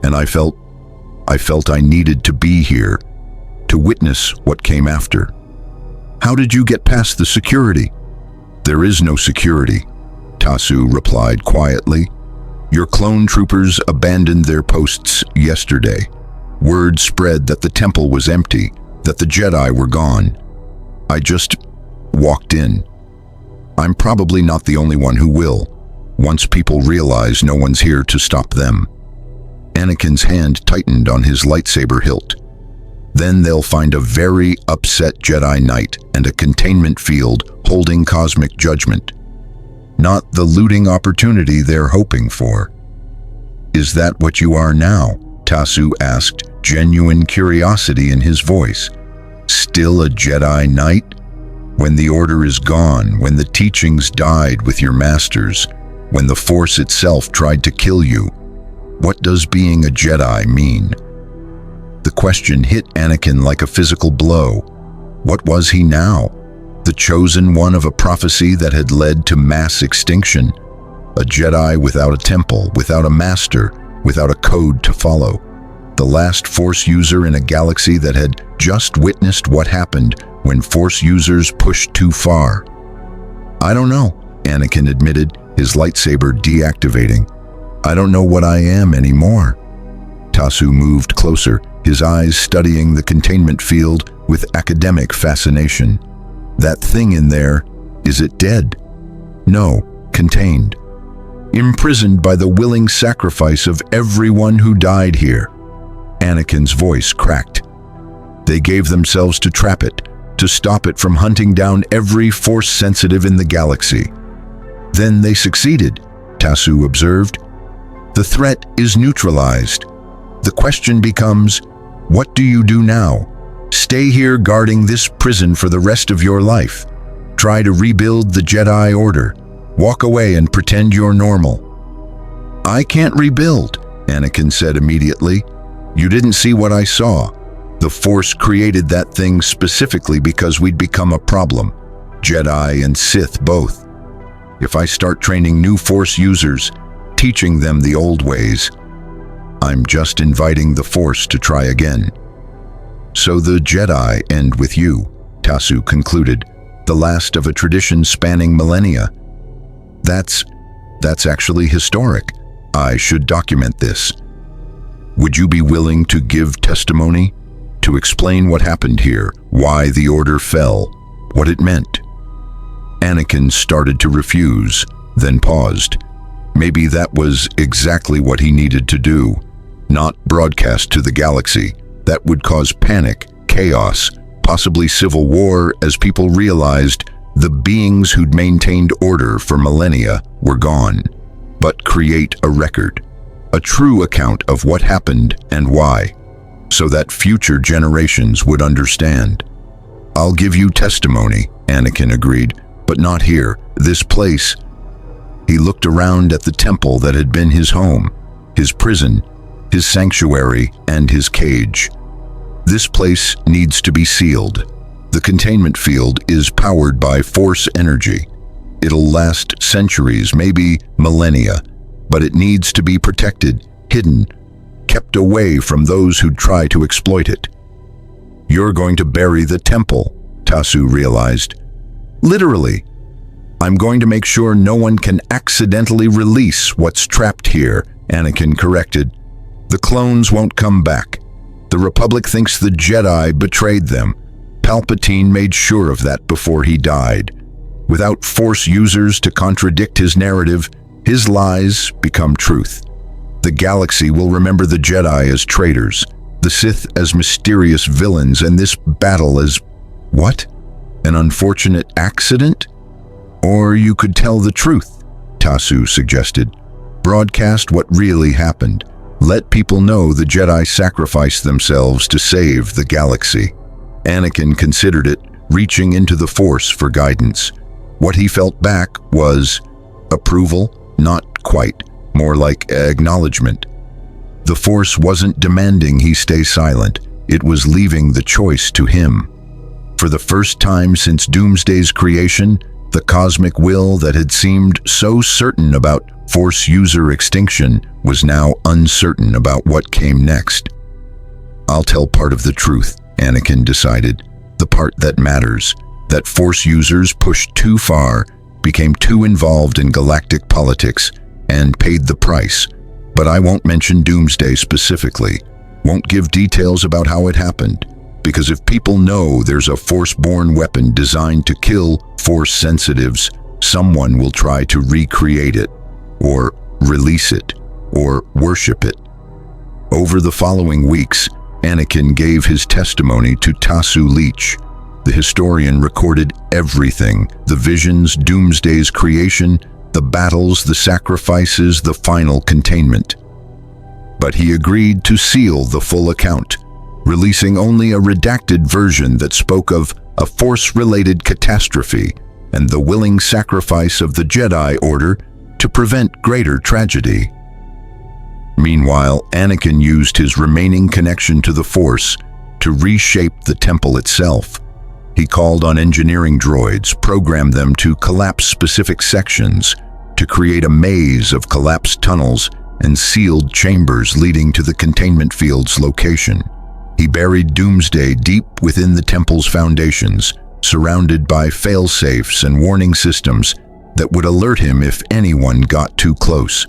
and I felt I needed to be here, to witness what came after." "How did you get past the security?" "There is no security," Tasu replied quietly. "Your clone troopers abandoned their posts yesterday. Word spread that the temple was empty, that the Jedi were gone. I just walked in. I'm probably not the only one who will, once people realize no one's here to stop them." Anakin's hand tightened on his lightsaber hilt. "Then they'll find a very upset Jedi Knight and a containment field holding cosmic judgment. Not the looting opportunity they're hoping for." "Is that what you are now?" Tasu asked, genuine curiosity in his voice. "Still a Jedi Knight? When the Order is gone, when the teachings died with your masters, when the Force itself tried to kill you, what does being a Jedi mean?" The question hit Anakin like a physical blow. What was he now? The chosen one of a prophecy that had led to mass extinction? A Jedi without a temple, without a master, without a code to follow? The last Force user in a galaxy that had just witnessed what happened when Force users pushed too far? "I don't know," Anakin admitted, his lightsaber deactivating. "I don't know what I am anymore." Tasu moved closer, his eyes studying the containment field with academic fascination. "That thing in there, is it dead?" "No, contained. Imprisoned by the willing sacrifice of everyone who died here." Anakin's voice cracked. "They gave themselves to trap it, to stop it from hunting down every Force sensitive in the galaxy." "Then they succeeded," Tasu observed. "The threat is neutralized. The question becomes, what do you do now? Stay here guarding this prison for the rest of your life? Try to rebuild the Jedi Order? Walk away and pretend you're normal?" "I can't rebuild," Anakin said immediately. "You didn't see what I saw. The Force created that thing specifically because we'd become a problem. Jedi and Sith both. If I start training new Force users, teaching them the old ways, I'm just inviting the Force to try again." "So the Jedi end with you," Tasu concluded, "the last of a tradition spanning millennia. That's actually historic. I should document this. Would you be willing to give testimony? To explain what happened here, why the Order fell, what it meant?" Anakin started to refuse, then paused. Maybe that was exactly what he needed to do. Not broadcast to the galaxy. That would cause panic, chaos, possibly civil war, as people realized the beings who'd maintained order for millennia were gone. But create a record, a true account of what happened and why, so that future generations would understand. "I'll give you testimony," Anakin agreed, "but not here, this place." He looked around at the temple that had been his home, his prison, his sanctuary, and his cage. "This place needs to be sealed. The containment field is powered by Force energy. It'll last centuries, maybe millennia, but it needs to be protected, hidden, kept away from those who try to exploit it." "You're going to bury the temple," Tasu realized. "Literally. I'm going to make sure no one can accidentally release what's trapped here," Anakin corrected. "The clones won't come back. The Republic thinks the Jedi betrayed them. Palpatine made sure of that before he died. Without Force users to contradict his narrative, his lies become truth. The galaxy will remember the Jedi as traitors, the Sith as mysterious villains, and this battle as— what? An unfortunate accident?" Or you could tell the truth, Tasu suggested. Broadcast what really happened. Let people know the Jedi sacrificed themselves to save the galaxy. Anakin considered it, reaching into the Force for guidance. What he felt back was approval, not quite, more like acknowledgement. The Force wasn't demanding he stay silent, it was leaving the choice to him. For the first time since Doomsday's creation, the cosmic will that had seemed so certain about Force user extinction was now uncertain about what came next. I'll tell part of the truth, Anakin decided, the part that matters, that Force users pushed too far, became too involved in galactic politics, and paid the price. But I won't mention Doomsday specifically, won't give details about how it happened, because if people know there's a Force-born weapon designed to kill Force sensitives, someone will try to recreate it, or release it, or worship it. Over the following weeks, Anakin gave his testimony to Tasu Leech. The historian recorded everything, the visions, Doomsday's creation, the battles, the sacrifices, the final containment. But he agreed to seal the full account, releasing only a redacted version that spoke of a Force-related catastrophe and the willing sacrifice of the Jedi Order to prevent greater tragedy. Meanwhile, Anakin used his remaining connection to the Force to reshape the temple itself. He called on engineering droids, programmed them to collapse specific sections, to create a maze of collapsed tunnels and sealed chambers leading to the containment field's location. He buried Doomsday deep within the temple's foundations, surrounded by fail-safes and warning systems that would alert him if anyone got too close.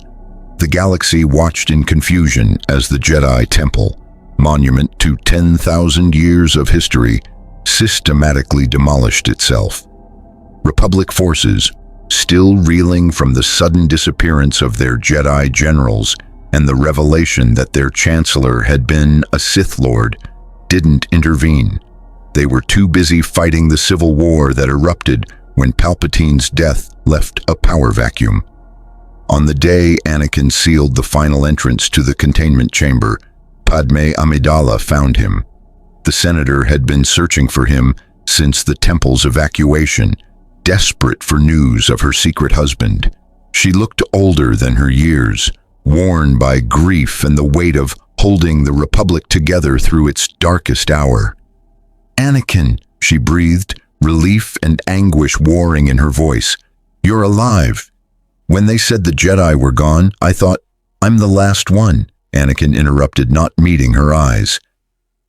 The galaxy watched in confusion as the Jedi Temple, monument to 10,000 years of history, systematically demolished itself. Republic forces, still reeling from the sudden disappearance of their Jedi generals and the revelation that their chancellor had been a Sith Lord, didn't intervene. They were too busy fighting the civil war that erupted when Palpatine's death left a power vacuum. On the day Anakin sealed the final entrance to the containment chamber, Padme Amidala found him. The senator had been searching for him since the temple's evacuation, desperate for news of her secret husband. She looked older than her years, worn by grief and the weight of holding the Republic together through its darkest hour. "Anakin," she breathed, relief and anguish warring in her voice. "You're alive." "When they said the Jedi were gone, I thought, I'm the last one," Anakin interrupted, not meeting her eyes.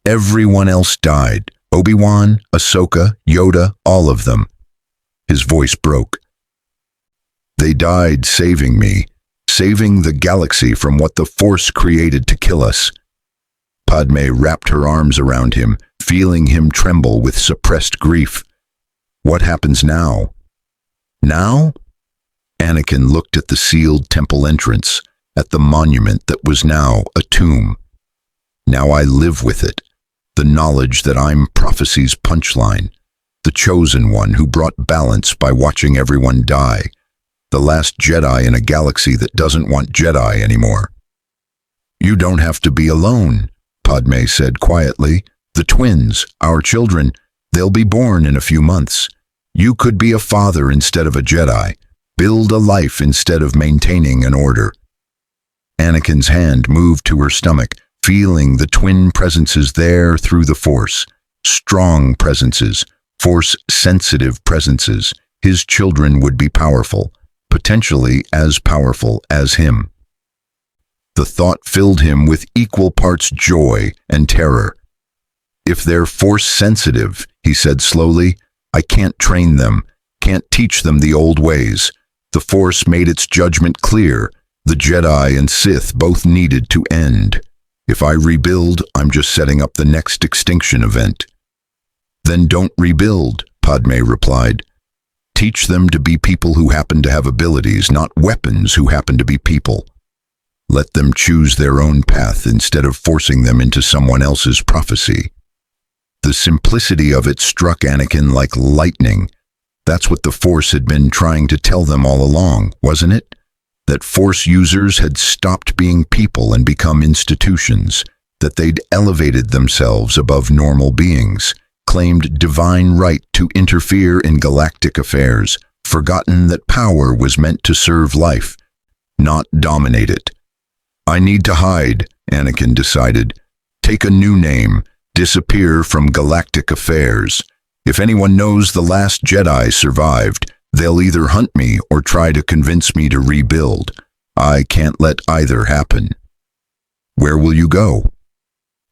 "Everyone else died. Obi-Wan, Ahsoka, Yoda, all of them." His voice broke. "They died saving me, saving the galaxy from what the Force created to kill us." Padme wrapped her arms around him, feeling him tremble with suppressed grief. "What happens now?" "Now?" Anakin looked at the sealed temple entrance, at the monument that was now a tomb. "Now I live with it, the knowledge that I'm prophecy's punchline, the chosen one who brought balance by watching everyone die, the last Jedi in a galaxy that doesn't want Jedi anymore." "You don't have to be alone," Padme said quietly. "The twins, our children, they'll be born in a few months. You could be a father instead of a Jedi, build a life instead of maintaining an order." Anakin's hand moved to her stomach, feeling the twin presences there through the Force. Strong presences, Force-sensitive presences. His children would be powerful, potentially as powerful as him. The thought filled him with equal parts joy and terror. "If they're Force-sensitive," he said slowly, "I can't train them, can't teach them the old ways. The Force made its judgment clear. The Jedi and Sith both needed to end. If I rebuild, I'm just setting up the next extinction event." "Then don't rebuild," Padme replied. "Teach them to be people who happen to have abilities, not weapons who happen to be people. Let them choose their own path instead of forcing them into someone else's prophecy." The simplicity of it struck Anakin like lightning. That's what the Force had been trying to tell them all along, wasn't it? That Force users had stopped being people and become institutions, that they'd elevated themselves above normal beings, claimed divine right to interfere in galactic affairs, forgotten that power was meant to serve life, not dominate it. I need to hide, Anakin decided. Take a new name, disappear from galactic affairs. If anyone knows the last Jedi survived, they'll either hunt me or try to convince me to rebuild. I can't let either happen. Where will you go?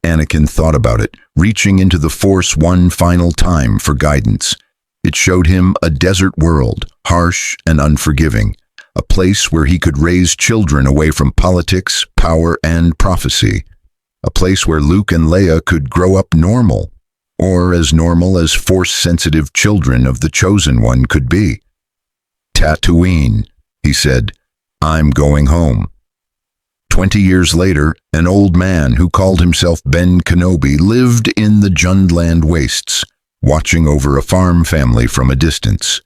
Anakin thought about it, reaching into the Force one final time for guidance. It showed him a desert world, harsh and unforgiving, a place where he could raise children away from politics, power, and prophecy, a place where Luke and Leia could grow up normal, or as normal as Force-sensitive children of the Chosen One could be. Tatooine, he said, I'm going home. 20 years later, an old man who called himself Ben Kenobi lived in the Jundland wastes, watching over a farm family from a distance.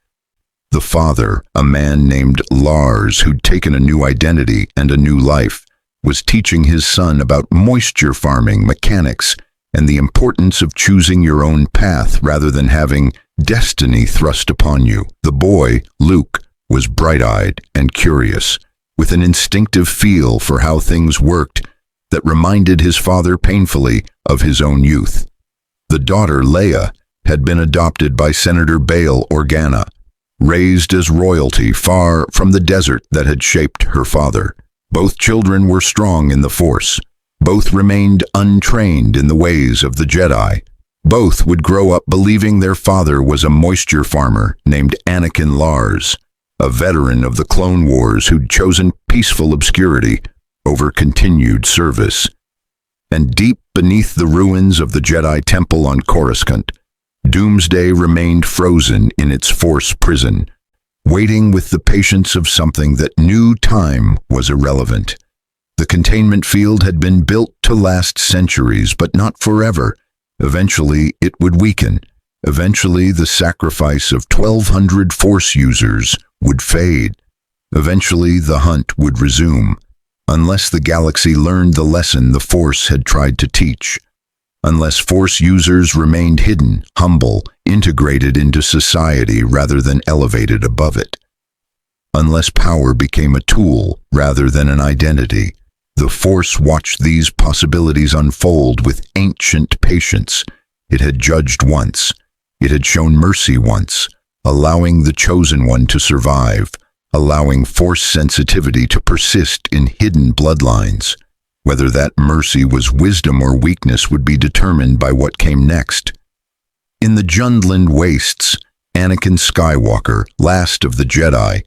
The father, a man named Lars who'd taken a new identity and a new life, was teaching his son about moisture farming mechanics and the importance of choosing your own path rather than having destiny thrust upon you. The boy, Luke, was bright-eyed and curious, with an instinctive feel for how things worked that reminded his father painfully of his own youth. The daughter, Leia, had been adopted by Senator Bail Organa, raised as royalty far from the desert that had shaped her father. Both children were strong in the Force. Both remained untrained in the ways of the Jedi. Both would grow up believing their father was a moisture farmer named Anakin Lars, a veteran of the Clone Wars who'd chosen peaceful obscurity over continued service. And deep beneath the ruins of the Jedi Temple on Coruscant, Doomsday remained frozen in its Force prison, waiting with the patience of something that knew time was irrelevant. The containment field had been built to last centuries, but not forever. Eventually, it would weaken. Eventually, the sacrifice of 1,200 Force users would fade. Eventually, the hunt would resume, unless the galaxy learned the lesson the Force had tried to teach. Unless Force users remained hidden, humble, integrated into society rather than elevated above it. Unless power became a tool rather than an identity. The Force watched these possibilities unfold with ancient patience. It had judged once. It had shown mercy once, allowing the Chosen One to survive, allowing Force sensitivity to persist in hidden bloodlines. Whether that mercy was wisdom or weakness would be determined by what came next. In the Jundland wastes, Anakin Skywalker, last of the Jedi,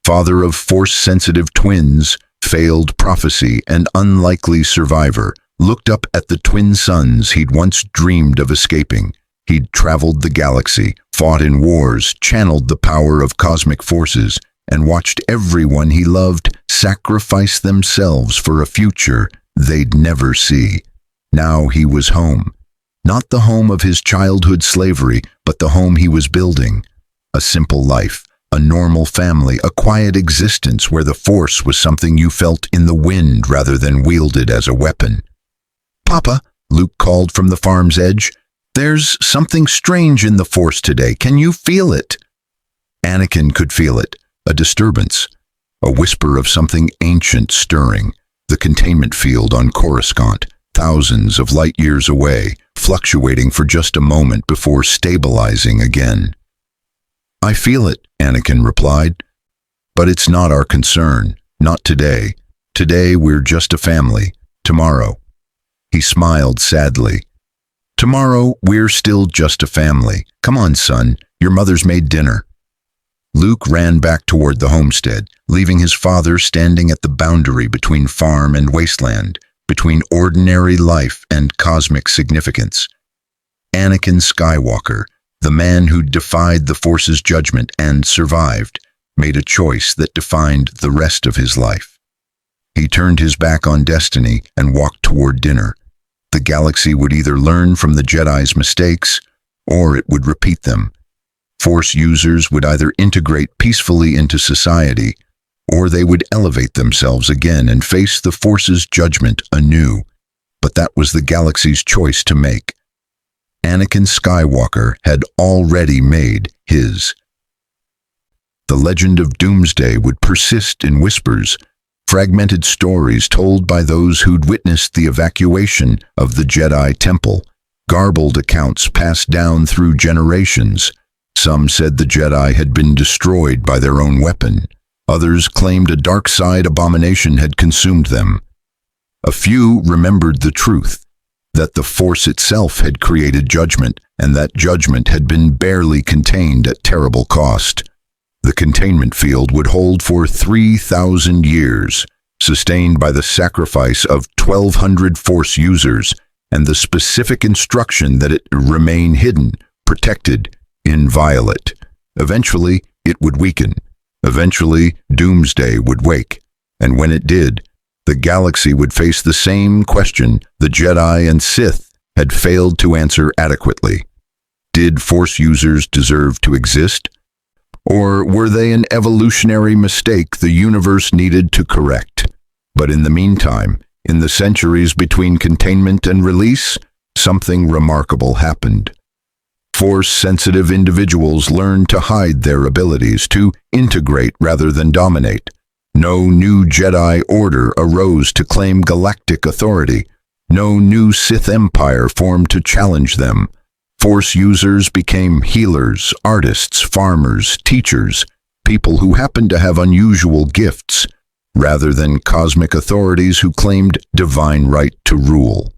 father of Force-sensitive twins, failed prophecy, and unlikely survivor, looked up at the twin suns he'd once dreamed of escaping. He'd traveled the galaxy, fought in wars, channeled the power of cosmic forces, and watched everyone he loved sacrifice themselves for a future they'd never see. Now he was home. Not the home of his childhood slavery, but the home he was building. A simple life, a normal family, a quiet existence where the Force was something you felt in the wind rather than wielded as a weapon. "Papa," Luke called from the farm's edge, "there's something strange in the Force today. Can you feel it?" Anakin could feel it. A disturbance, a whisper of something ancient stirring. The containment field on Coruscant, thousands of light years away, fluctuating for just a moment before stabilizing again. "I feel it," Anakin replied. "But it's not our concern. Not today. Today we're just a family. Tomorrow." He smiled sadly. "Tomorrow we're still just a family. Come on, son. Your mother's made dinner." Luke ran back toward the homestead, leaving his father standing at the boundary between farm and wasteland, between ordinary life and cosmic significance. Anakin Skywalker, the man who defied the Force's judgment and survived, made a choice that defined the rest of his life. He turned his back on destiny and walked toward dinner. The galaxy would either learn from the Jedi's mistakes, or it would repeat them. Force users would either integrate peacefully into society, or they would elevate themselves again and face the Force's judgment anew. But that was the galaxy's choice to make. Anakin Skywalker had already made his. The legend of Doomsday would persist in whispers, fragmented stories told by those who'd witnessed the evacuation of the Jedi Temple, garbled accounts passed down through generations. Some said the Jedi had been destroyed by their own weapon. Others claimed a dark side abomination had consumed them. A few remembered the truth, that the Force itself had created judgment, and that judgment had been barely contained at terrible cost. The containment field would hold for 3,000 years, sustained by the sacrifice of 1,200 Force users and the specific instruction that it remain hidden, protected, inviolate. Eventually, it would weaken. Eventually, Doomsday would wake. And when it did, the galaxy would face the same question the Jedi and Sith had failed to answer adequately. Did Force users deserve to exist? Or were they an evolutionary mistake the universe needed to correct? But in the meantime, in the centuries between containment and release, something remarkable happened. Force-sensitive individuals learned to hide their abilities, to integrate rather than dominate. No new Jedi Order arose to claim galactic authority. No new Sith Empire formed to challenge them. Force users became healers, artists, farmers, teachers, people who happened to have unusual gifts, rather than cosmic authorities who claimed divine right to rule.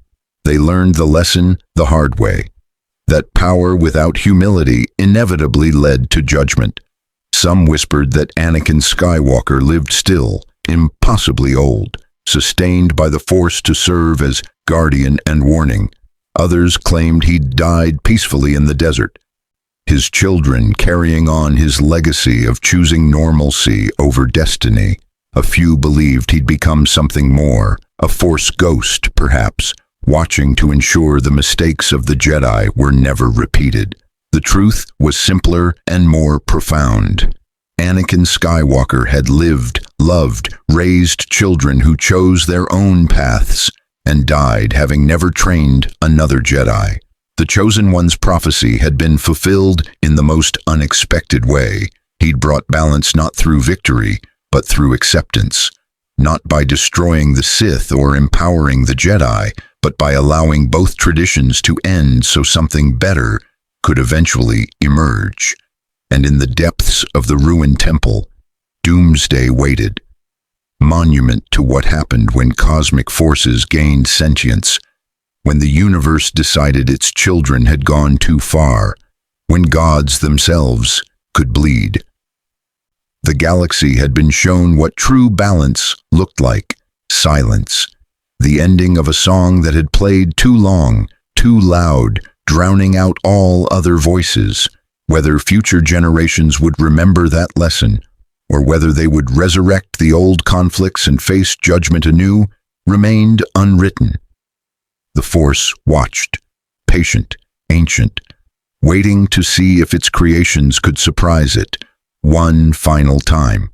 They learned the lesson the hard way, that power without humility inevitably led to judgment. Some whispered that Anakin Skywalker lived still, impossibly old, sustained by the Force to serve as guardian and warning. Others claimed he'd died peacefully in the desert, his children carrying on his legacy of choosing normalcy over destiny. A few believed he'd become something more, a Force ghost, perhaps, watching to ensure the mistakes of the Jedi were never repeated. The truth was simpler and more profound. Anakin Skywalker had lived, loved, raised children who chose their own paths, and died having never trained another Jedi. The Chosen One's prophecy had been fulfilled in the most unexpected way. He'd brought balance not through victory, but through acceptance. Not by destroying the Sith or empowering the Jedi, but by allowing both traditions to end so something better could eventually emerge. And in the depths of the ruined temple, Doomsday waited. Monument to what happened when cosmic forces gained sentience, when the universe decided its children had gone too far, when gods themselves could bleed. The galaxy had been shown what true balance looked like: silence, the ending of a song that had played too long, too loud, drowning out all other voices. Whether future generations would remember that lesson, or whether they would resurrect the old conflicts and face judgment anew, remained unwritten. The Force watched, patient, ancient, waiting to see if its creations could surprise it, one final time.